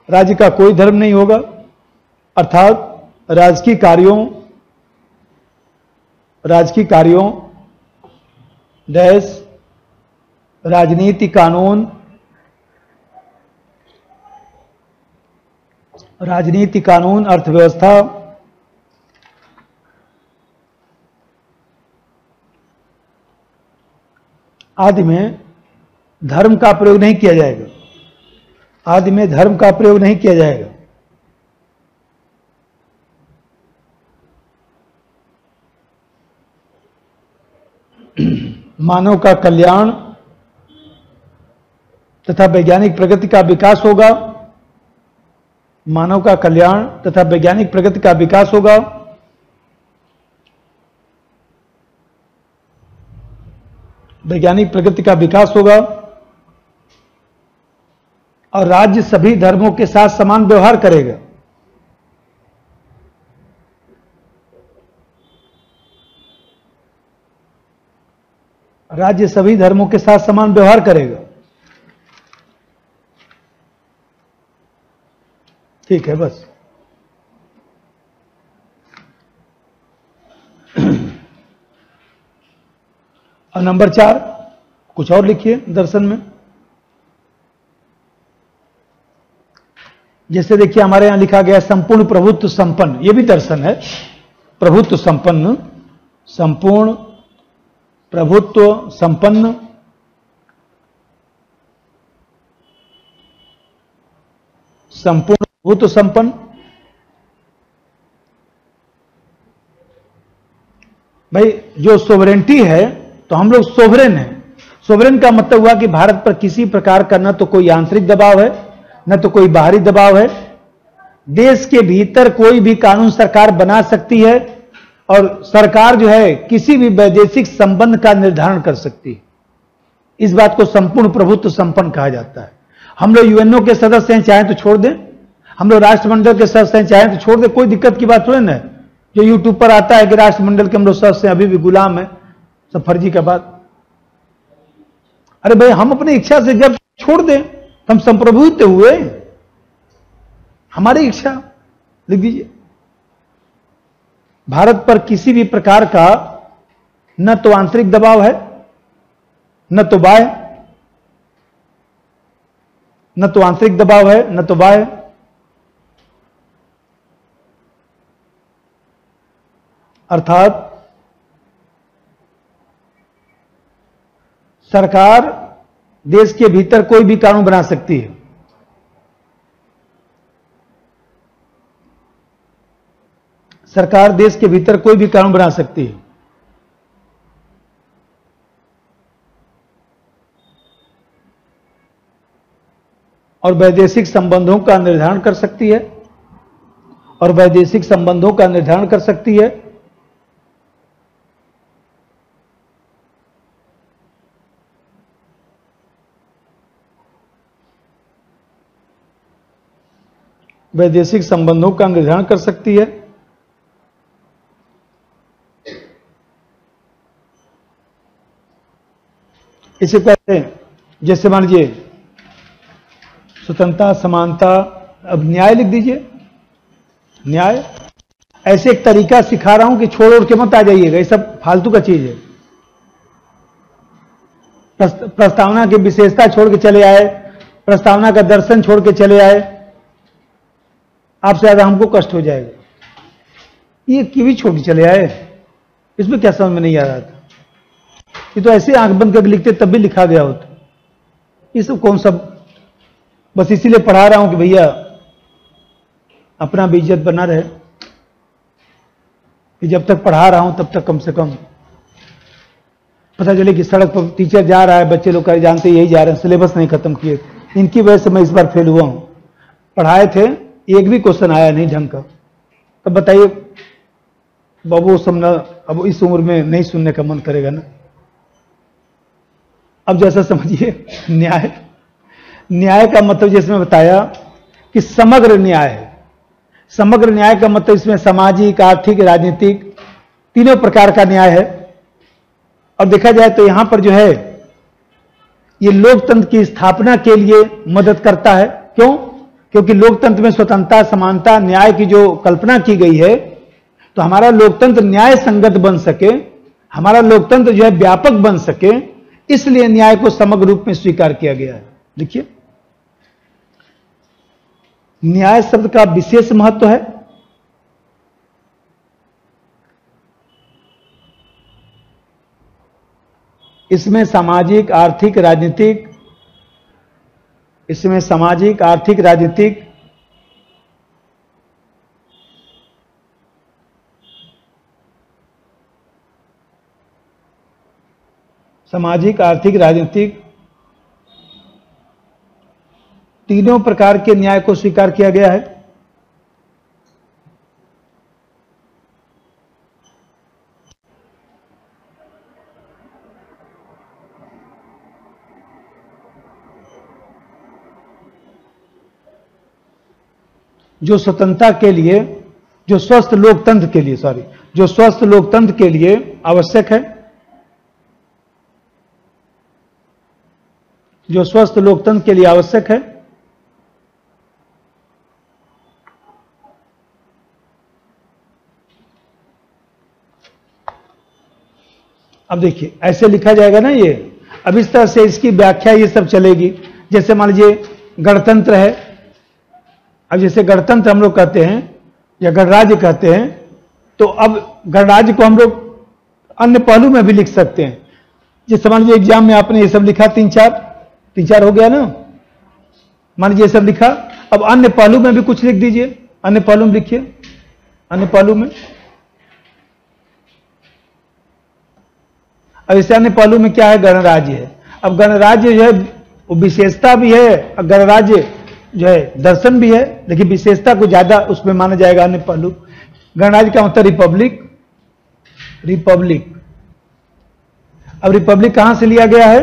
राज्य का कोई धर्म नहीं होगा, अर्थात राजकीय कार्यों डैश राजनीति, कानून, अर्थव्यवस्था, आदि में धर्म का प्रयोग नहीं किया जाएगा, आदि में धर्म का प्रयोग नहीं किया जाएगा। मानव का कल्याण तथा वैज्ञानिक प्रगति का विकास होगा, मानव का कल्याण तथा वैज्ञानिक प्रगति का विकास होगा, वैज्ञानिक प्रगति का विकास होगा, और राज्य सभी धर्मों के साथ समान व्यवहार करेगा। राज्य सभी धर्मों के साथ समान व्यवहार करेगा। ठीक है, बस। और नंबर 4 कुछ और लिखिए दर्शन में। जैसे देखिए हमारे यहां लिखा गया संपूर्ण प्रभुत्व संपन्न, यह भी दर्शन है। प्रभुत्व संपन्न, संपूर्ण प्रभुत्व संपन्न, संपूर्ण प्रभुत्व संपन्न। भाई जो सोवरेंटी है, तो हम लोग सोवरेन हैं। सोवरेन का मतलब हुआ कि भारत पर किसी प्रकार का न तो कोई आंतरिक दबाव है, न तो कोई बाहरी दबाव है। देश के भीतर कोई भी कानून सरकार बना सकती है, और सरकार जो है किसी भी वैदेशिक संबंध का निर्धारण कर सकती है। इस बात को संपूर्ण प्रभुत्व संपन्न कहा जाता है। हम लोग यूएनओ के सदस्य हैं, चाहें तो छोड़ दें, हम लोग राष्ट्रमंडल के सदस्य हैं, चाहें तो छोड़ दें, कोई दिक्कत की बात थोड़ी ना है। जो यूट्यूब पर आता है कि राष्ट्रमंडल के हम लोग सदस्य हैं, अभी भी गुलाम है, सब फर्जी का बात। अरे भाई हम अपनी इच्छा से जब छोड़ दें तो हम संप्रभुत्व हुए, हमारी इच्छा। लिख दीजिए, भारत पर किसी भी प्रकार का न तो आंतरिक दबाव है, न तो बाह्य, न तो आंतरिक दबाव है, न तो बाह्य। अर्थात सरकार देश के भीतर कोई भी कानून बना सकती है। सरकार देश के भीतर कोई भी कानून बना सकती है। और वैदेशिक संबंधों का निर्धारण कर सकती है, और वैदेशिक संबंधों का निर्धारण कर सकती है। वैदेशिक संबंधों का निर्धारण कर सकती है। इसे कहते हैं, जैसे मान लीजिए स्वतंत्रता, समानता, अब न्याय लिख दीजिए। न्याय ऐसे एक तरीका सिखा रहा हूं कि छोड़ ओढ़ के मत आ जाइएगा, ये सब फालतू का चीज है। प्रस्तावना की विशेषता छोड़ के चले आए, प्रस्तावना का दर्शन छोड़ के चले आए, आपसे ज्यादा हमको कष्ट हो जाएगा। ये क्यों भी छोड़ के चले आए, इसमें क्या समझ में नहीं आ रहा था। ये तो ऐसे आंख बंद करके लिखते तब भी लिखा गया होता। ये सब कौन सा, बस इसीलिए पढ़ा रहा हूं कि भैया अपना भी इज्जत बना रहे, कि जब तक पढ़ा रहा हूं तब तक कम से कम पता चले कि सड़क पर टीचर जा रहा है, बच्चे लोग जानते यही जा रहे हैं, सिलेबस नहीं खत्म किए। इनकी वजह से मैं इस बार फेल हुआ हूं। पढ़ाए थे, एक भी क्वेश्चन आया नहीं ढंग का। तब बताइए बाबू, समझना अब इस उम्र में नहीं सुनने का मन करेगा ना। अब जैसा समझिए न्याय, न्याय का मतलब जैसे मैं बताया कि समग्र न्याय है। समग्र न्याय का मतलब इसमें सामाजिक, आर्थिक, राजनीतिक तीनों प्रकार का न्याय है। और देखा जाए तो यहां पर जो है ये लोकतंत्र की स्थापना के लिए मदद करता है। क्यों? क्योंकि लोकतंत्र में स्वतंत्रता, समानता, न्याय की जो कल्पना की गई है, तो हमारा लोकतंत्र न्याय संगत बन सके, हमारा लोकतंत्र जो है व्यापक बन सके, इसलिए न्याय को समग्र रूप में स्वीकार किया गया है। देखिए न्याय शब्द का विशेष महत्व है। इसमें सामाजिक, आर्थिक, राजनीतिक, इसमें सामाजिक, आर्थिक, राजनीतिक सामाजिक, आर्थिक, राजनीतिक तीनों प्रकार के न्याय को स्वीकार किया गया है। जो स्वतंत्रता के लिए, जो स्वस्थ लोकतंत्र के लिए, जो स्वस्थ लोकतंत्र के लिए आवश्यक है, जो स्वस्थ लोकतंत्र के लिए आवश्यक है। अब देखिए ऐसे लिखा जाएगा ना ये। अब इस तरह से इसकी व्याख्या ये सब चलेगी। जैसे मान लीजिए गणतंत्र है। अब जैसे गणतंत्र हम लोग कहते हैं या गणराज्य कहते हैं, तो अब गणराज्य को हम लोग अन्य पहलू में भी लिख सकते हैं। जैसे मान लीजिए एग्जाम में आपने ये सब लिखा, तीन चार हो गया ना, मान लीजिए ये सब लिखा। अब अन्य पहलू में भी कुछ लिख दीजिए, अन्य पहलू में लिखिए। अन्य पहलू में, अब इसे अन्य पहलू में क्या है? गणराज्य है। अब गणराज्य जो है वो विशेषता भी है, और गणराज्य जो है दर्शन भी है, लेकिन विशेषता को ज्यादा उसमें माना जाएगा अन्य पहलू। गणराज्य का मतलब रिपब्लिक। रिपब्लिक, अब रिपब्लिक कहां से लिया गया है?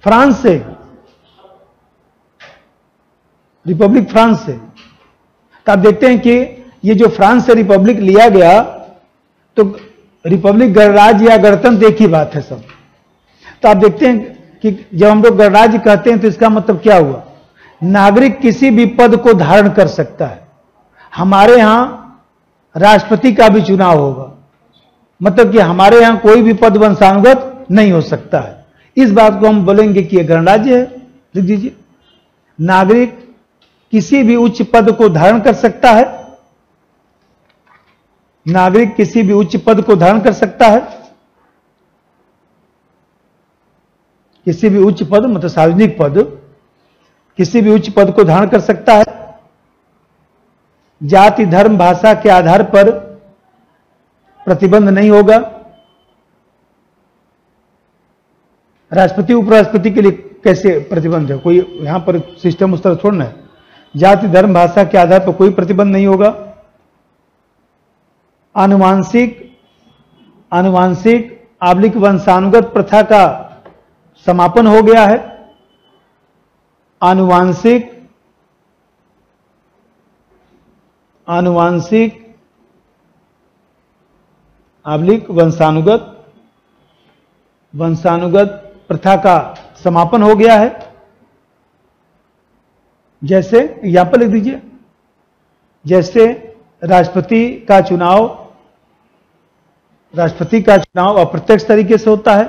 फ्रांस से। रिपब्लिक फ्रांस से। तो आप देखते हैं कि ये जो फ्रांस से रिपब्लिक लिया गया, तो रिपब्लिक, गणराज्य या गणतंत्र एक ही बात है सब। तो आप देखते हैं कि जब हम लोग गणराज्य कहते हैं तो इसका मतलब क्या हुआ? नागरिक किसी भी पद को धारण कर सकता है। हमारे यहां राष्ट्रपति का भी चुनाव होगा, मतलब कि हमारे यहां कोई भी पद वंशानुगत नहीं हो सकता है। इस बात को हम बोलेंगे कि यह गणराज्य है। लिख दीजिए, नागरिक किसी भी उच्च पद को धारण कर सकता है। नागरिक किसी भी उच्च पद को धारण कर सकता है। किसी भी उच्च पद मतलब सार्वजनिक पद, किसी भी उच्च पद को धारण कर सकता है। जाति, धर्म, भाषा के आधार पर प्रतिबंध नहीं होगा। राष्ट्रपति उपराष्ट्रपति के लिए कैसे प्रतिबंध है? कोई यहां पर सिस्टम उस तरह छोड़ना है। जाति, धर्म, भाषा के आधार पर कोई प्रतिबंध नहीं होगा। आनुवांशिक वंशानुगत प्रथा का समापन हो गया है। आनुवांशिक वंशानुगत प्रथा का समापन हो गया है। जैसे यहां पर लिख दीजिए, जैसे राष्ट्रपति का चुनाव अप्रत्यक्ष तरीके से होता है।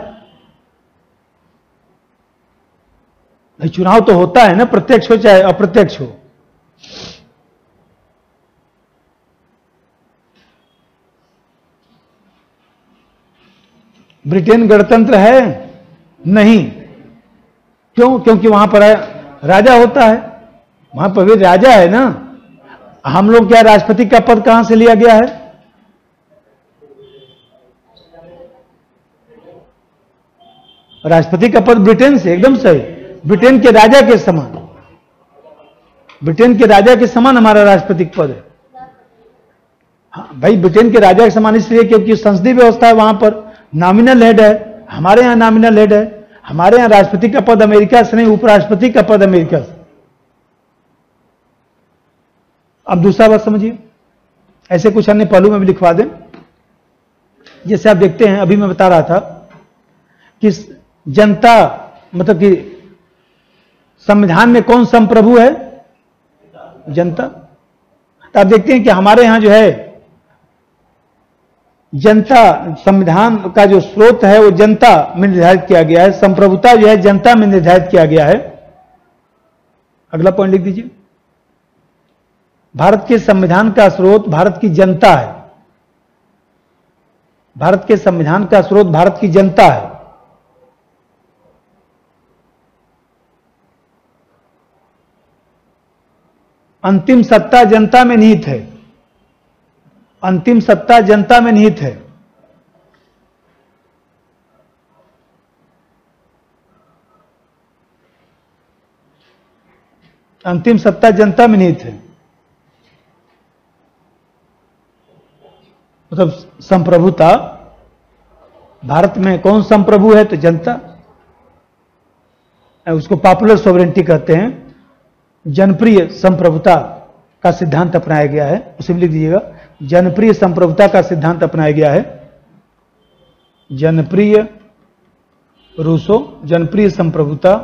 भाई चुनाव तो होता है ना, प्रत्यक्ष हो चाहे अप्रत्यक्ष हो। ब्रिटेन गणतंत्र है? नहीं। क्यों? क्योंकि वहां पर राजा होता है, वहां पर भी राजा है ना। हम लोग क्या, राष्ट्रपति का पद कहां से लिया गया है? राष्ट्रपति का पद ब्रिटेन से, एकदम सही। ब्रिटेन के राजा के समान हमारा राष्ट्रपति पद है। हाँ भाई, ब्रिटेन के राजा के समान इसलिए क्योंकि संसदीय व्यवस्था है, वहां पर नॉमिनल हेड है। हमारे यहां नॉमिनल हेड है। हमारे यहां राष्ट्रपति का पद अमेरिका से नहीं, उपराष्ट्रपति का पद अमेरिका से। अब दूसरा बात समझिए, ऐसे कुछ अन्य पहलू में भी लिखवा दें। जैसे आप देखते हैं, अभी मैं बता रहा था कि जनता मतलब कि संविधान में कौन संप्रभु है? जनता। तो आप देखते हैं कि हमारे यहां जो है जनता, संविधान का जो स्रोत है वो जनता में निर्धारित किया गया है। संप्रभुता जो है जनता में निर्धारित किया गया है। अगला पॉइंट लिख दीजिए, भारत के संविधान का स्रोत भारत की जनता है। भारत के संविधान का स्रोत भारत की जनता है। अंतिम सत्ता जनता में निहित है। अंतिम सत्ता जनता में निहित है। अंतिम सत्ता जनता में निहित है। मतलब संप्रभुता, भारत में कौन संप्रभु है? तो जनता। उसको पॉपुलर सोवरेंटी कहते हैं। जनप्रिय संप्रभुता का सिद्धांत अपनाया गया है। उसे भी लिख दीजिएगा, जनप्रिय संप्रभुता का सिद्धांत अपनाया गया है। जनप्रिय संप्रभुता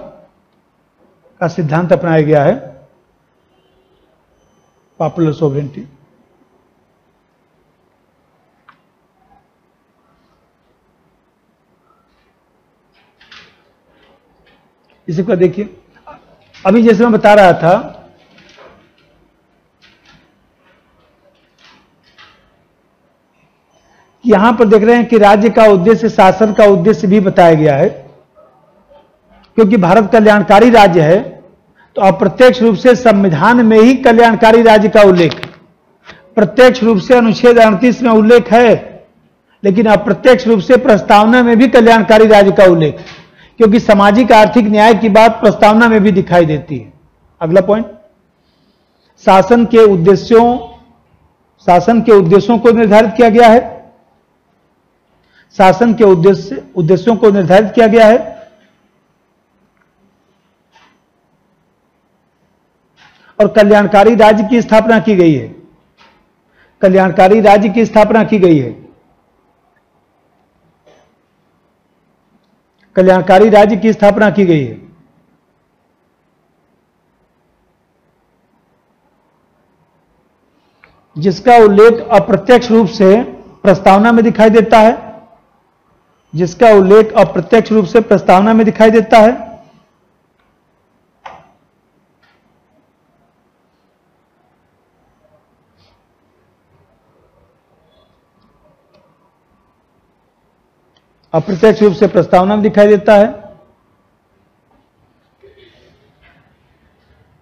का सिद्धांत अपनाया गया है। Popular sovereignty. इसी को देखिए, अभी जैसे मैं बता रहा था कि यहां पर देख रहे हैं कि राज्य का उद्देश्य, शासन का उद्देश्य भी बताया गया है। क्योंकि भारत कल्याणकारी राज्य है, तो अप्रत्यक्ष रूप से संविधान में ही कल्याणकारी राज्य का उल्लेख, प्रत्यक्ष रूप से अनुच्छेद 38 में उल्लेख है, लेकिन अप्रत्यक्ष रूप से प्रस्तावना में भी कल्याणकारी राज्य का उल्लेख, क्योंकि सामाजिक आर्थिक न्याय की बात प्रस्तावना में भी दिखाई देती है। अगला पॉइंट, शासन के उद्देश्यों को निर्धारित किया गया है। शासन के उद्देश्यों को निर्धारित किया गया है। और कल्याणकारी राज्य की स्थापना की गई है। कल्याणकारी राज्य की स्थापना की गई है। कल्याणकारी राज्य की स्थापना की गई है। जिसका उल्लेख अप्रत्यक्ष रूप से प्रस्तावना में दिखाई देता है, जिसका उल्लेख अप्रत्यक्ष रूप से प्रस्तावना में दिखाई देता है। अप्रत्यक्ष रूप से प्रस्तावना में दिखाई देता है।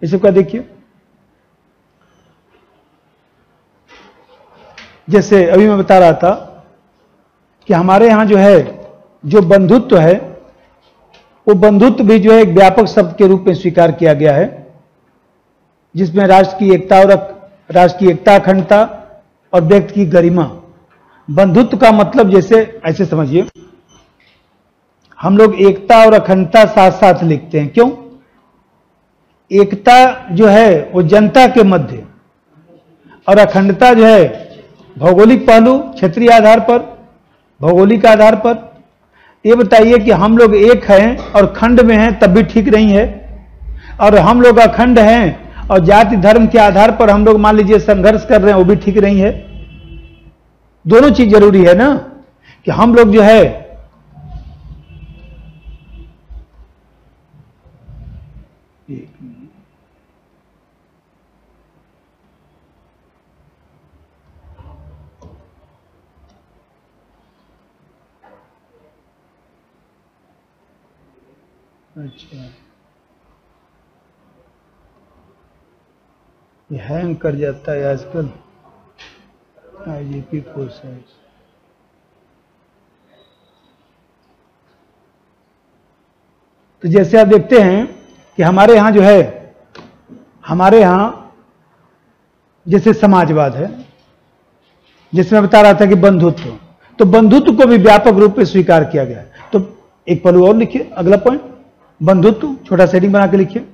इसे क्या देखिए, जैसे अभी मैं बता रहा था कि हमारे यहां जो है, जो बंधुत्व है, वो बंधुत्व भी जो है एक व्यापक शब्द के रूप में स्वीकार किया गया है, जिसमें राष्ट्र की एकता और अखंडता और व्यक्ति की गरिमा। बंधुत्व का मतलब जैसे ऐसे समझिए, हम लोग एकता और अखंडता साथ साथ लिखते हैं। क्यों? एकता जो है वो जनता के मध्य, और अखंडता जो है भौगोलिक पहलू, क्षेत्रीय आधार पर, भौगोलिक आधार पर। ये बताइए कि हम लोग एक हैं और खंड में हैं तब भी ठीक नहीं है, और हम लोग अखंड हैं और जाति धर्म के आधार पर हम लोग मान लीजिए संघर्ष कर रहे हैं, वो भी ठीक नहीं है। दोनों चीज जरूरी है ना, कि हम लोग जो है अच्छा, ये हैंग कर जाता है आजकल IGP प्रोसेस। तो जैसे आप देखते हैं कि हमारे यहां जो है, हमारे यहां जैसे समाजवाद है, जैसे मैं बता रहा था कि बंधुत्व, तो बंधुत्व को भी व्यापक रूप में स्वीकार किया गया है। तो एक पहलू और लिखिए, अगला पॉइंट, बंधुत्व, छोटा सेटिंग बना के लिखिए।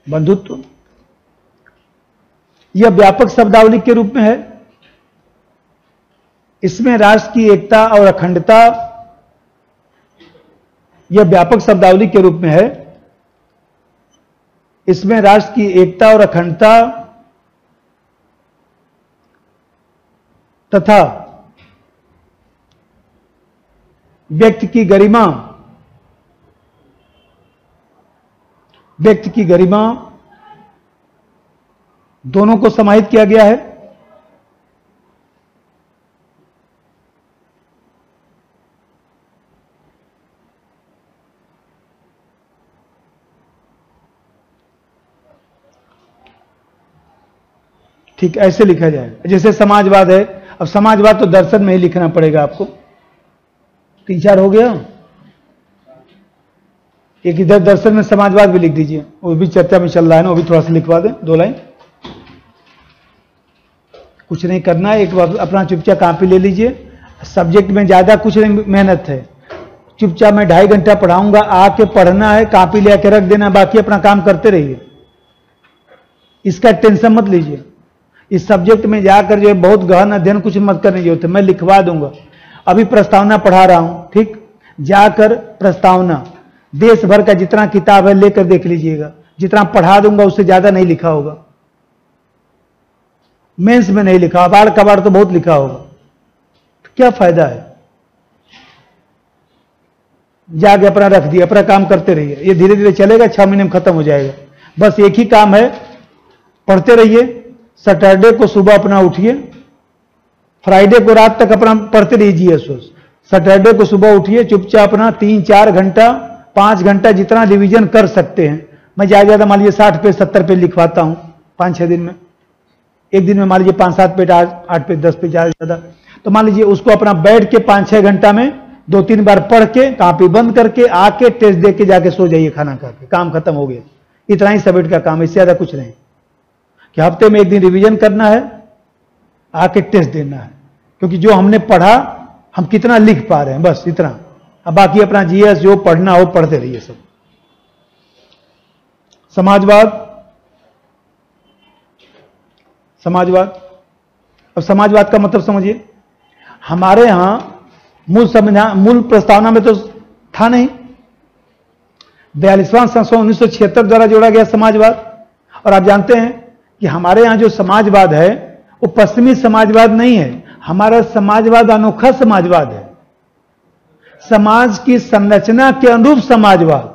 बंधुत्व यह व्यापक शब्दावली के रूप में है। इसमें राष्ट्र की एकता और अखंडता, यह व्यापक शब्दावली के रूप में है। इसमें राष्ट्र की एकता और अखंडता तथा व्यक्ति की गरिमा, दोनों को समाहित किया गया है। ठीक ऐसे लिखा जाएगा जैसे समाजवाद है। अब समाजवाद तो दर्शन में ही लिखना पड़ेगा आपको। 3-4 हो गया। एक इधर दर्शन में समाजवाद भी लिख दीजिए, वो भी चर्चा में चल रहा है ना, वो भी थोड़ा सा लिखवा दें, 2 लाइन। कुछ नहीं करना है, एक बार अपना चुपचाप कॉपी ले लीजिए। सब्जेक्ट में ज्यादा कुछ नहीं मेहनत है, चुपचाप मैं 2.5 घंटा पढ़ाऊंगा, आके पढ़ना है, कॉपी ले आके रख देना, बाकी अपना काम करते रहिए। इसका टेंशन मत लीजिए। इस सब्जेक्ट में जाकर जो है बहुत गहन अध्ययन कुछ मत करने की जरूरत है, मैं लिखवा दूंगा। अभी प्रस्तावना पढ़ा रहा हूं, ठीक, जाकर प्रस्तावना देश भर का जितना किताब है लेकर देख लीजिएगा। जितना पढ़ा दूंगा उससे ज्यादा नहीं लिखा होगा। मेंस में नहीं लिखा, बार कबार तो बहुत लिखा होगा, तो क्या फायदा है। जाके अपना रख दिया, अपना काम करते रहिए। ये धीरे धीरे चलेगा, 6 महीने में खत्म हो जाएगा। बस एक ही काम है, पढ़ते रहिए। सैटरडे को सुबह अपना उठिए, फ्राइडे को रात तक अपना पढ़ते रहिए। सैटरडे को सुबह उठिए, चुपचाप अपना 3-4 घंटा 5 घंटा जितना रिवीजन कर सकते हैं। मैं ज्यादा मान लीजिए 60 पेज 70 पेज लिखवाता हूं 5-6 दिन में। एक दिन में मान लीजिए 5-7 पेज 8 पेज 10 पेज ज्यादा, तो मान लीजिए उसको अपना बैठ के 5-6 घंटा में 2-3 बार पढ़ के कॉपी बंद करके आके टेस्ट दे के जाके सो जाइए, खाना खा के, काम खत्म हो गया। इतना ही सब्जेक्ट का काम है, इससे ज्यादा कुछ नहीं। कि हफ्ते में 1 दिन रिवीजन करना है, आके टेस्ट देना है, क्योंकि जो हमने पढ़ा हम कितना लिख पा रहे हैं, बस इतना। अब बाकी अपना जीएस जो पढ़ना हो पढ़ते रहिए सब। समाजवाद, अब समाजवाद का मतलब समझिए। हमारे यहां मूल प्रस्तावना में तो था नहीं, 42वां संशोधन 1976 द्वारा जोड़ा गया समाजवाद। और आप जानते हैं कि हमारे यहां जो समाजवाद है वो पश्चिमी समाजवाद नहीं है। हमारा समाजवाद अनोखा समाजवाद है, समाज की संरचना के अनुरूप समाजवाद।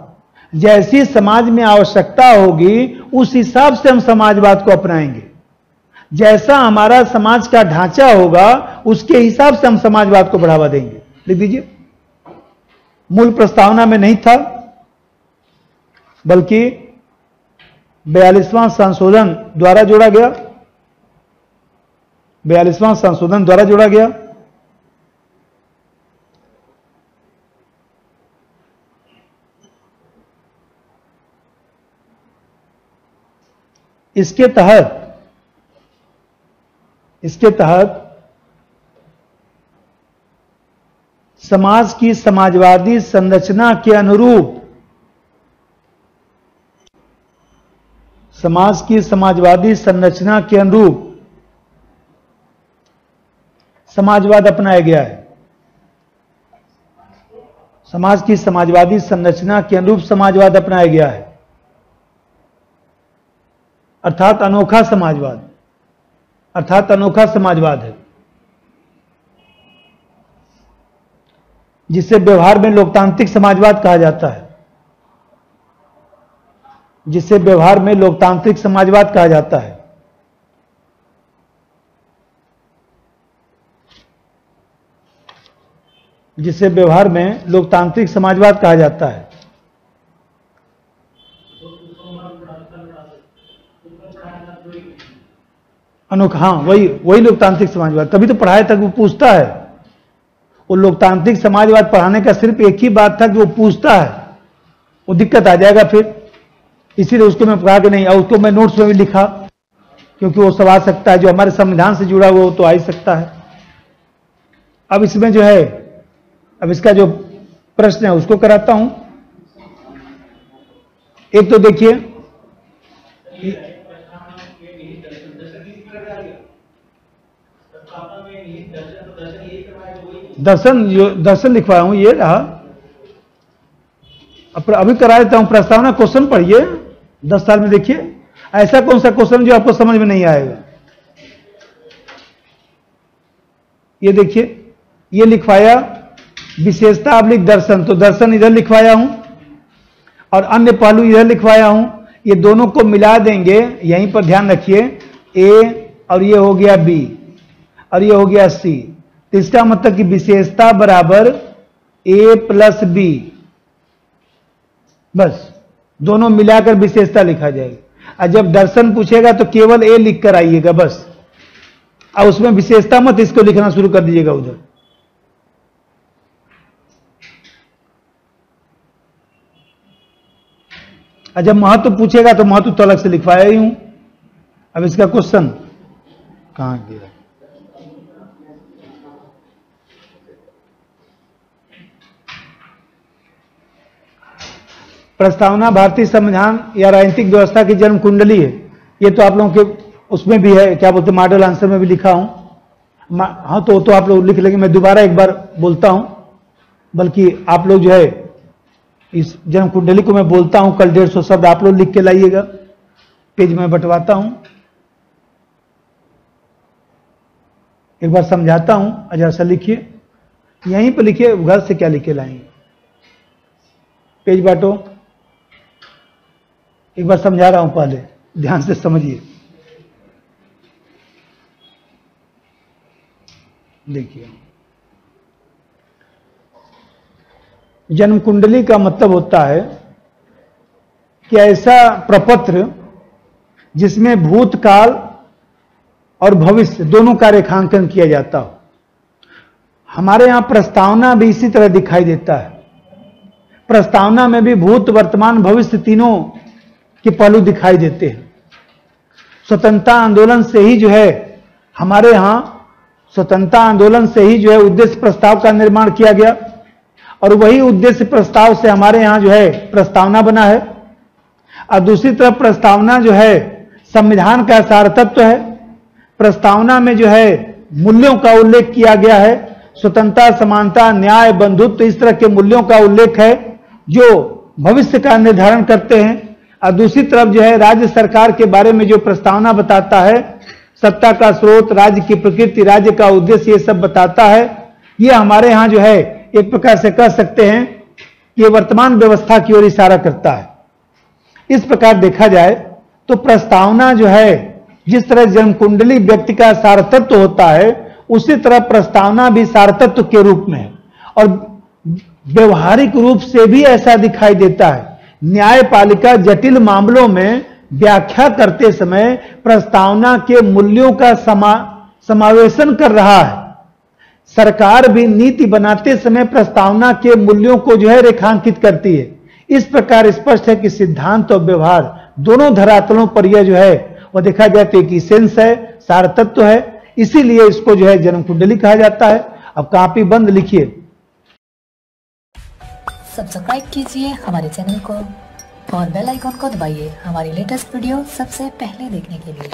जैसी समाज में आवश्यकता होगी उस हिसाब से हम समाजवाद को अपनाएंगे। जैसा हमारा समाज का ढांचा होगा उसके हिसाब से हम समाजवाद को बढ़ावा देंगे। लिख दीजिए, मूल प्रस्तावना में नहीं था, बल्कि 42वां संशोधन द्वारा जोड़ा गया। 42वां संशोधन द्वारा जोड़ा गया। इसके तहत समाज की समाजवादी संरचना के अनुरूप समाजवाद अपनाया गया है। समाज की समाजवादी संरचना के अनुरूप समाजवाद अपनाया गया है, अर्थात अनोखा समाजवाद है, जिसे व्यवहार में लोकतांत्रिक समाजवाद कहा जाता है। जिसे व्यवहार में लोकतांत्रिक समाजवाद कहा जाता है। जिसे व्यवहार में लोकतांत्रिक समाजवाद कहा जाता है। अनोखा, हाँ, वही लोकतांत्रिक समाजवाद। तभी तो पढ़ाए तक वो पूछता है। वो लोकतांत्रिक समाजवाद पढ़ाने का सिर्फ एक ही बात था कि वो पूछता है, वो दिक्कत आ जाएगा फिर। इसीलिए उसको मैं पढ़ा के नहीं, और उसको मैं नोट्स में भी लिखा, क्योंकि वो सब आ सकता है, जो हमारे संविधान से जुड़ा हुआ वो तो आ ही सकता है। अब इसमें जो है, अब इसका जो प्रश्न है उसको कराता हूं। एक तो देखिए, दर्शन लिखवाया हूं, ये रहा। अभी करा देता हूं प्रस्तावना। क्वेश्चन पढ़िए 10 साल में, देखिए ऐसा कौन सा क्वेश्चन जो आपको समझ में नहीं आएगा। ये देखिए, ये लिखवाया विशेषता अवलिक दर्शन, तो दर्शन इधर लिखवाया हूं और अन्य पहलू इधर लिखवाया हूं। ये दोनों को मिला देंगे, यहीं पर ध्यान रखिए, ए और ये हो गया बी और ये हो गया सी। तो इसका मतलब कि विशेषता बराबर ए प्लस बी, बस दोनों मिलाकर विशेषता लिखा जाएगा। और जब दर्शन पूछेगा तो केवल ए लिख कर आइएगा बस, और उसमें विशेषता मत इसको लिखना शुरू कर दीजिएगा उधर। और जब महत्व पूछेगा तो महत्व तो अलग से लिखवाया ही हूं। अब इसका क्वेश्चन कहां गया? प्रस्तावना भारतीय संविधान या राजनीतिक व्यवस्था की जन्म कुंडली है। ये तो आप लोगों के उसमें भी है, क्या बोलते, मॉडल आंसर में भी लिखा हूं। हाँ, तो आप लोग लिख लेंगे, मैं दोबारा एक बार बोलता हूं। बल्कि आप लोग जो है इस जन्म कुंडली को मैं बोलता हूं, कल 150 शब्द आप लोग लिख के लाइएगा, पेज में बंटवाता हूं। एक बार समझाता हूं, अच्छा सा लिखिए, यहीं पर लिखिए, घर से क्या लिख के लाएंगे। पेज बांटो, एक बार समझा रहा हूं, पहले ध्यान से समझिए। देखिए, जन्म कुंडली का मतलब होता है कि ऐसा प्रपत्र जिसमें भूतकाल और भविष्य दोनों का रेखांकन किया जाता हो। हमारे यहां प्रस्तावना भी इसी तरह दिखाई देता है। प्रस्तावना में भी भूत, वर्तमान, भविष्य तीनों के पहलू दिखाई देते हैं। स्वतंत्रता आंदोलन से ही जो है हमारे यहां, स्वतंत्रता आंदोलन से ही जो है उद्देश्य प्रस्ताव का निर्माण किया गया, और वही उद्देश्य प्रस्ताव से हमारे यहां जो है प्रस्तावना बना है। और दूसरी तरफ प्रस्तावना जो है संविधान का सार तत्व है। प्रस्तावना में जो है मूल्यों का उल्लेख किया गया है, स्वतंत्रता, समानता, न्याय, बंधुत्व, इस तरह के मूल्यों का उल्लेख है जो भविष्य का निर्धारण करते हैं। और दूसरी तरफ जो है राज्य सरकार के बारे में जो प्रस्तावना बताता है, सत्ता का स्रोत, राज्य की प्रकृति, राज्य का उद्देश्य, ये सब बताता है। ये हमारे यहां जो है एक प्रकार से कह सकते हैं कि वर्तमान व्यवस्था की ओर इशारा करता है। इस प्रकार देखा जाए तो प्रस्तावना जो है, जिस तरह जन्म कुंडली व्यक्ति का सारतत्व होता है, उसी तरह प्रस्तावना भी सारतत्व के रूप में है और व्यवहारिक रूप से भी ऐसा दिखाई देता है। न्यायपालिका जटिल मामलों में व्याख्या करते समय प्रस्तावना के मूल्यों का समावेशन कर रहा है। सरकार भी नीति बनाते समय प्रस्तावना के मूल्यों को जो है रेखांकित करती है। इस प्रकार स्पष्ट है कि सिद्धांत और व्यवहार दोनों धरातलों पर यह जो है वह देखा जाए तो एक इसेंस है, सारतत्व है। इसीलिए इसको जो है जन्म कुंडली कहा जाता है। अब कॉपी बंद लिखिए। सब्सक्राइब कीजिए हमारे चैनल को और बेल आइकॉन को दबाइए हमारी लेटेस्ट वीडियो सबसे पहले देखने के लिए।